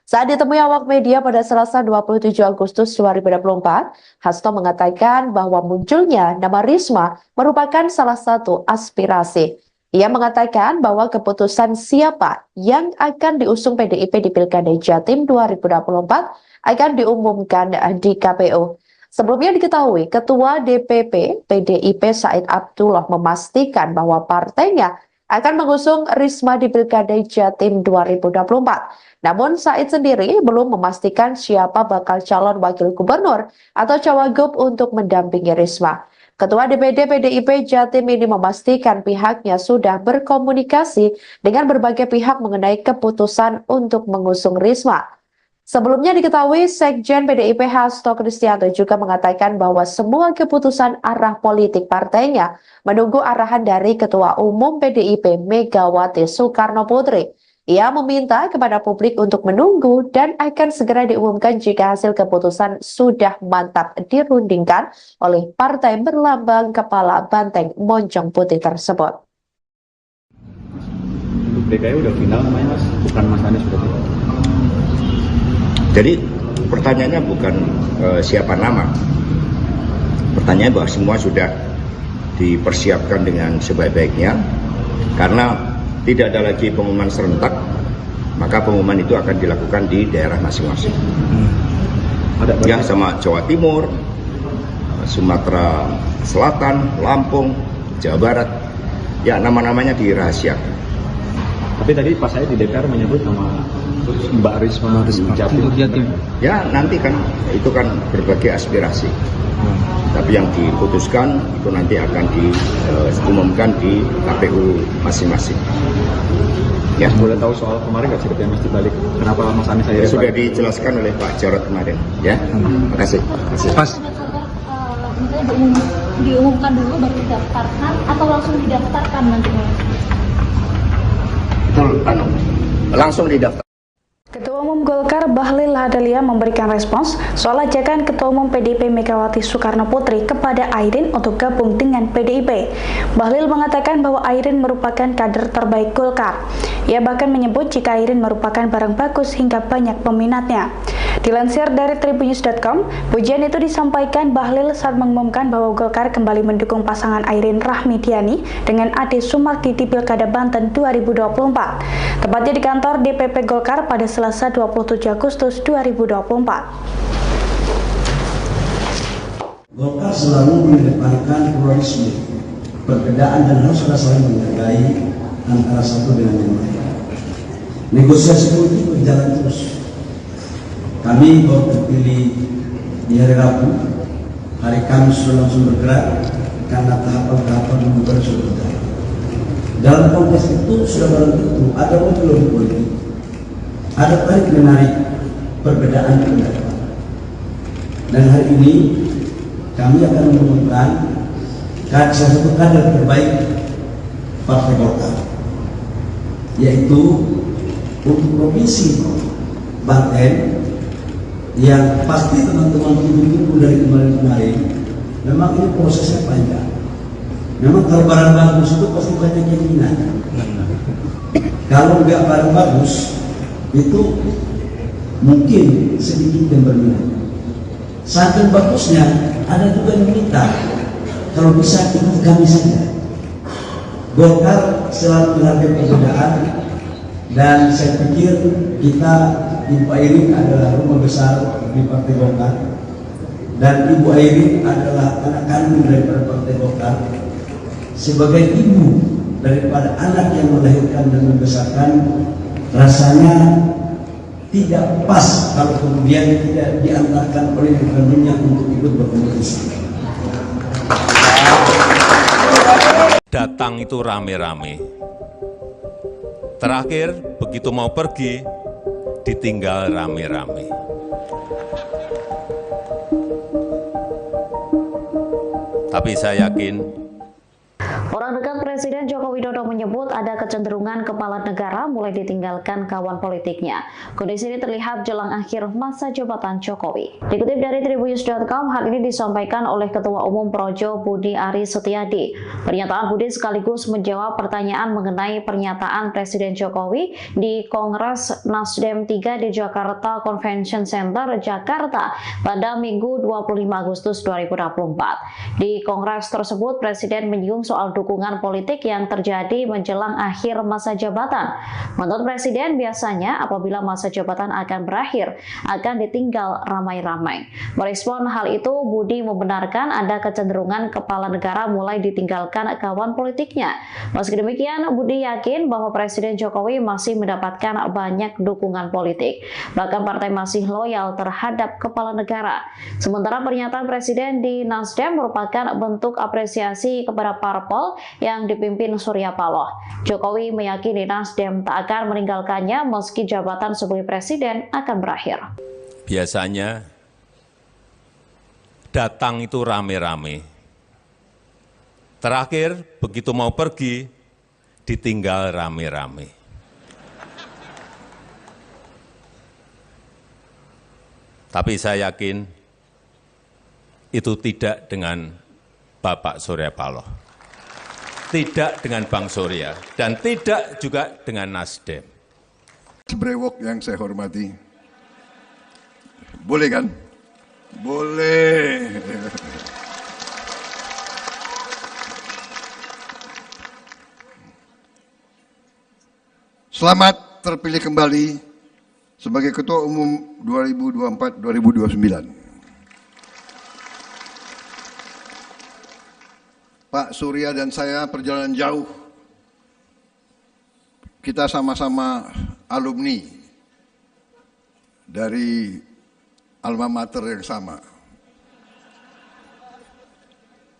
Saat ditemui awak media pada Selasa 27 Agustus 2024, Hasto mengatakan bahwa munculnya nama Risma merupakan salah satu aspirasi. Ia mengatakan bahwa keputusan siapa yang akan diusung PDIP di Pilkada Jatim 2024 akan diumumkan di KPU. Sebelumnya diketahui, Ketua DPP PDIP Said Abdullah memastikan bahwa partainya akan mengusung Risma di Pilkada Jatim 2024. Namun Said sendiri belum memastikan siapa bakal calon wakil gubernur atau cawagup untuk mendampingi Risma. Ketua DPD PDIP Jatim ini memastikan pihaknya sudah berkomunikasi dengan berbagai pihak mengenai keputusan untuk mengusung Risma. Sebelumnya diketahui, Sekjen PDIP Hasto Kristianto juga mengatakan bahwa semua keputusan arah politik partainya menunggu arahan dari Ketua Umum PDIP Megawati Soekarno Putri. Ia meminta kepada publik untuk menunggu dan akan segera diumumkan jika hasil keputusan sudah mantap dirundingkan oleh partai berlambang kepala banteng moncong putih tersebut. Untuk DKI udah final namanya Mas, bukan Mas Anies berarti. Jadi pertanyaannya bukan siapa nama. Pertanyaannya bahwa semua sudah dipersiapkan dengan sebaik-baiknya. Karena tidak ada lagi pengumuman serentak, maka pengumuman itu akan dilakukan di daerah masing-masing. Ya, sama Jawa Timur, Sumatera Selatan, Lampung, Jawa Barat. Ya, nama-namanya dirahasiakan. Tapi tadi pas saya di DPR menyebut nama Mbak Risma Jatim. Ya, nanti kan itu kan berbagai aspirasi. Tapi yang diputuskan itu nanti akan diumumkan di KPU masing-masing. Ya, boleh tahu soal kemarin nggak ceritanya Mas dibalik kenapa Mas Anies saya sudah dijelaskan oleh Pak Jarod kemarin. Ya, terima kasih. Pas diumumkan dulu baru didaftarkan atau langsung didaftarkan nanti? Betul, langsung didaftar. Ketua Umum Golkar Bahlil Lahadalia memberikan respons soal ajakan Ketua Umum PDIP Megawati Soekarno Putri kepada Airin untuk gabung dengan PDIP. Bahlil mengatakan bahwa Airin merupakan kader terbaik Golkar. Ia bahkan menyebut jika Airin merupakan barang bagus hingga banyak peminatnya. Dilansir dari tribunnews.com, pujian itu disampaikan Bahlil saat mengumumkan bahwa Golkar kembali mendukung pasangan Airin Rahmidiani dengan Ade Sumardi di Pilkada Banten 2024. Tepatnya di kantor DPP Golkar pada Selasa 27 Agustus 2024. Golkar selalu mengedepankan pluralisme, perbedaan dan harus ada saling menghargai antara satu dengan yang lain. Negosiasi politik berjalan terus. Kami baru terpilih di hari Rabu, hari Kamis sudah langsung bergerak karena tahapan-tahapan membuka sudah berjalan. Dalam konteks itu sudah barang tentu ada lobby politik, ada tarik menarik perbedaan pendapat. Dan hari ini kami akan mengumumkan salah satu kader terbaik Partai Golkar, yaitu untuk Provinsi Banten, yang pasti teman-teman tunggu dari kemarin-kemarin. Memang ini prosesnya panjang. Memang kalau barang bagus itu pasti banyak yang minat. Kalau nggak barang bagus itu mungkin sedikit yang berminat. Saking bagusnya ada juga yang minta kalau bisa ikut kami saja. Golkar selalu menghargai perbedaan, dan saya pikir kita, Ibu Airin adalah rumah besar di Partai Golkar, dan Ibu Airin adalah anak kandung daripada Partai Golkar. Sebagai ibu daripada anak yang melahirkan dan membesarkan, rasanya tidak pas kalau kemudian tidak diantarkan oleh kandungnya untuk ikut berkompetisi. Datang itu rame-rame. Terakhir, begitu mau pergi, ditinggal rame-rame. Tapi saya yakin orang dekat Presiden Joko Widodo menyebut ada kecenderungan kepala negara mulai ditinggalkan kawan politiknya. Kondisi ini terlihat jelang akhir masa jabatan Jokowi. Dikutip dari tribunnews.com, hal ini disampaikan oleh Ketua Umum Projo Budi Aris Setiadi. Pernyataan Budi sekaligus menjawab pertanyaan mengenai pernyataan Presiden Jokowi di Kongres Nasdem 3 di Jakarta Convention Center, Jakarta pada Minggu 25 Agustus 2024. Di Kongres tersebut, Presiden menyinggung soal dukungan politik yang terjadi menjelang akhir masa jabatan. Menurut Presiden, biasanya apabila masa jabatan akan berakhir, akan ditinggal ramai-ramai. Merespon hal itu, Budi membenarkan ada kecenderungan kepala negara mulai ditinggalkan kawan politiknya. Meski demikian, Budi yakin bahwa Presiden Jokowi masih mendapatkan banyak dukungan politik. Bahkan partai masih loyal terhadap kepala negara. Sementara pernyataan Presiden di Nasdem merupakan bentuk apresiasi kepada parpol yang dipimpin Surya Paloh. Jokowi meyakini Nasdem tak akan meninggalkannya meski jabatan sebagai presiden akan berakhir. biasanya datang itu rame-rame. Terakhir, begitu mau pergi, ditinggal rame-rame. Tapi saya yakin itu tidak dengan Bapak Surya Paloh, tidak dengan Bang Surya, dan tidak juga dengan Nasdem. Brewok yang saya hormati, boleh kan? Boleh. Selamat terpilih kembali sebagai Ketua Umum 2024-2029. Pak Surya dan saya perjalanan jauh. Kita sama-sama alumni dari alma mater yang sama.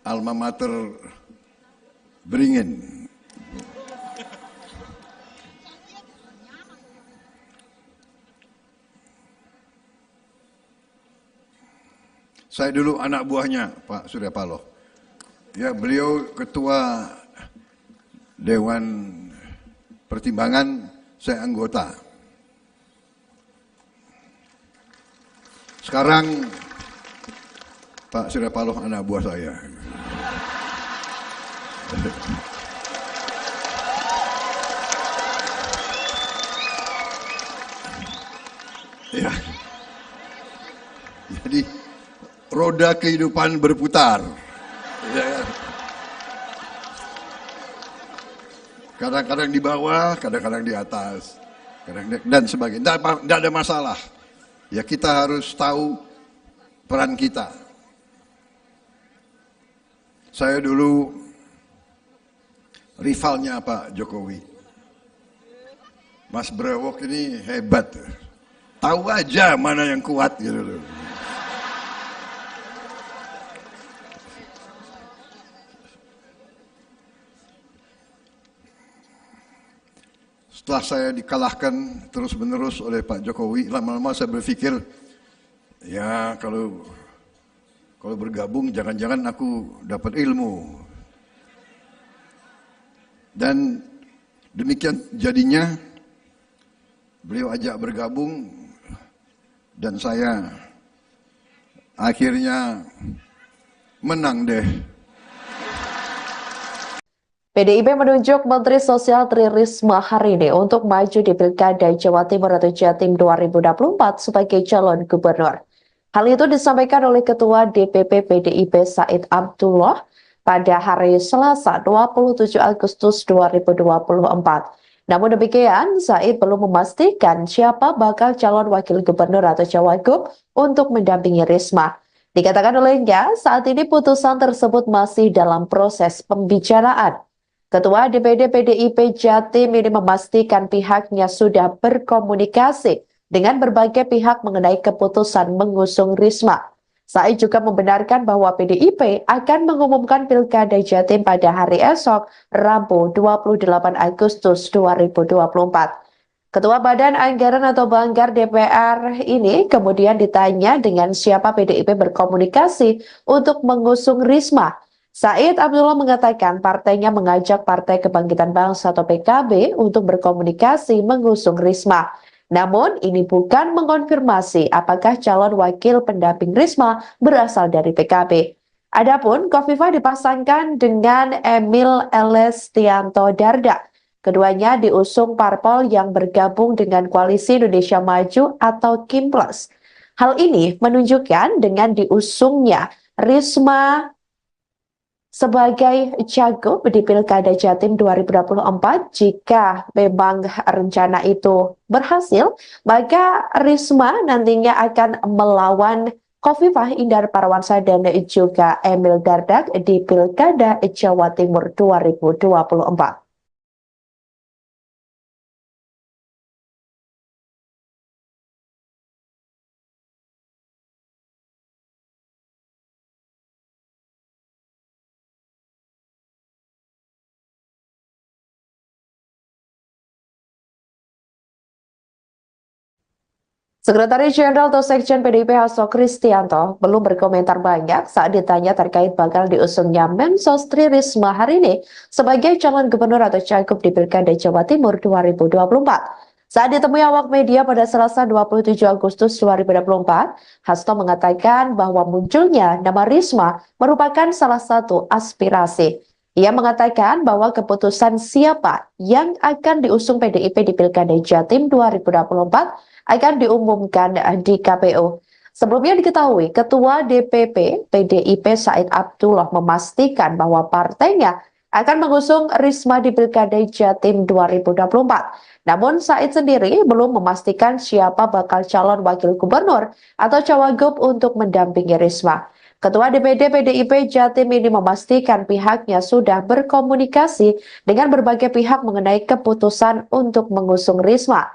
Alma mater Beringin. Saya dulu anak buahnya Pak Surya Paloh. Ya, beliau ketua Dewan Pertimbangan, saya anggota. Sekarang Pak Surya Paloh anak buah saya. Ya. Jadi roda kehidupan berputar. Ya. Kadang-kadang di bawah, kadang-kadang di atas, dan sebagainya. Tidak ada masalah. Ya kita harus tahu peran kita. Saya dulu rivalnya Pak Jokowi. Mas Brewok ini hebat. Tahu aja mana yang kuat gitu. Setelah saya dikalahkan terus-menerus oleh Pak Jokowi, lama-lama saya berpikir, ya kalau bergabung jangan-jangan aku dapat ilmu. Dan demikian jadinya beliau ajak bergabung dan saya akhirnya menang deh. PDIP menunjuk Menteri Sosial Tri Risma hari ini untuk maju di Pilkada Jawa Timur atau Jatim 2024 sebagai calon gubernur. Hal itu disampaikan oleh Ketua DPP PDIP Said Abdullah pada hari Selasa 27 Agustus 2024. Namun demikian, Said belum memastikan siapa bakal calon wakil gubernur atau cawagup untuk mendampingi Risma. Dikatakan olehnya, saat ini putusan tersebut masih dalam proses pembicaraan. Ketua DPD PDIP Jatim ini memastikan pihaknya sudah berkomunikasi dengan berbagai pihak mengenai keputusan mengusung Risma. Said juga membenarkan bahwa PDIP akan mengumumkan Pilkada Jatim pada hari esok, Rabu 28 Agustus 2024. Ketua Badan Anggaran atau Banggar DPR ini kemudian ditanya dengan siapa PDIP berkomunikasi untuk mengusung Risma. Said Abdullah mengatakan partainya mengajak Partai Kebangkitan Bangsa atau PKB untuk berkomunikasi mengusung Risma. Namun ini bukan mengonfirmasi apakah calon wakil pendamping Risma berasal dari PKB. Adapun Khofifah dipasangkan dengan Emil Elestianto Dardak. Keduanya diusung parpol yang bergabung dengan Koalisi Indonesia Maju atau KIMPLAS. Hal ini menunjukkan dengan diusungnya Risma sebagai cagup di Pilkada Jatim 2024, jika memang rencana itu berhasil, maka Risma nantinya akan melawan Khofifah Indar Parawansa dan juga Emil Dardak di Pilkada Jawa Timur 2024. Sekretaris Jenderal atau Sekjen PDIP Hasto Kristianto belum berkomentar banyak saat ditanya terkait bakal diusungnya Mensos Tri Risma hari ini sebagai calon gubernur atau cagup di Pilkada Jawa Timur 2024. Saat ditemui awak media pada Selasa 27 Agustus 2024, Hasto mengatakan bahwa munculnya nama Risma merupakan salah satu aspirasi. Ia mengatakan bahwa keputusan siapa yang akan diusung PDIP di Pilkada Jatim 2024 akan diumumkan di KPU. Sebelumnya diketahui, Ketua DPP PDIP Said Abdullah memastikan bahwa partainya akan mengusung Risma di Pilkada Jatim 2024. Namun Said sendiri belum memastikan siapa bakal calon wakil gubernur atau cawagup untuk mendampingi Risma. Ketua DPD PDIP Jatim ini memastikan pihaknya sudah berkomunikasi dengan berbagai pihak mengenai keputusan untuk mengusung Risma.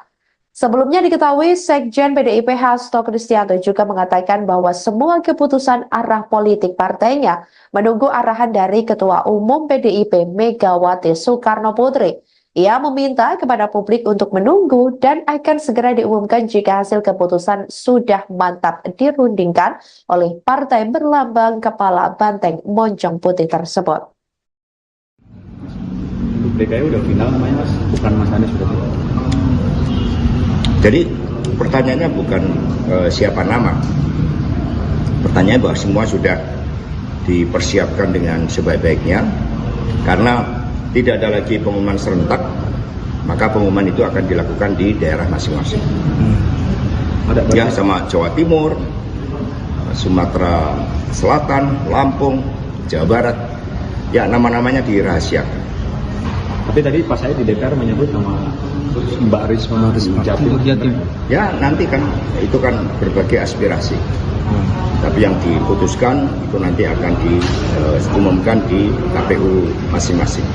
Sebelumnya diketahui, Sekjen PDIP Hasto Kristianto juga mengatakan bahwa semua keputusan arah politik partainya menunggu arahan dari Ketua Umum PDIP Megawati Soekarno Putri. Ia meminta kepada publik untuk menunggu dan akan segera diumumkan jika hasil keputusan sudah mantap dirundingkan oleh partai berlambang kepala banteng moncong putih tersebut. Untuk DKI udah final namanya Mas, bukan Mas Anies sudah final. Jadi pertanyaannya bukan siapa nama, Pertanyaannya bahwa semua sudah dipersiapkan dengan sebaik-baiknya, karena tidak ada lagi pengumuman serentak, maka pengumuman itu akan dilakukan di daerah masing-masing. Ya, sama Jawa Timur, Sumatera Selatan, Lampung, Jawa Barat, ya nama-namanya dirahasiakan. Tapi tadi pas saya di DPR menyebut nama Mbak Risma Jatim. Ya nanti kan itu kan berbagai aspirasi. Tapi yang diputuskan itu nanti akan diumumkan di KPU masing-masing.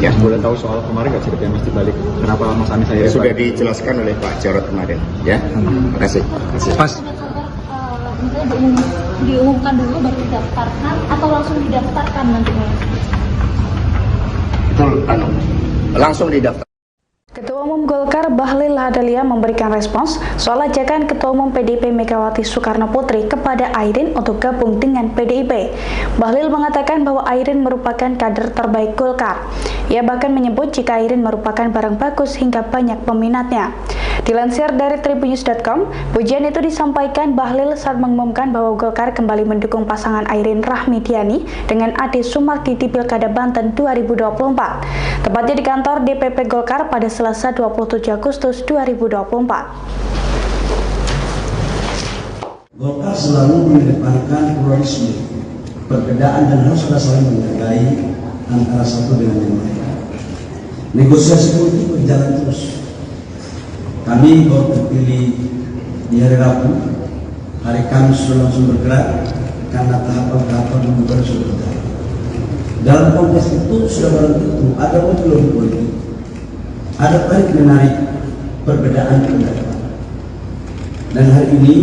Ya. Boleh tahu soal kemarin nggak ceritanya Mas dibalik kenapa Mas Anies saya sudah dijelaskan oleh Pak Jarod kemarin. Ya, terima kasih. Pas. Misalnya diumumkan dulu baru didaftarkan atau langsung didaftarkan nantinya? Betul, langsung didaftar. Ketua Umum Golkar Bahlil Lahadalia memberikan respons soal ajakan Ketua Umum PDIP Megawati Soekarno Putri kepada Airin untuk gabung dengan PDIP. Bahlil mengatakan bahwa Airin merupakan kader terbaik Golkar. Ia bahkan menyebut jika Airin merupakan barang bagus hingga banyak peminatnya. Dilansir dari tribunnews.com, pujian itu disampaikan Bahlil saat mengumumkan bahwa Golkar kembali mendukung pasangan Airin Rahmidiani dengan Ade Sumardi di Pilkada Banten 2024. Tepatnya di kantor DPP Golkar pada Selasa 27 Agustus 2024. Golkar selalu mengedepankan pluralisme, perbedaan dan harus ada saling menghargai antara satu dengan yang lain. Negosiasi politik berjalan terus. Kami baru terpilih di hari Rabu, hari Kamis sudah langsung bergerak karena tahapan-tahapan pembukaan sudah berjalan. Dalam konteks itu sudah barang tentu ada lobby politik, ada tarik menarik perbedaan pendapat. Dan hari ini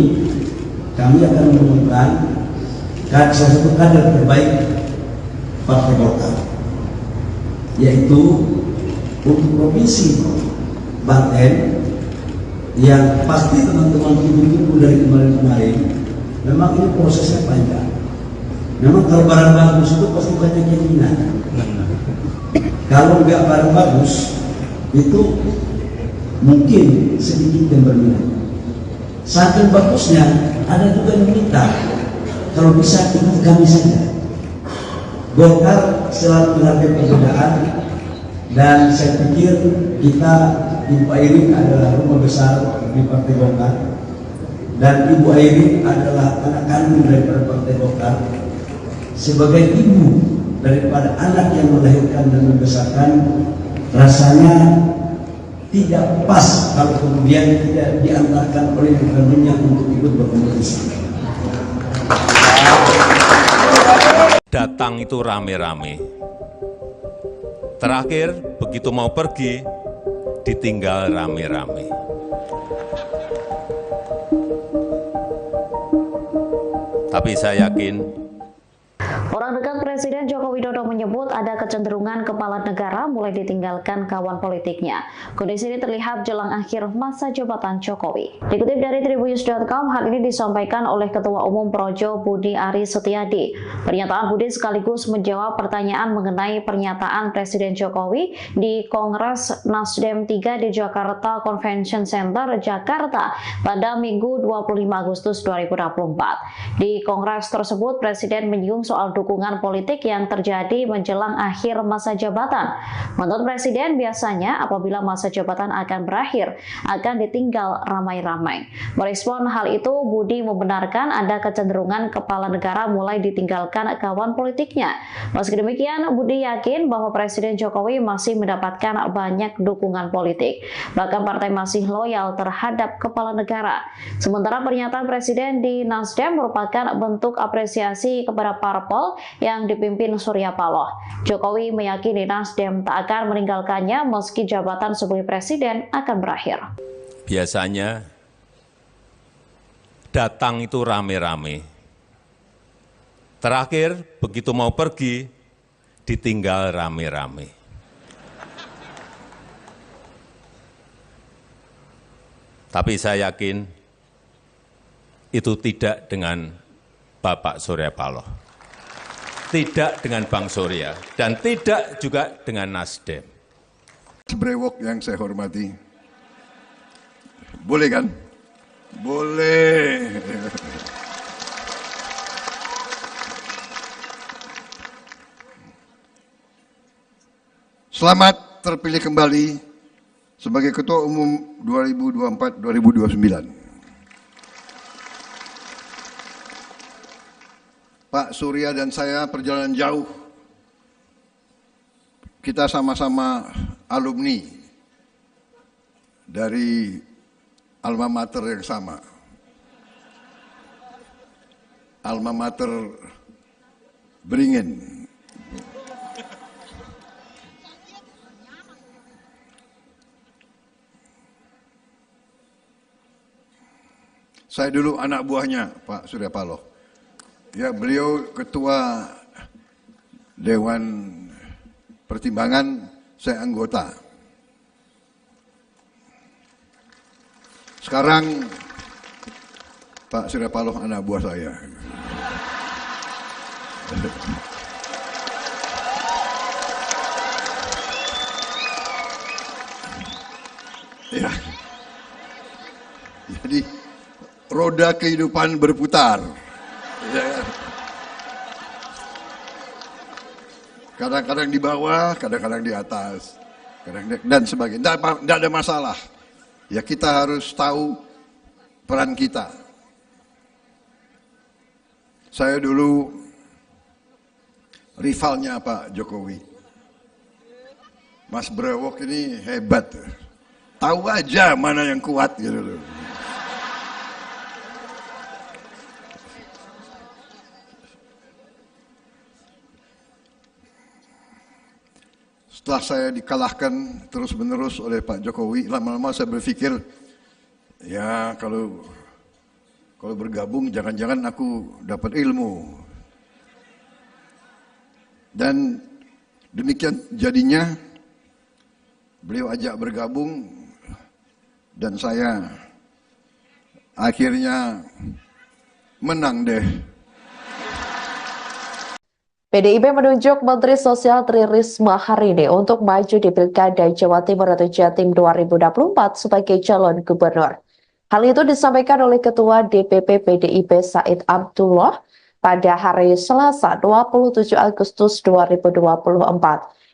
kami akan mengumumkan salah satu kader terbaik Partai Golkar, yaitu untuk Provinsi Banten, yang pasti teman-teman tunggu dari kemarin-kemarin. Memang ini prosesnya panjang. Memang kalau barang bagus itu pasti banyak yang minat. Kalau nggak barang bagus itu mungkin sedikit yang berminat. Saking bagusnya ada juga yang minta kalau bisa ikut kami saja. Golkar selalu menghargai perbedaan, dan saya pikir kita Ibu Airin adalah rumah besar di Partai Golkar, dan Ibu Airin adalah anak kandung daripada Partai Golkar. Sebagai ibu daripada anak yang melahirkan dan membesarkan, rasanya tidak pas kalau kemudian tidak diantarkan oleh kandungnya untuk ikut berkompetisi. Datang itu rame-rame. Terakhir, begitu mau pergi, ditinggal rame-rame. Tapi saya yakin orang dekat Presiden Joko Widodo menyebut ada kecenderungan kepala negara mulai ditinggalkan kawan politiknya. Kondisi ini terlihat jelang akhir masa jabatan Jokowi. Dikutip dari tribunnews.com, hal ini disampaikan oleh Ketua Umum Projo Budi Aris Setiadi. Pernyataan Budi sekaligus menjawab pertanyaan mengenai pernyataan Presiden Jokowi di Kongres Nasdem 3 di Jakarta Convention Center, Jakarta pada Minggu 25 Agustus 2024. Di Kongres tersebut, Presiden menyinggung soal dukungan politik yang terjadi menjelang akhir masa jabatan. Menurut Presiden, biasanya apabila masa jabatan akan berakhir, akan ditinggal ramai-ramai. Merespon hal itu, Budi membenarkan ada kecenderungan kepala negara mulai ditinggalkan kawan politiknya. Meski demikian, Budi yakin bahwa Presiden Jokowi masih mendapatkan banyak dukungan politik. Bahkan partai masih loyal terhadap kepala negara. Sementara pernyataan Presiden di Nasdem merupakan bentuk apresiasi kepada parpol yang dipimpin Surya Paloh. Jokowi meyakini Nasdem tak akan meninggalkannya meski jabatan sebagai presiden akan berakhir. biasanya datang itu rame-rame. Terakhir, begitu mau pergi, ditinggal rame-rame. Tapi saya yakin itu tidak dengan Bapak Surya Paloh, tidak dengan Bang Surya, dan tidak juga dengan Nasdem. Brewok yang saya hormati, boleh kan? Boleh. Selamat terpilih kembali sebagai Ketua Umum 2024-2029. Pak Surya dan saya perjalanan jauh. Kita sama-sama alumni dari alma mater yang sama. Alma mater Beringin. Saya dulu anak buahnya Pak Surya Paloh. Ya, beliau ketua Dewan Pertimbangan, saya anggota. Sekarang Pak Surya Paloh anak buah saya. Ya. Jadi roda kehidupan berputar. Ya. Kadang-kadang di bawah, kadang-kadang di atas, dan sebagainya. Tidak ada masalah. Ya, kita harus tahu peran kita. Saya dulu rivalnya Pak Jokowi. Mas Brewok ini hebat. Tahu aja mana yang kuat gitu. Setelah saya dikalahkan terus-menerus oleh Pak Jokowi, lama-lama saya berpikir, ya kalau bergabung jangan-jangan aku dapat ilmu. Dan demikian jadinya beliau ajak bergabung dan saya akhirnya menang deh. PDIP menunjuk Menteri Sosial Tri Risma hari ini untuk maju di Pilkada Jawa Timur atau Jatim 2024 sebagai calon gubernur. Hal itu disampaikan oleh Ketua DPP PDIP Said Abdullah pada hari Selasa 27 Agustus 2024.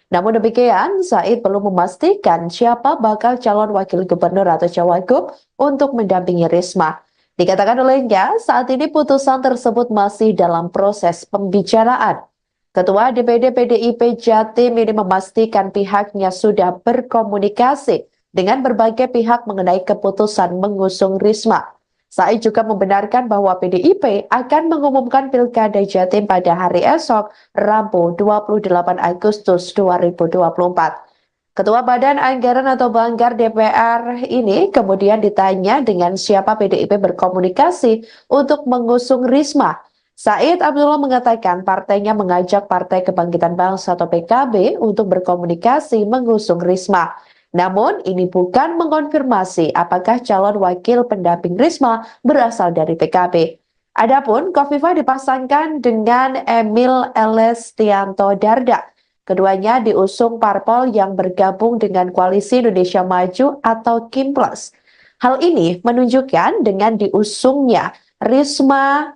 Namun demikian, Said belum memastikan siapa bakal calon wakil gubernur atau cawagup untuk mendampingi Risma. Dikatakan olehnya, saat ini putusan tersebut masih dalam proses pembicaraan. Ketua DPD PDIP Jatim ini memastikan pihaknya sudah berkomunikasi dengan berbagai pihak mengenai keputusan mengusung Risma. Said juga membenarkan bahwa PDIP akan mengumumkan Pilkada Jatim pada hari esok, Rabu 28 Agustus 2024. Ketua Badan Anggaran atau Banggar DPR ini kemudian ditanya dengan siapa PDIP berkomunikasi untuk mengusung Risma. Said Abdullah mengatakan partainya mengajak Partai Kebangkitan Bangsa atau PKB untuk berkomunikasi mengusung Risma. Namun ini bukan mengonfirmasi apakah calon wakil pendamping Risma berasal dari PKB. Adapun Khofifah dipasangkan dengan Emil Elestianto Dardak. Keduanya diusung parpol yang bergabung dengan Koalisi Indonesia Maju atau KIMPLAS. Hal ini menunjukkan dengan diusungnya Risma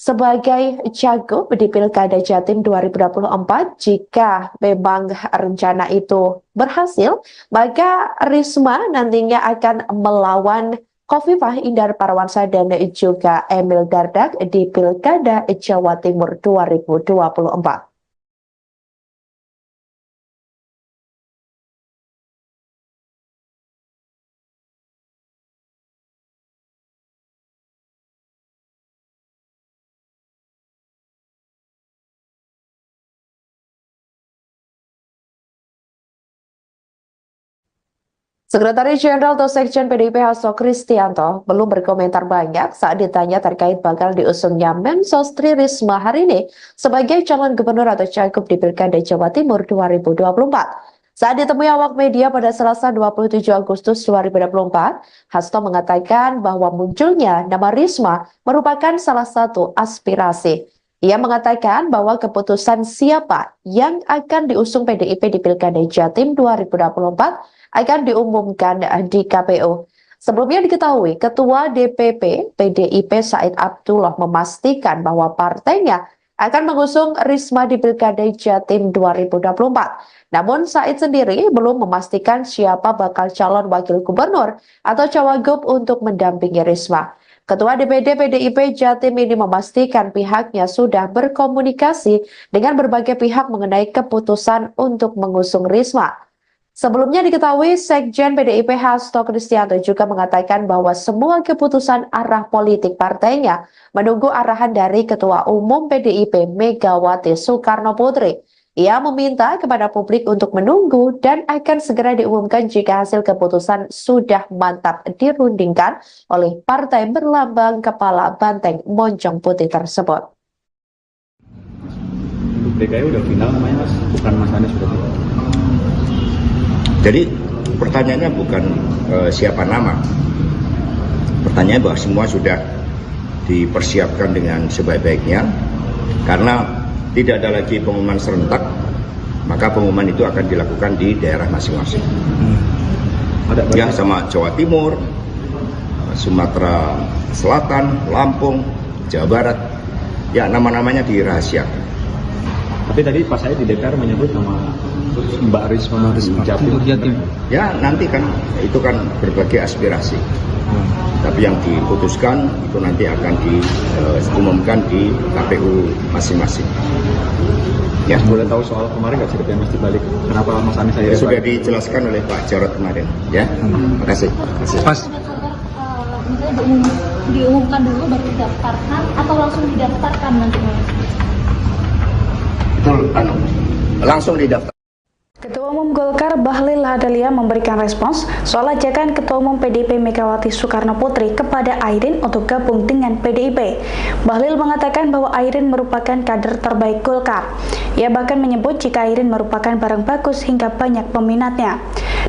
sebagai cagup di Pilkada Jatim 2024, jika memang rencana itu berhasil, maka Risma nantinya akan melawan Khofifah Indar Parawansa dan juga Emil Dardak di Pilkada Jawa Timur 2024. Sekretaris Jenderal atau Sekjen PDIP Hasto Kristianto belum berkomentar banyak saat ditanya terkait bakal diusungnya Mensos Tri Risma hari ini sebagai calon gubernur atau cagup di Pilkada Jawa Timur 2024. Saat ditemui awak media pada Selasa 27 Agustus 2024, Hasto mengatakan bahwa munculnya nama Risma merupakan salah satu aspirasi. Ia mengatakan bahwa keputusan siapa yang akan diusung PDIP di Pilkada Jatim 2024 akan diumumkan di KPU. Sebelumnya diketahui, Ketua DPP PDIP Said Abdullah memastikan bahwa partainya akan mengusung Risma di Pilkada Jatim 2024. Namun Said sendiri belum memastikan siapa bakal calon wakil gubernur atau cawagup untuk mendampingi Risma. Ketua DPD PDIP Jatim ini memastikan pihaknya sudah berkomunikasi dengan berbagai pihak mengenai keputusan untuk mengusung Risma. Sebelumnya diketahui Sekjen PDIP Hasto Kristianto juga mengatakan bahwa semua keputusan arah politik partainya menunggu arahan dari Ketua Umum PDIP Megawati Soekarno Putri. Ia meminta kepada publik untuk menunggu dan akan segera diumumkan jika hasil keputusan sudah mantap dirundingkan oleh partai berlambang kepala banteng moncong putih tersebut. Untuk DKI udah final namanya Mas, bukan Mas Anies sudah final. Jadi pertanyaannya bukan siapa nama. Pertanyaannya bahwa semua sudah dipersiapkan dengan sebaik-baiknya karena tidak ada lagi pengumuman serentak, maka pengumuman itu akan dilakukan di daerah masing-masing. Ya, sama Jawa Timur, Sumatera Selatan, Lampung, Jawa Barat, ya nama-namanya dirahasiakan. Tapi tadi pas saya di DPR menyebut nama Mbak Risma Jatim. Ya nanti kan itu kan berbagai aspirasi. Tapi yang diputuskan itu nanti akan diumumkan di KPU masing-masing. Ya. Boleh tahu soal kemarin nggak ceritanya Mas dibalik kenapa Mas Anies saya sudah dijelaskan oleh Pak Jarod kemarin. Ya, terima kasih. Pas. Misalnya diumumkan dulu baru didaftarkan atau langsung didaftarkan nanti? Itu langsung didaftar. Ketua Umum Golkar Bahlil Lahadalia memberikan respons soal ajakan Ketua Umum PDIP Megawati Soekarno Putri kepada Airin untuk gabung dengan PDIP. Bahlil mengatakan bahwa Airin merupakan kader terbaik Golkar. Ia bahkan menyebut jika Airin merupakan barang bagus hingga banyak peminatnya.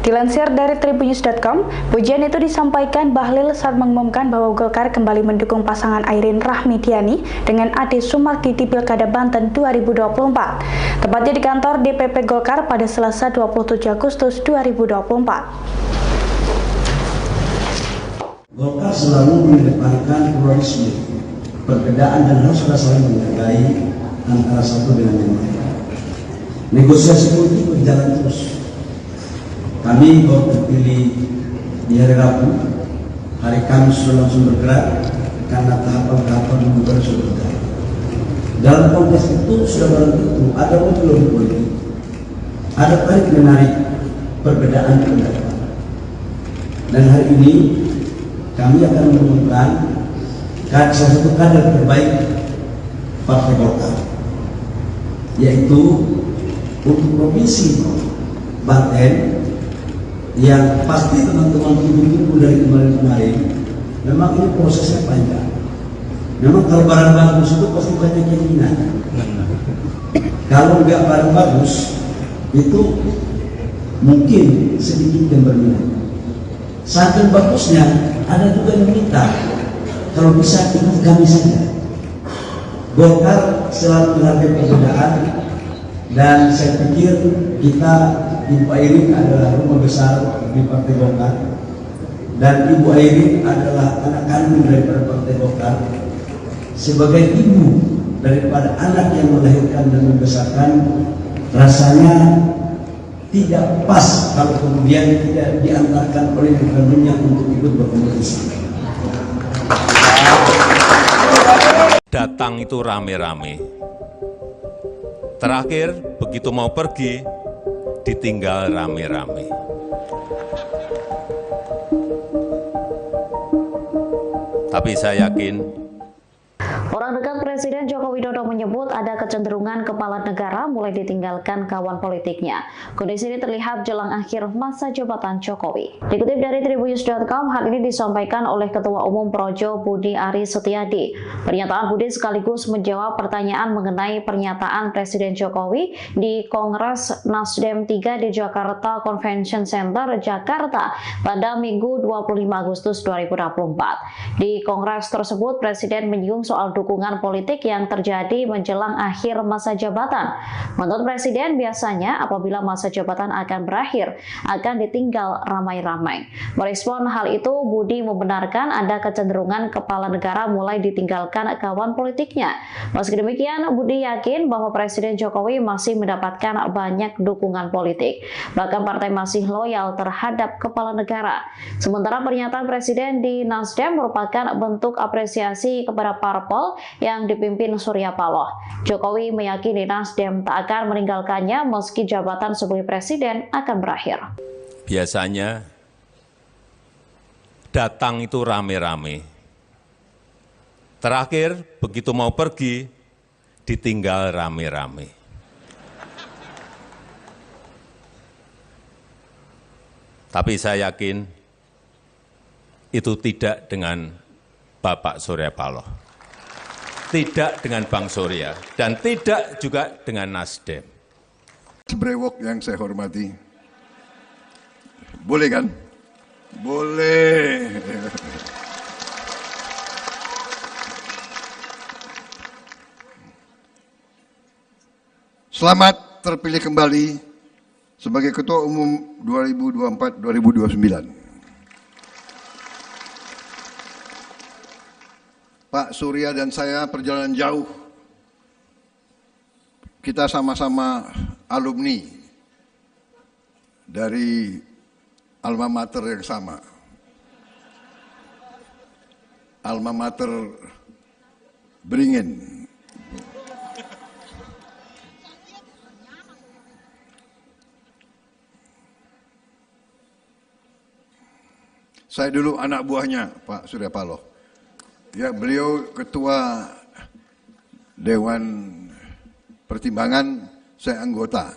Dilansir dari tribunnews.com, pujian itu disampaikan Bahlil saat mengumumkan bahwa Golkar kembali mendukung pasangan Airin Rahmidiani dengan Ade Sumardi di Pilkada Banten 2024. Tepatnya di kantor DPP Golkar pada Selasa 27 Agustus 2024. Golkar selalu mengedepankan pluralisme, perbedaan dan harus saling menghargai antara satu dengan yang lain. Negosiasi politik berjalan terus. Kami baru terpilih di hari Rabu, hari Kamis sudah langsung bergerak karena tahapan-tahapan pembukaan sudah berjalan. Dalam konteks itu sudah barang tentu ada lobby politik, ada tarik menarik perbedaan pendapat. Dan hari ini kami akan mengumumkan salah satu kader terbaik Partai Golkar, yaitu untuk Provinsi Banten, yang pasti teman-teman tunggu dari kemarin-kemarin. Memang ini prosesnya panjang. Memang kalau barang bagus itu pasti banyak yang minat. Kalau nggak barang bagus itu mungkin sedikit yang berminat. Saking bagusnya ada juga yang minta kalau bisa ikut kami saja. Golkar selalu menghargai perbedaan, dan saya pikir kita Ibu Airin adalah rumah besar di Partai Golkar, dan Ibu Airin adalah anak kandung daripada Partai Golkar. Sebagai ibu daripada anak yang melahirkan dan membesarkan, rasanya tidak pas kalau kemudian tidak diantarkan oleh kandungnya untuk ikut berkompetisi. Datang itu rame-rame. Terakhir, begitu mau pergi, ditinggal rame-rame. Tapi saya yakin Orang dekat Presiden Joko Widodo menyebut ada kecenderungan kepala negara mulai ditinggalkan kawan politiknya. Kondisi ini terlihat jelang akhir masa jabatan Jokowi. Dikutip dari tribunnews.com, hal ini disampaikan oleh Ketua Umum Projo Budi Aris Setiadi. Pernyataan Budi sekaligus menjawab pertanyaan mengenai pernyataan Presiden Jokowi di Kongres Nasdem 3 di Jakarta Convention Center, Jakarta pada Minggu 25 Agustus 2024. Di Kongres tersebut, Presiden menyinggung soal dukungan politik yang terjadi menjelang akhir masa jabatan. Menurut Presiden, biasanya apabila masa jabatan akan berakhir, akan ditinggal ramai-ramai. Merespon hal itu, Budi membenarkan ada kecenderungan kepala negara mulai ditinggalkan kawan politiknya. Meski demikian, Budi yakin bahwa Presiden Jokowi masih mendapatkan banyak dukungan politik. Bahkan partai masih loyal terhadap kepala negara. Sementara pernyataan Presiden di Nasdem merupakan bentuk apresiasi kepada parpol yang dipimpin Surya Paloh. Jokowi meyakini Nasdem tak akan meninggalkannya meski jabatan sebagai presiden akan berakhir. Biasanya datang itu rame-rame. Terakhir, begitu mau pergi, ditinggal rame-rame. Tapi saya yakin itu tidak dengan Bapak Surya Paloh, tidak dengan Bang Surya, dan tidak juga dengan Nasdem. Brewok yang saya hormati, boleh kan? Boleh. Selamat terpilih kembali sebagai Ketua Umum 2024-2029. Pak Surya dan saya perjalanan jauh. Kita sama-sama alumni dari alma mater yang sama. Alma mater Beringin. Saya dulu anak buahnya Pak Surya Paloh. Ya, beliau ketua Dewan Pertimbangan, saya anggota.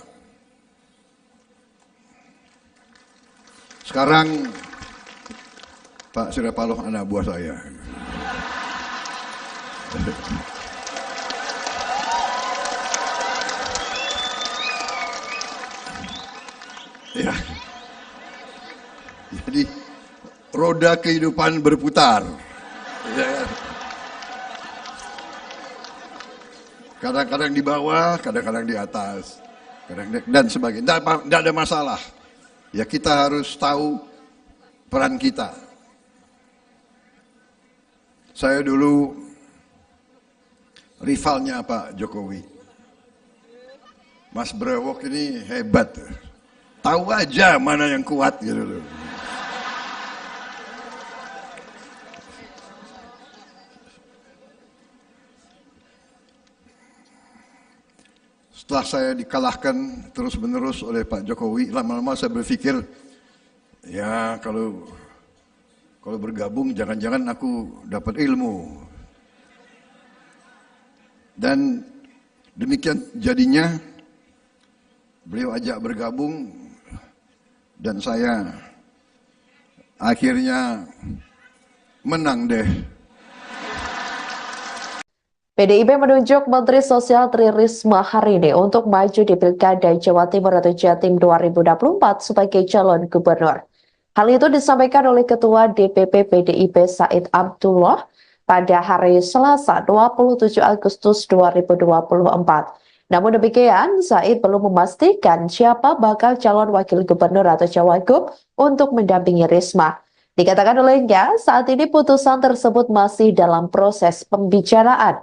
Sekarang Pak Surya Paloh anak buah saya. Ya. Jadi roda kehidupan berputar. Kadang-kadang di bawah, kadang-kadang di atas, dan sebagainya. Tidak ada masalah. Ya, kita harus tahu peran kita. Saya dulu rivalnya Pak Jokowi. Mas Brewok ini hebat. Tahu aja mana yang kuat gitu. Setelah saya dikalahkan terus-menerus oleh Pak Jokowi, lama-lama saya berpikir, ya kalau bergabung jangan-jangan aku dapat ilmu. Dan demikian jadinya, beliau ajak bergabung dan saya akhirnya menang deh. PDIP menunjuk Menteri Sosial Tri Risma hari ini untuk maju di Pilkada Jawa Timur atau Jatim 2024 sebagai calon gubernur. Hal itu disampaikan oleh Ketua DPP PDIP Said Abdullah pada hari Selasa 27 Agustus 2024. Namun demikian, Said belum memastikan siapa bakal calon wakil gubernur atau cawagup untuk mendampingi Risma. Dikatakan olehnya, saat ini putusan tersebut masih dalam proses pembicaraan.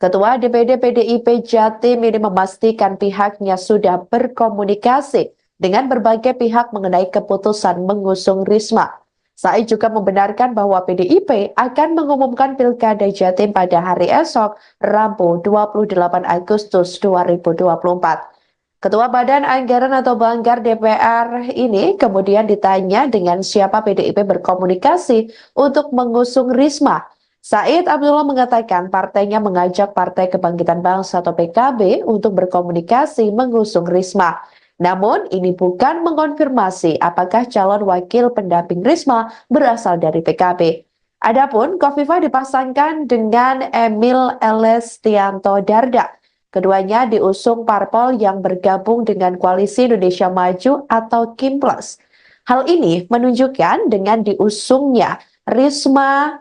Ketua DPD PDIP Jatim ini memastikan pihaknya sudah berkomunikasi dengan berbagai pihak mengenai keputusan mengusung Risma. Said juga membenarkan bahwa PDIP akan mengumumkan Pilkada Jatim pada hari esok, Rabu 28 Agustus 2024. Ketua Badan Anggaran atau Banggar DPR ini kemudian ditanya dengan siapa PDIP berkomunikasi untuk mengusung Risma. Said Abdullah mengatakan partainya mengajak Partai Kebangkitan Bangsa atau PKB untuk berkomunikasi mengusung Risma. Namun ini bukan mengonfirmasi apakah calon wakil pendamping Risma berasal dari PKB. Adapun Khofifah dipasangkan dengan Emil Elestianto Dardak. Keduanya diusung parpol yang bergabung dengan Koalisi Indonesia Maju atau KIMPLAS. Hal ini menunjukkan dengan diusungnya Risma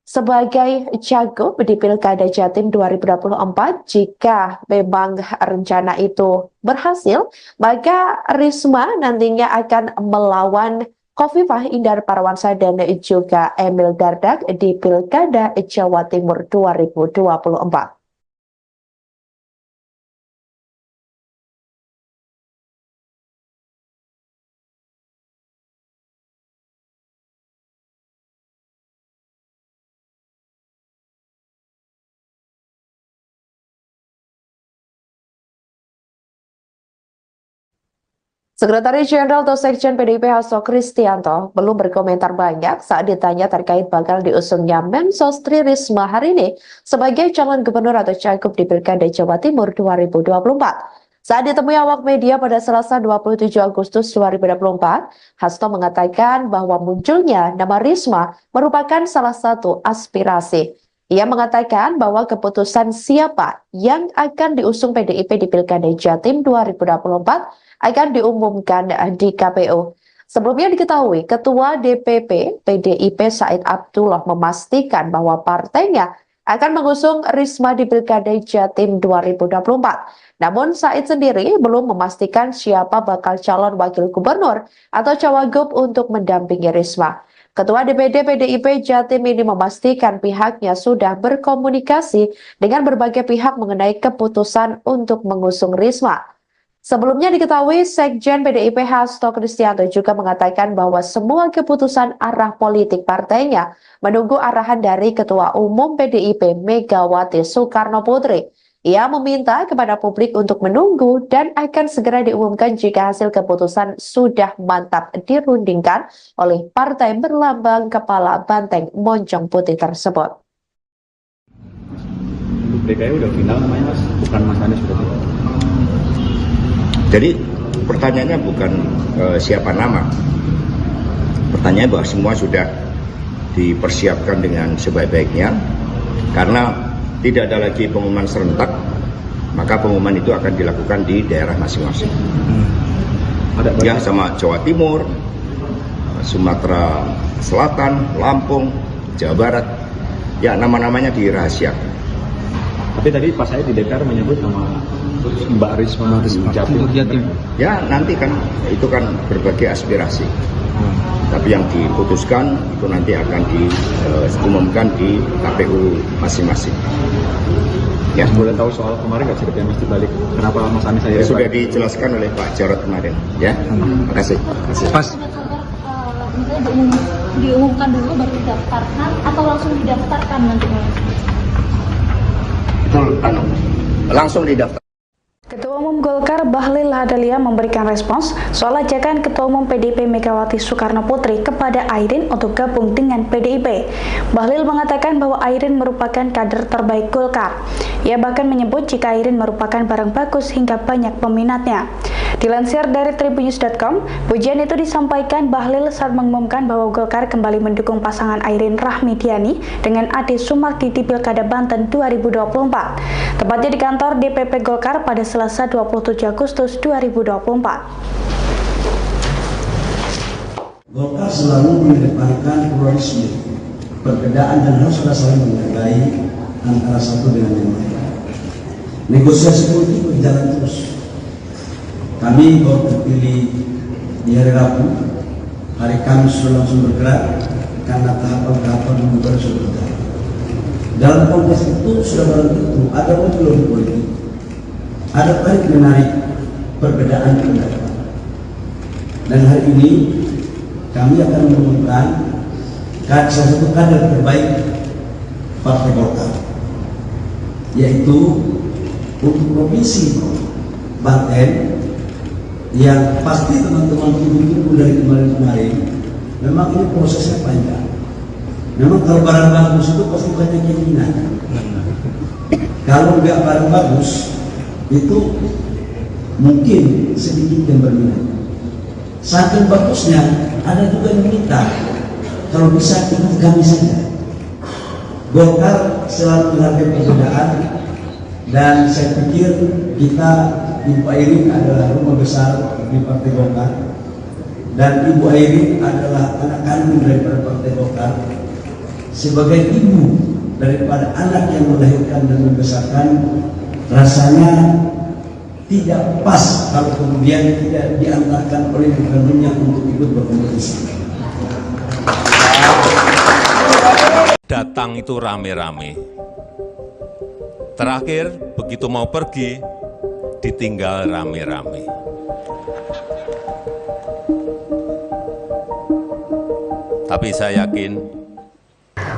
sebagai cagup di Pilkada Jatim 2024. Jika memang rencana itu berhasil, maka Risma nantinya akan melawan Khofifah Indar Parawansa dan juga Emil Dardak di Pilkada Jawa Timur 2024. Sekretaris Jenderal atau Sekjen PDIP Hasto Kristianto belum berkomentar banyak saat ditanya terkait bakal diusungnya Mensos Tri Risma hari ini sebagai calon gubernur atau cagup di Pilkada Jawa Timur 2024. Saat ditemui awak media pada Selasa 27 Agustus 2024, Hasto mengatakan bahwa munculnya nama Risma merupakan salah satu aspirasi. Ia mengatakan bahwa keputusan siapa yang akan diusung PDIP di Pilkada Jatim 2024 akan diumumkan di KPU. Sebelumnya diketahui, Ketua DPP PDIP Said Abdullah memastikan bahwa partainya akan mengusung Risma di Pilkada Jatim 2024. Namun Said sendiri belum memastikan siapa bakal calon wakil gubernur atau cawagup untuk mendampingi Risma. Ketua DPD PDIP Jatim ini memastikan pihaknya sudah berkomunikasi dengan berbagai pihak mengenai keputusan untuk mengusung Risma. Sebelumnya diketahui, Sekjen PDIP Hasto Kristianto juga mengatakan bahwa semua keputusan arah politik partainya menunggu arahan dari Ketua Umum PDIP Megawati Soekarno Putri. Ia meminta kepada publik untuk menunggu dan akan segera diumumkan jika hasil keputusan sudah mantap dirundingkan oleh partai berlambang kepala banteng moncong putih tersebut. Untuk DKI udah final namanya Mas, bukan Mas Anies sudah final. Jadi pertanyaannya bukan siapa nama, pertanyaannya bahwa semua sudah dipersiapkan dengan sebaik-baiknya, karena tidak ada lagi pengumuman serentak, maka pengumuman itu akan dilakukan di daerah masing-masing. Ya, sama Jawa Timur, Sumatera Selatan, Lampung, Jawa Barat, ya nama-namanya dirahasiakan. Tapi tadi pas saya di DPR menyebut nama Mbak Risma Jatim. Ya nanti kan itu kan berbagai aspirasi. Tapi yang diputuskan itu nanti akan diumumkan di KPU masing-masing. Ya, boleh tahu soal kemarin nggak ceritanya Mas dibalik kenapa Mas Anies saya sudah dijelaskan oleh Pak Jarod kemarin. Ya, terima kasih. Pas. Misalnya diumumkan dulu baru didaftarkan atau langsung didaftarkan nanti? Itu langsung didaftar. Ketua Umum Golkar Bahlil Lahadalia memberikan respons soal ajakan Ketua Umum PDIP Megawati Soekarno Putri kepada Airin untuk gabung dengan PDIP. Bahlil mengatakan bahwa Airin merupakan kader terbaik Golkar. Ia bahkan menyebut jika Airin merupakan barang bagus hingga banyak peminatnya. Dilansir dari tribunnews.com, pujian itu disampaikan Bahlil saat mengumumkan bahwa Golkar kembali mendukung pasangan Airin Rahmidiani dengan Ade Sumardi di Pilkada Banten 2024. Tepatnya di kantor DPP Golkar pada Selasa 27 Agustus 2024. Golkar selalu mengedepankan pluralisme, perbedaan dan harus ada saling menghargai antara satu dengan yang lain. Negosiasi politik berjalan terus. Kami baru terpilih di hari Rabu, hari Kamis sudah langsung bergerak karena tahapan-tahapan membuka sudah berjalan. Dalam konteks itu sudah barang tentu ada lobby politik, ada tarik menarik perbedaan pendapat. Dan hari ini kami akan mengumumkan salah satu kader terbaik Partai Golkar, yaitu untuk provinsi Banten, yang pasti teman-teman tunggu dari kemarin-kemarin. Memang ini prosesnya panjang. Memang kalau barang bagus itu pasti banyak yang minat. Kalau nggak barang bagus itu mungkin sedikit yang berminat. Saking bagusnya ada juga yang minta kalau bisa ikut kami saja. Golkar selalu menghargai perbedaan, dan saya pikir kita, Ibu Airin adalah rumah besar di Partai Golkar, dan Ibu Airin adalah anak kandung daripada Partai Golkar. sebagai ibu daripada anak yang melahirkan dan membesarkan, rasanya tidak pas kalau kemudian tidak diantarkan oleh gubernurnya untuk ikut berkompetisi. Datang itu rame-rame. Terakhir, begitu mau pergi, ditinggal rame-rame. Tapi saya yakin,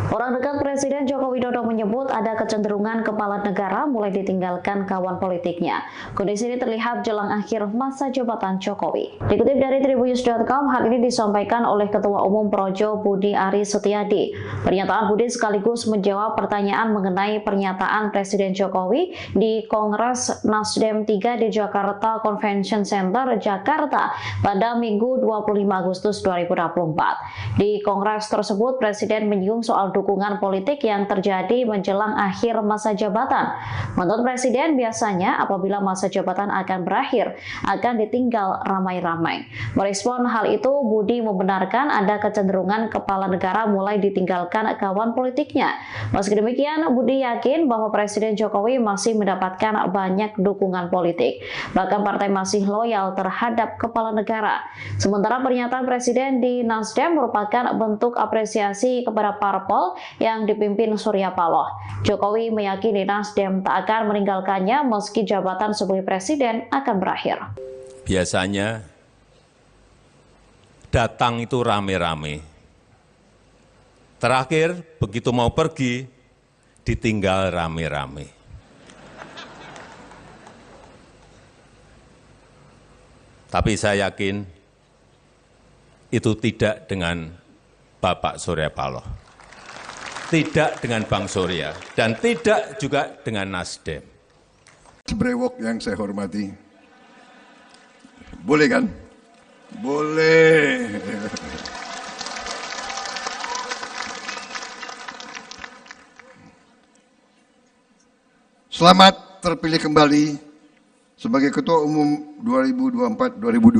Orang dekat Presiden Joko Widodo menyebut ada kecenderungan kepala negara mulai ditinggalkan kawan politiknya. Kondisi ini terlihat jelang akhir masa jabatan Jokowi. Dikutip dari Tribunnews.com, hal ini disampaikan oleh Ketua Umum Projo Budi Aris Setiadi. Pernyataan Budi sekaligus menjawab pertanyaan mengenai pernyataan Presiden Jokowi di Kongres Nasdem 3 di Jakarta Convention Center, Jakarta pada Minggu 25 Agustus 2024. Di Kongres tersebut, Presiden menyinggung soal dukungan politik yang terjadi menjelang akhir masa jabatan. Menurut Presiden, biasanya apabila masa jabatan akan berakhir, akan ditinggal ramai-ramai. Merespon hal itu, Budi membenarkan ada kecenderungan kepala negara mulai ditinggalkan kawan politiknya. Meski demikian, Budi yakin bahwa Presiden Jokowi masih mendapatkan banyak dukungan politik. Bahkan partai masih loyal terhadap kepala negara. Sementara pernyataan Presiden di Nasdem merupakan bentuk apresiasi kepada parpol yang dipimpin Surya Paloh. Jokowi meyakini Nasdem tak akan meninggalkannya meski jabatan sebagai presiden akan berakhir. biasanya datang itu rame-rame. Terakhir, begitu mau pergi, ditinggal rame-rame. Tapi saya yakin itu tidak dengan Bapak Surya Paloh, tidak dengan Bang Surya, dan tidak juga dengan Nasdem. Brewok yang saya hormati, boleh kan? Boleh. Selamat terpilih kembali sebagai Ketua Umum 2024-2025.